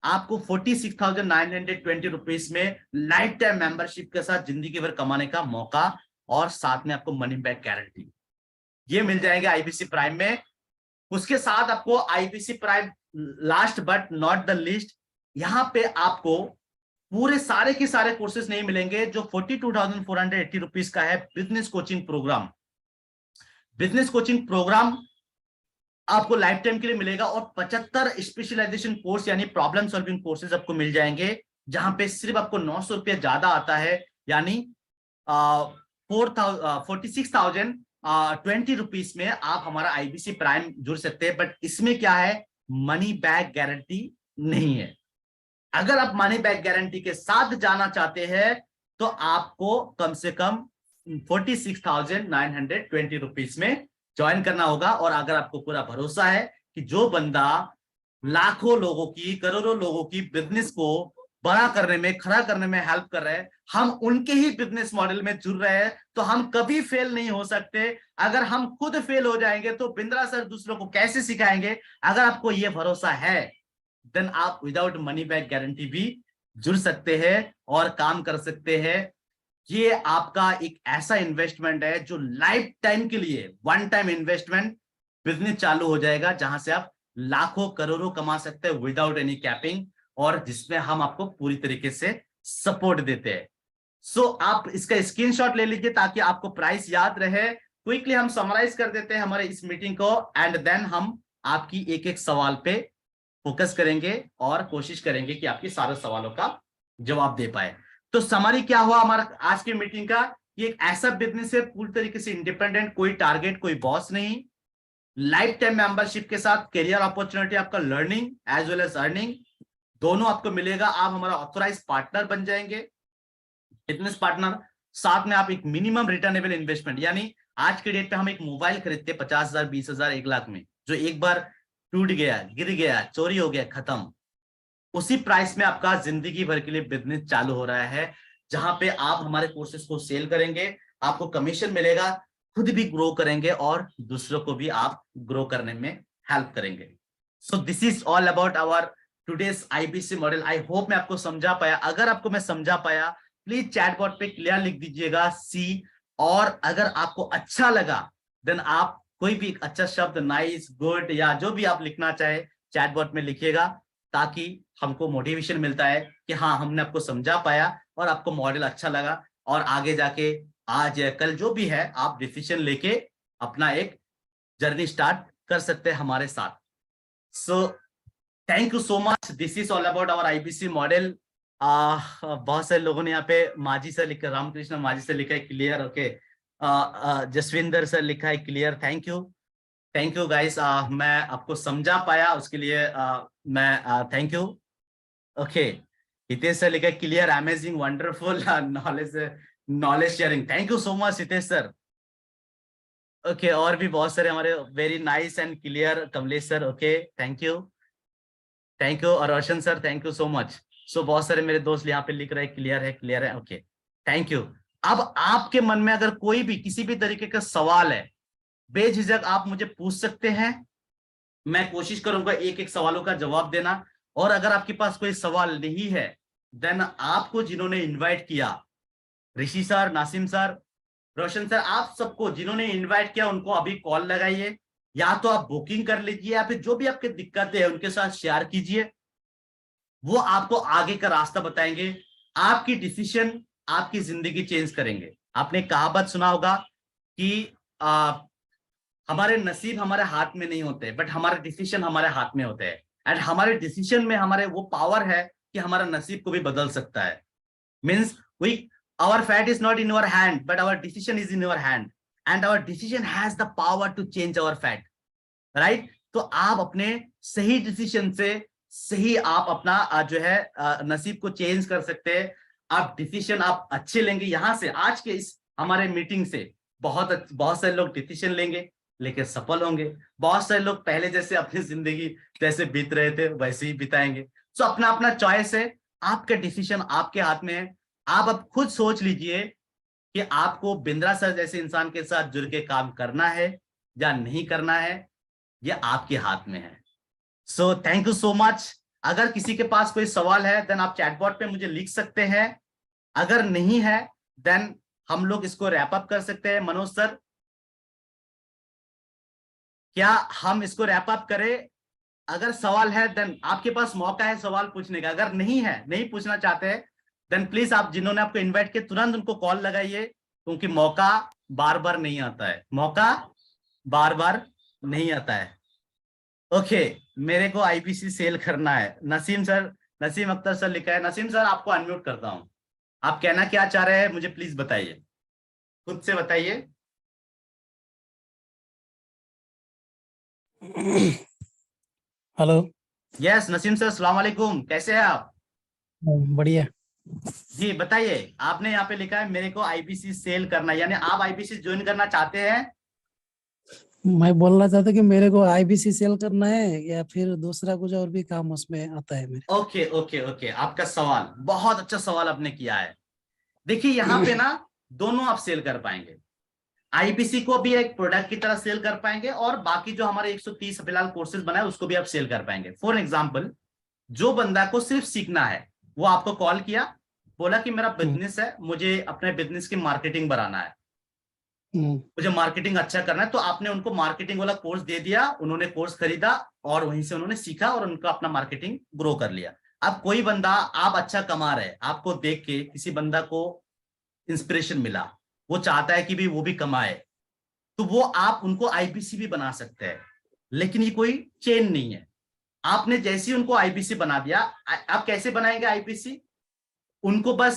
आपको 46,920 रुपीज में लाइफ टाइम मेंबरशिप के साथ जिंदगी भर कमाने का मौका, और साथ में आपको मनी बैक गारंटी, ये मिल जाएगा आईपीसी प्राइम में। उसके साथ आपको IPC prime, last but not the list, यहां पे आपको पूरे सारे के सारे कोर्सेज नहीं मिलेंगे। जो 42,480 रुपीज का है business coaching programme, business coaching programme आपको लाइफ टाइम के लिए मिलेगा, और 75 स्पेशलाइजेशन कोर्स यानी प्रॉब्लम सॉल्विंग कोर्सेज आपको मिल जाएंगे, जहां पे सिर्फ आपको 900 रुपया ज्यादा आता है, यानी 46,020 रुपीज में आप हमारा आईबीसी प्राइम जुड़ सकते हैं। बट इसमें क्या है, मनी बैक गारंटी नहीं है। अगर आप मनी बैक गारंटी के साथ जाना चाहते हैं तो आपको कम से कम 46,920 रुपीज में ज्वाइन करना होगा। और अगर आपको पूरा भरोसा है कि जो बंदा लाखों लोगों की, करोड़ों लोगों की बिजनेस को बड़ा करने में, खड़ा करने में हेल्प कर रहे हैं, हम उनके ही बिजनेस मॉडल में जुड़ रहे हैं, तो हम कभी फेल नहीं हो सकते। अगर हम खुद फेल हो जाएंगे तो बिंद्रा सर दूसरों को कैसे सिखाएंगे? अगर आपको यह भरोसा है देन आप विदाउट मनी बैक गारंटी भी जुड़ सकते हैं और काम कर सकते हैं। ये आपका एक ऐसा इन्वेस्टमेंट है जो लाइफ टाइम के लिए, वन टाइम इन्वेस्टमेंट, बिजनेस चालू हो जाएगा जहां से आप लाखों करोड़ों कमा सकते हैं विदाउट एनी कैपिंग, और जिसमें हम आपको पूरी तरीके से सपोर्ट देते हैं। सो आप इसका स्क्रीनशॉट ले लीजिए ताकि आपको प्राइस याद रहे। क्विकली हम समराइज कर देते हैं हमारे इस मीटिंग को, एंड देन हम आपकी एक एक सवाल पे फोकस करेंगे और कोशिश करेंगे कि आपके सारे सवालों का जवाब दे पाए। तो समरी क्या हुआ हमारा आज की मीटिंग का, कि एक ऐसा बिजनेस है पूरी तरीके से इंडिपेंडेंट, कोई टारगेट, कोई बॉस नहीं, लाइफ टाइम मेंबरशिप के साथ करियर अपॉर्चुनिटी, आपका learning as well as earning दोनों आपको मिलेगा। आप हमारा ऑथोराइज पार्टनर बन जाएंगे, बिजनेस पार्टनर। साथ में आप एक मिनिमम रिटर्नेबल इन्वेस्टमेंट, यानी आज के डेट पे हम एक मोबाइल खरीदते हैं 50,000, 20,000, 1 लाख में, जो एक बार टूट गया, गिर गया, चोरी हो गया, खत्म, उसी प्राइस में आपका जिंदगी भर के लिए बिजनेस चालू हो रहा है, जहां पे आप हमारे कोर्सेज को सेल करेंगे, आपको कमीशन मिलेगा, खुद भी ग्रो करेंगे और दूसरों को भी आप ग्रो करने में हेल्प करेंगे। So this is all about our today's IBC model. I hope मैं आपको समझा पाया। अगर आपको मैं समझा पाया, प्लीज चैटबॉट पे क्लियर लिख दीजिएगा सी, और अगर आपको अच्छा लगा देन आप कोई भी एक अच्छा शब्द, नाइस, गुड या जो भी आप लिखना चाहे चैटबॉट में लिखिएगा, ताकि हमको मोटिवेशन मिलता है कि हाँ हमने आपको समझा पाया और आपको मॉडल अच्छा लगा, और आगे जाके आज या कल जो भी है आप डिसीजन लेके अपना एक जर्नी स्टार्ट कर सकते हैं हमारे साथ। So thank you so much. This is all about our IBC model. बहुत सारे लोगों ने यहाँ पे माजी सर लिखा, रामकृष्ण माजी सर लिखा है क्लियर, ओके। जसविंदर सर लिखा है clear, thank you, thank you guys. मैं आपको समझा पाया उसके लिए मैं thank you, okay. Hitesh sir लिखा है clear, amazing, wonderful, knowledge, knowledge sharing, thank you so much Hitesh sir, okay. और भी बहुत सारे हमारे very nice and clear, Kamlesh sir, okay, thank you, thank you. और Roshan sir thank you so much. So बहुत सारे मेरे दोस्त यहाँ पे लिख रहे हैं क्लियर है, क्लियर है, ओके, थैंक यू। अब आपके मन में अगर कोई भी किसी भी तरीके का सवाल है, बेझिझक आप मुझे पूछ सकते हैं, मैं कोशिश करूंगा एक एक सवालों का जवाब देना। और अगर आपके पास कोई सवाल नहीं है देन आपको जिन्होंने इनवाइट किया, ऋषि सर, नासिम सर, रोशन सर, आप सबको जिन्होंने इनवाइट किया उनको अभी कॉल लगाइए, या तो आप बुकिंग कर लीजिए, या फिर जो भी आपके दिक्कतें हैं उनके साथ शेयर कीजिए, वो आपको आगे का रास्ता बताएंगे। आपकी डिसीजन आपकी जिंदगी चेंज करेंगे। आपने कहावत सुना होगा कि हमारे नसीब हमारे हाथ में नहीं होते, बट हमारे डिसीजन हमारे हाथ में होते हैं, एंड हमारे डिसीजन में हमारे वो पावर है कि हमारा नसीब को भी बदल सकता है। Means we, our fate is not in your hand but our decision is in your hand, and our decision has the power to change our fate, right? तो आप अपने सही डिसीजन से सही आप अपना जो है नसीब को चेंज कर सकते हैं। आप डिसीजन आप अच्छे लेंगे, यहां से आज के इस हमारे मीटिंग से बहुत सारे लोग डिसीजन लेंगे, लेकिन सफल होंगे। बहुत सारे लोग पहले जैसे अपनी जिंदगी जैसे बीत रहे थे वैसे ही बिताएंगे। सो अपना अपना चॉइस है, आपका डिसीजन आपके हाथ में है। आप अब खुद सोच लीजिए कि आपको बिंद्रा सर जैसे इंसान के साथ जुड़ के काम करना है या नहीं करना है, ये आपके हाथ में है। सो थैंक यू सो मच। अगर किसी के पास कोई सवाल है देन आप चैटबॉट पे मुझे लिख सकते हैं, अगर नहीं है देन हम लोग इसको रैप अप कर सकते हैं। मनोज सर, क्या हम इसको रैप अप करें? अगर सवाल है देन आपके पास मौका है सवाल पूछने का, अगर नहीं है, नहीं पूछना चाहते हैं देन प्लीज आप जिन्होंने आपको इनवाइट किया तुरंत उनको कॉल लगाइए, क्योंकि मौका बार बार नहीं आता है, मौका बार बार नहीं आता है। ओके, मेरे को आईपीसी सेल करना है। नसीम सर, नसीम अख्तर सर लिखा है। नसीम सर आपको अनम्यूट करता हूं, आप कहना क्या चाह रहे हैं मुझे प्लीज बताइए, खुद से बताइए। हेलो। यस नसीम सर, अस्सलाम वालेकुम, कैसे हैं आप? बढ़िया। जी बताइए। आपने यहाँ पे लिखा है मेरे को आईपीसी सेल करना है, यानी आप आईपीसी ज्वाइन करना चाहते हैं? मैं बोलना चाहता कि मेरे को आईबीसी सेल करना है या फिर दूसरा कुछ और भी काम उसमें आता है मेरे। ओके ओके ओके, आपका सवाल बहुत अच्छा सवाल आपने किया है। देखिए यहाँ पे ना दोनों आप सेल कर पाएंगे, आईपीसी को भी एक प्रोडक्ट की तरह सेल कर पाएंगे, और बाकी जो हमारे 130 फिलहाल कोर्सेज बनाए उसको भी आप सेल कर पाएंगे। फॉर एग्जाम्पल, जो बंदा को सिर्फ सीखना है वो आपको कॉल किया, बोला कि मेरा बिजनेस है, मुझे अपने बिजनेस की मार्केटिंग बढ़ाना है, मुझे मार्केटिंग अच्छा करना है, तो आपने उनको मार्केटिंग वाला कोर्स दे दिया, उन्होंने कोर्स खरीदा और वहीं से उन्होंने सीखा और उनका अपना मार्केटिंग ग्रो कर लिया। अब कोई बंदा, आप अच्छा कमा रहे, आपको देख के किसी बंदा को इंस्पिरेशन मिला, वो चाहता है कि भी वो भी कमाए, तो वो आप उनको आईपीसी भी बना सकते हैं, लेकिन ये कोई चेन नहीं है। आपने जैसे ही उनको आईपीसी बना दिया, आप कैसे बनाएंगे आईपीसी? उनको बस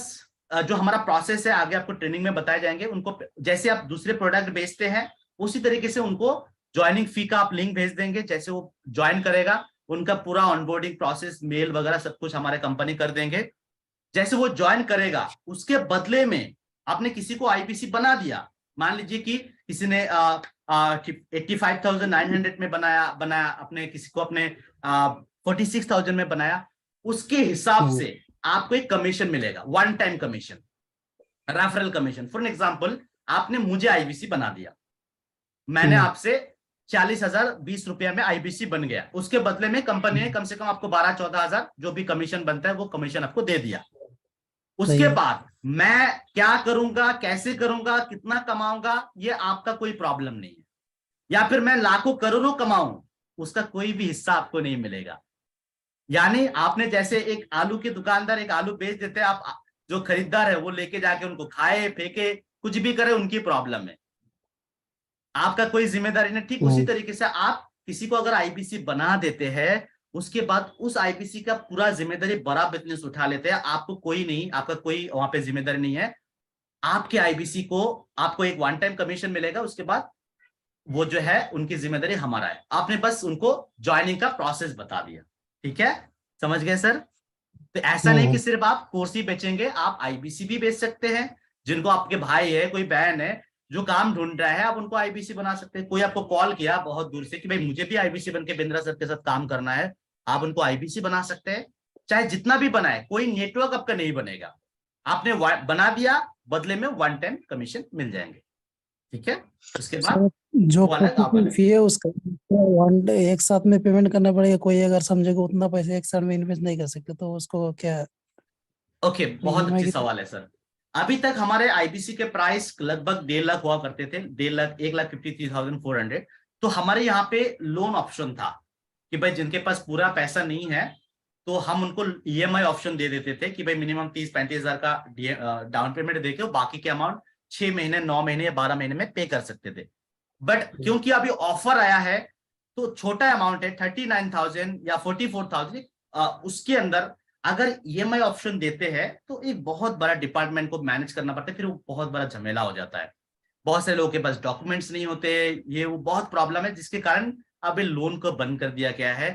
जो हमारा प्रोसेस है आगे आपको ट्रेनिंग में बताए जाएंगे। उनको जैसे आप दूसरे प्रोडक्ट बेचते हैं उसी तरीके से उनको ज्वाइनिंग फी का आप लिंक भेज देंगे। जैसे वो ज्वाइन करेगा उनका पूरा ऑनबोर्डिंग प्रोसेस, मेल वगैरह सब कुछ हमारे कंपनी कर देंगे। जैसे वो ज्वाइन करेगा उसके बदले में आपने किसी को आईबीसी बना दिया, मान लीजिए कि किसी ने 85,900 में बनाया अपने, किसी को अपने 46,000 में बनाया, उसके हिसाब से आपको एक कमीशन मिलेगा, one time commission, referral commission. For example आपने मुझे आईबीसी बना दिया, मैंने आपसे 40,000 ₹20 में आईबीसी बन गया, उसके बदले में कंपनी ने कम से कम आपको 12-14,000 जो भी कमीशन बनता है वो कमीशन आपको दे दिया। उसके बाद मैं क्या करूंगा, कैसे करूंगा, कितना कमाऊंगा, ये आपका कोई प्रॉब्लम नहीं है। या फिर मैं लाखों करोड़ों कमाऊं, उसका कोई भी हिस्सा आपको नहीं मिलेगा। यानी आपने जैसे एक आलू के दुकानदार एक आलू बेच देते हैं, आप जो खरीदार है वो लेके जाके उनको खाए, फेंके, कुछ भी करे, उनकी प्रॉब्लम है, आपका कोई जिम्मेदारी नहीं। ठीक उसी तरीके से आप किसी को अगर आईबीसी बना देते हैं, उसके बाद उस आईबीसी का पूरा जिम्मेदारी बड़ा बिजनेस उठा लेते हैं, आपको कोई नहीं, आपका कोई वहां पे जिम्मेदारी नहीं है। आपके आईबीसी को आपको एक वन टाइम कमीशन मिलेगा, उसके बाद वो जो है उनकी जिम्मेदारी हमारा है, आपने बस उनको ज्वाइनिंग का प्रोसेस बता दिया। ठीक है, समझ गए सर? तो ऐसा नहीं कि सिर्फ आप कोर्स ही बेचेंगे, आप आईबीसी भी बेच सकते हैं। जिनको आपके भाई है, कोई बहन है जो काम ढूंढ रहा है, आप उनको आईबीसी बना सकते हैं। कोई आपको कॉल किया बहुत दूर से कि भाई मुझे भी आईबीसी बन के बिंद्रा सर के साथ काम करना है, आप उनको आईबीसी बना सकते हैं। चाहे जितना भी बनाए, कोई नेटवर्क आपका नहीं बनेगा, आपने बना दिया, बदले में वन टाइम कमीशन मिल जाएंगे। ठीक है, उसके बाद जो वो अलग आप अलग। फी है उसका वन एक साथ में पेमेंट करना पड़ेगा। कोई अगर समझेगा उतना पैसे एक साथ में इन्वेस्ट नहीं कर सकते तो उसको क्या? ओके, बहुत EMI अच्छी की सवाल है सर। अभी तक हमारे आईबीसी के प्राइस लगभग 1.5 लाख हुआ करते थे, 1.5 लाख, 1,53,400। तो हमारे यहाँ पे लोन ऑप्शन था कि भाई जिनके पास पूरा पैसा नहीं है तो हम उनको ईएमआई ऑप्शन दे देते थे कि भाई मिनिमम 30-35 हजार का डाउन पेमेंट देके बाकी के अमाउंट 6 महीने, 9 महीने या 12 महीने में पे कर सकते थे। बट क्योंकि अभी ऑफर आया है तो छोटा अमाउंट है 39,000 या 44,000, उसके अंदर अगर ईएमआई ऑप्शन देते हैं तो एक बहुत बड़ा डिपार्टमेंट को मैनेज करना पड़ता है, फिर वो बहुत बड़ा झमेला हो जाता है। बहुत से लोगों के पास डॉक्यूमेंट्स नहीं होते, ये वो बहुत प्रॉब्लम है, जिसके कारण अब लोन को बंद कर दिया गया है।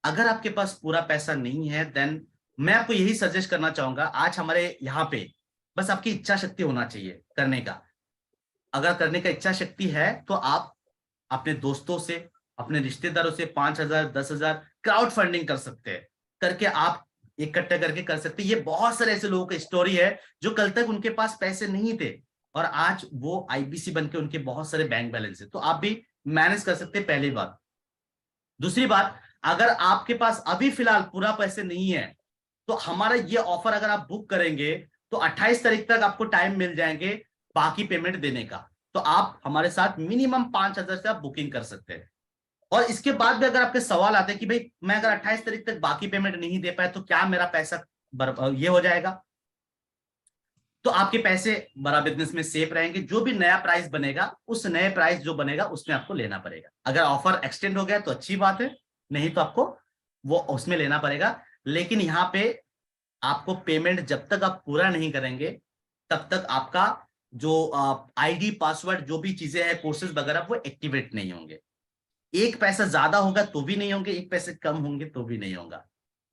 अगर आपके पास पूरा पैसा नहीं है देन मैं आपको यही सजेस्ट करना चाहूंगा, आज हमारे यहाँ पे बस आपकी इच्छा शक्ति होना चाहिए करने का। अगर करने का इच्छा शक्ति है तो आप अपने दोस्तों से, अपने रिश्तेदारों से 5,000, 10,000 क्राउड फंडिंग कर सकते हैं, करके आप इकट्ठा करके कर सकते हैं। ये बहुत सारे ऐसे लोगों की स्टोरी है जो कल तक उनके पास पैसे नहीं थे और आज वो आईबीसी बनके उनके बहुत सारे बैंक बैलेंस है, तो आप भी मैनेज कर सकते हैं, पहली बात। दूसरी बात, अगर आपके पास अभी फिलहाल पूरा पैसे नहीं है तो हमारा ये ऑफर अगर आप बुक करेंगे तो 28 तारीख तक आपको टाइम मिल जाएंगे बाकी पेमेंट देने का। तो आप हमारे साथ मिनिमम 5,000 से आप बुकिंग कर सकते हैं। और इसके बाद भी अगर आपके सवाल आते हैं कि भाई मैं अगर 28 तारीख तक बाकी पेमेंट नहीं दे पाया तो क्या मेरा पैसा ये हो जाएगा, तो आपके पैसे बड़ा बिजनेस में सेफ रहेंगे। जो भी नया प्राइस बनेगा, उस नए प्राइस जो बनेगा उसमें आपको लेना पड़ेगा। अगर ऑफर एक्सटेंड हो गया तो अच्छी बात है, नहीं तो आपको वो उसमें लेना पड़ेगा। लेकिन यहाँ पे आपको पेमेंट जब तक आप पूरा नहीं करेंगे तब तक आपका जो आईडी, पासवर्ड, जो भी चीजें हैं, कोर्सेज वगैरह, वो एक्टिवेट नहीं होंगे। एक पैसा ज्यादा होगा तो भी नहीं होंगे, एक पैसे कम होंगे तो भी नहीं होगा।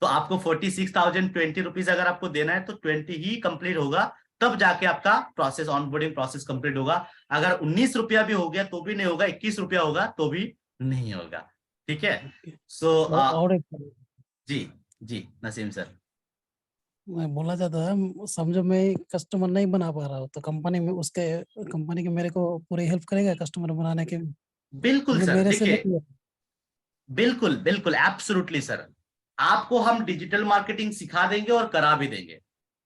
तो आपको 46,020 रुपीज अगर आपको देना है तो 20 ही कंप्लीट होगा, तब जाके आपका प्रोसेस, ऑनबोर्डिंग प्रोसेस कंप्लीट होगा। अगर 19 रुपया भी हो गया तो भी नहीं होगा, 21 रुपया होगा तो भी नहीं होगा। ठीक है, सो और एक जी जी नसीम सर। मैं बोला जाता है, समझो मैं कस्टमर नहीं बना पा रहा हूँ तो कंपनी में उसके कंपनी के मेरे को पूरी हेल्प करेगा कस्टमर बनाने के? बिल्कुल सर, मेरे से देखिए, नहीं। बिल्कुल बिल्कुल एब्सोल्युटली सर, आपको हम डिजिटल मार्केटिंग सिखा देंगे और करा भी देंगे।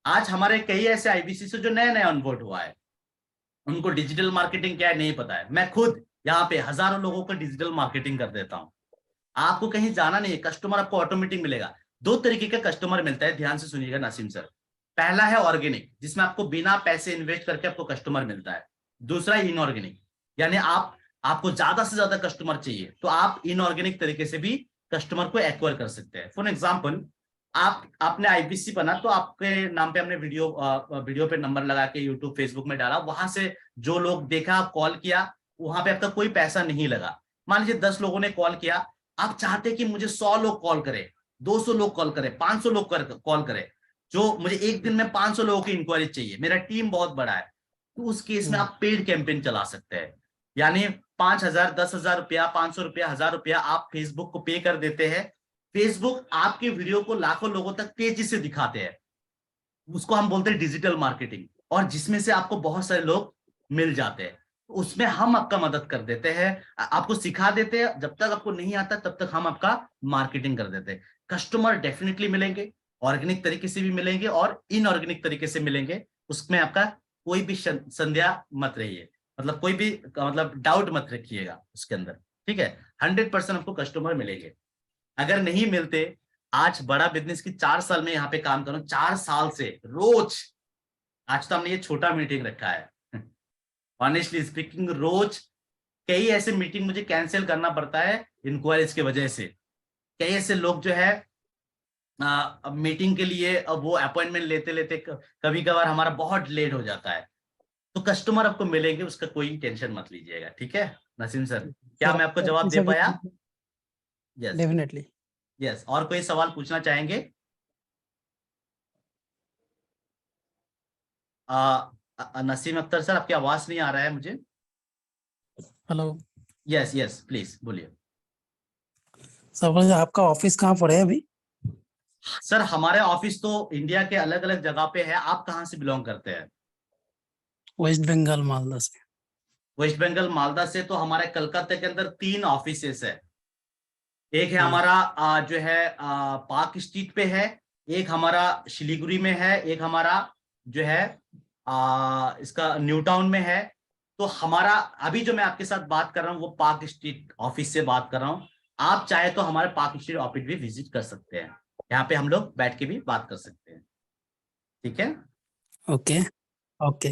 आज हमारे कई ऐसे आईबीसी से जो नए नए ऑनबोर्ड हुआ है, उनको डिजिटल मार्केटिंग क्या है नहीं पता है। मैं खुद यहाँ पे हजारों लोगों को डिजिटल मार्केटिंग कर देता हूँ। आपको कहीं जाना नहीं है, कस्टमर आपको ऑटोमेटिक मिलेगा। दो तरीके का कस्टमर मिलता है, ध्यान से सुनिएगा नासिम सर। पहला है ऑर्गेनिक, जिसमें आपको बिना पैसे इन्वेस्ट करके आपको कस्टमर मिलता है। दूसरा इनऑर्गेनिक, यानी आपको ज्यादा से ज्यादा कस्टमर चाहिए तो आप इनऑर्गेनिक तरीके से भी कस्टमर को एक्वायर कर सकते हैं। फॉर एग्जाम्पल, आपने आईपीसी बना तो आपके नाम पे हमने वीडियो पे नंबर लगा के यूट्यूब फेसबुक में डाला, वहां से जो लोग देखा, कॉल किया, वहां पे आपका कोई पैसा नहीं लगा। मान लीजिए 10 लोगों ने कॉल किया, आप चाहते कि मुझे 100 लोग कॉल करे, 200 लोग कॉल करे, 500 लोग कॉल करे, जो मुझे एक दिन में 500 लोगों की इंक्वायरी चाहिए, मेरा टीम बहुत बड़ा है, तो उस केस में आप पेड कैंपेन चला सकते हैं। यानी 5,000, 10,000 रुपया, 500 रुपया, 1,000 रुपया आप फेसबुक को पे कर देते हैं। फेसबुक आपकी वीडियो को लाखों लोगों तक तेजी से दिखाते हैं, उसको हम बोलते हैं डिजिटल मार्केटिंग, और जिसमें से आपको बहुत सारे लोग मिल जाते हैं। उसमें हम आपका मदद कर देते हैं, आपको सिखा देते हैं, जब तक आपको नहीं आता तब तक हम आपका मार्केटिंग कर देते हैं। कस्टमर डेफिनेटली मिलेंगे, ऑर्गेनिक तरीके से भी मिलेंगे और इनऑर्गेनिक तरीके से मिलेंगे, उसमें आपका कोई भी संदेह मत रहिए, मतलब कोई भी मतलब डाउट मत रखिएगा उसके अंदर, ठीक है। 100% आपको कस्टमर मिलेंगे। अगर नहीं मिलते, आज बड़ा बिजनेस की 4 साल में यहाँ पे काम कर रहा हूँ, 4 साल से रोज, आज तो हमने ये छोटा मीटिंग रखा है ऑनेस्टली स्पीकिंग, रोज कई ऐसे मीटिंग मुझे कैंसिल करना पड़ता है इंक्वायरीज की वजह से। कई ऐसे लोग जो है मीटिंग के लिए वो अपॉइंटमेंट लेते लेते कभी कभार हमारा बहुत लेट हो जाता है। तो कस्टमर आपको मिलेंगे, उसका कोई टेंशन मत लीजिएगा, ठीक है नसीम सर। क्या मैं आपको जवाब दे पाया? Yes definitely. यस, और कोई सवाल पूछना चाहेंगे? नसीम अख्तर सर, आपकी आवाज नहीं आ रहा है मुझे। हेलो यस यस, प्लीज बोलिए। सर, आपका ऑफिस कहाँ पर है अभी? सर हमारे ऑफिस तो इंडिया के अलग अलग जगह पे है। आप कहाँ से बिलोंग करते हैं? वेस्ट बंगाल, मालदा से। वेस्ट बंगाल मालदा से। तो हमारे कलकत्ता के अंदर 3 ऑफिसेस है। एक है हमारा जो है पार्क स्ट्रीट पे है, एक हमारा शिलीगुड़ी में है, एक हमारा जो है इसका न्यू टाउन में है। तो हमारा अभी जो मैं आपके साथ बात कर रहा हूँ वो पार्क स्ट्रीट ऑफिस से बात कर रहा हूँ। आप चाहे तो हमारे पार्क स्ट्रीट ऑफिस भी विजिट कर सकते हैं, यहाँ पे हम लोग बैठ के भी बात कर सकते हैं, ठीक है। Okay okay.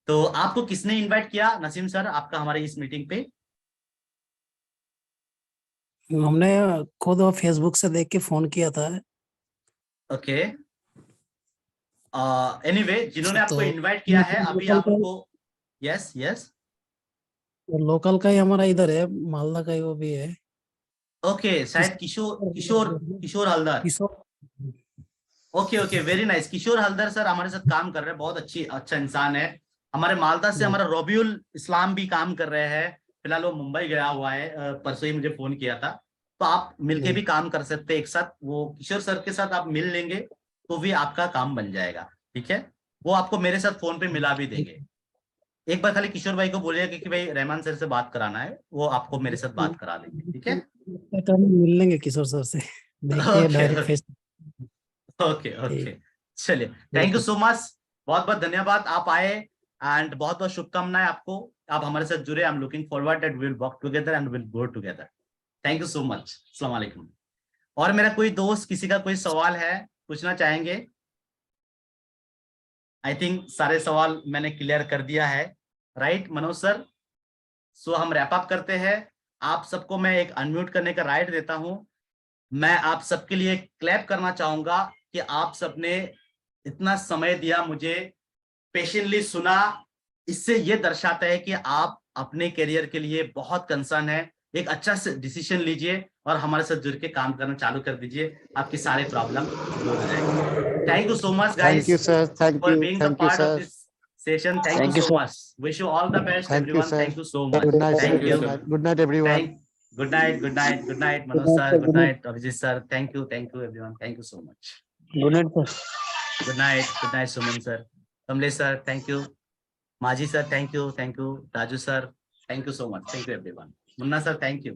तो आपको किसने इनवाइट किया नसीम सर आपका हमारे इस मीटिंग पे? हमने खुद फेसबुक से देख के फोन किया था। ओके, एनीवे जिन्होंने आपको तो इनवाइट किया है अभी आप उनको। यस यस, लोकल का ही हमारा इधर है, मालदा का ही वो भी है। ओके, शायद Kishore Kishore Kishore Haldar. Kishore. Okay okay, very nice. Kishore Haldar sir हमारे साथ काम कर रहे हैं, बहुत अच्छा इंसान है। हमारे मालदा से हमारा रबिउल इस्लाम भी काम कर रहे हैं, फिलहाल वो मुंबई गया हुआ है, परसों ही मुझे फोन किया था। तो आप मिलके भी काम कर सकते हैं एक साथ, वो किशोर सर के साथ आप मिल लेंगे तो भी आपका काम बन जाएगा, ठीक है। वो आपको मेरे साथ फोन पे मिला भी देंगे। एक बार खाली किशोर भाई को बोलिएगा कि भाई रहमान सर से बात कराना है, वो आपको मेरे साथ बात करा देंगे, ठीक है। मिल लेंगे किशोर सर से, देख के okay direct face. Okay okay, ठीक। चलिए, थैंक यू सो मच, बहुत बहुत धन्यवाद आप आए, एंड बहुत बहुत शुभकामनाएं आपको, आप हमारे साथ जुड़े। I am looking forward that will work together and will go together. Thank you so much, अस्सलाम वालेकुम। और मेरा कोई दोस्त किसी का कोई सवाल है पूछना चाहेंगे? आई थिंक सारे सवाल मैंने क्लियर कर दिया है, राइट मनोज सर? सो हम रैप अप करते हैं। आप सबको मैं एक अनम्यूट करने का राइट देता हूं। मैं आप सबके लिए क्लैप करना चाहूंगा कि आप सबने इतना समय दिया, मुझे पेशेंटली सुना। इससे ये दर्शाता है कि आप अपने करियर के लिए बहुत कंसर्न है। एक अच्छा से डिसीजन लीजिए और हमारे साथ जुड़ के काम करना चालू कर दीजिए, आपकी सारे प्रॉब्लम दूर हो जाएंगे। Thank you so much Thank you, guys sir. For being the Thank you, part of sir. This session. Thank you Thank you, so sir. much. Wish you all the best, Thank you, everyone. sir. Thank you so much. Good night, sir. Thank you. Good night. Good night, everyone. Good night. Good night. Good night, Manoj sir. Good night, Abhijit sir. Thank you. Thank you, everyone. Thank you so much. Good night sir. Good night. Good night, Suman sir. Kamlesh sir. Thank you. Maji sir. Thank you. Thank you. Raju sir. Thank you so much. Thank you, everyone. Munna sir. Thank you.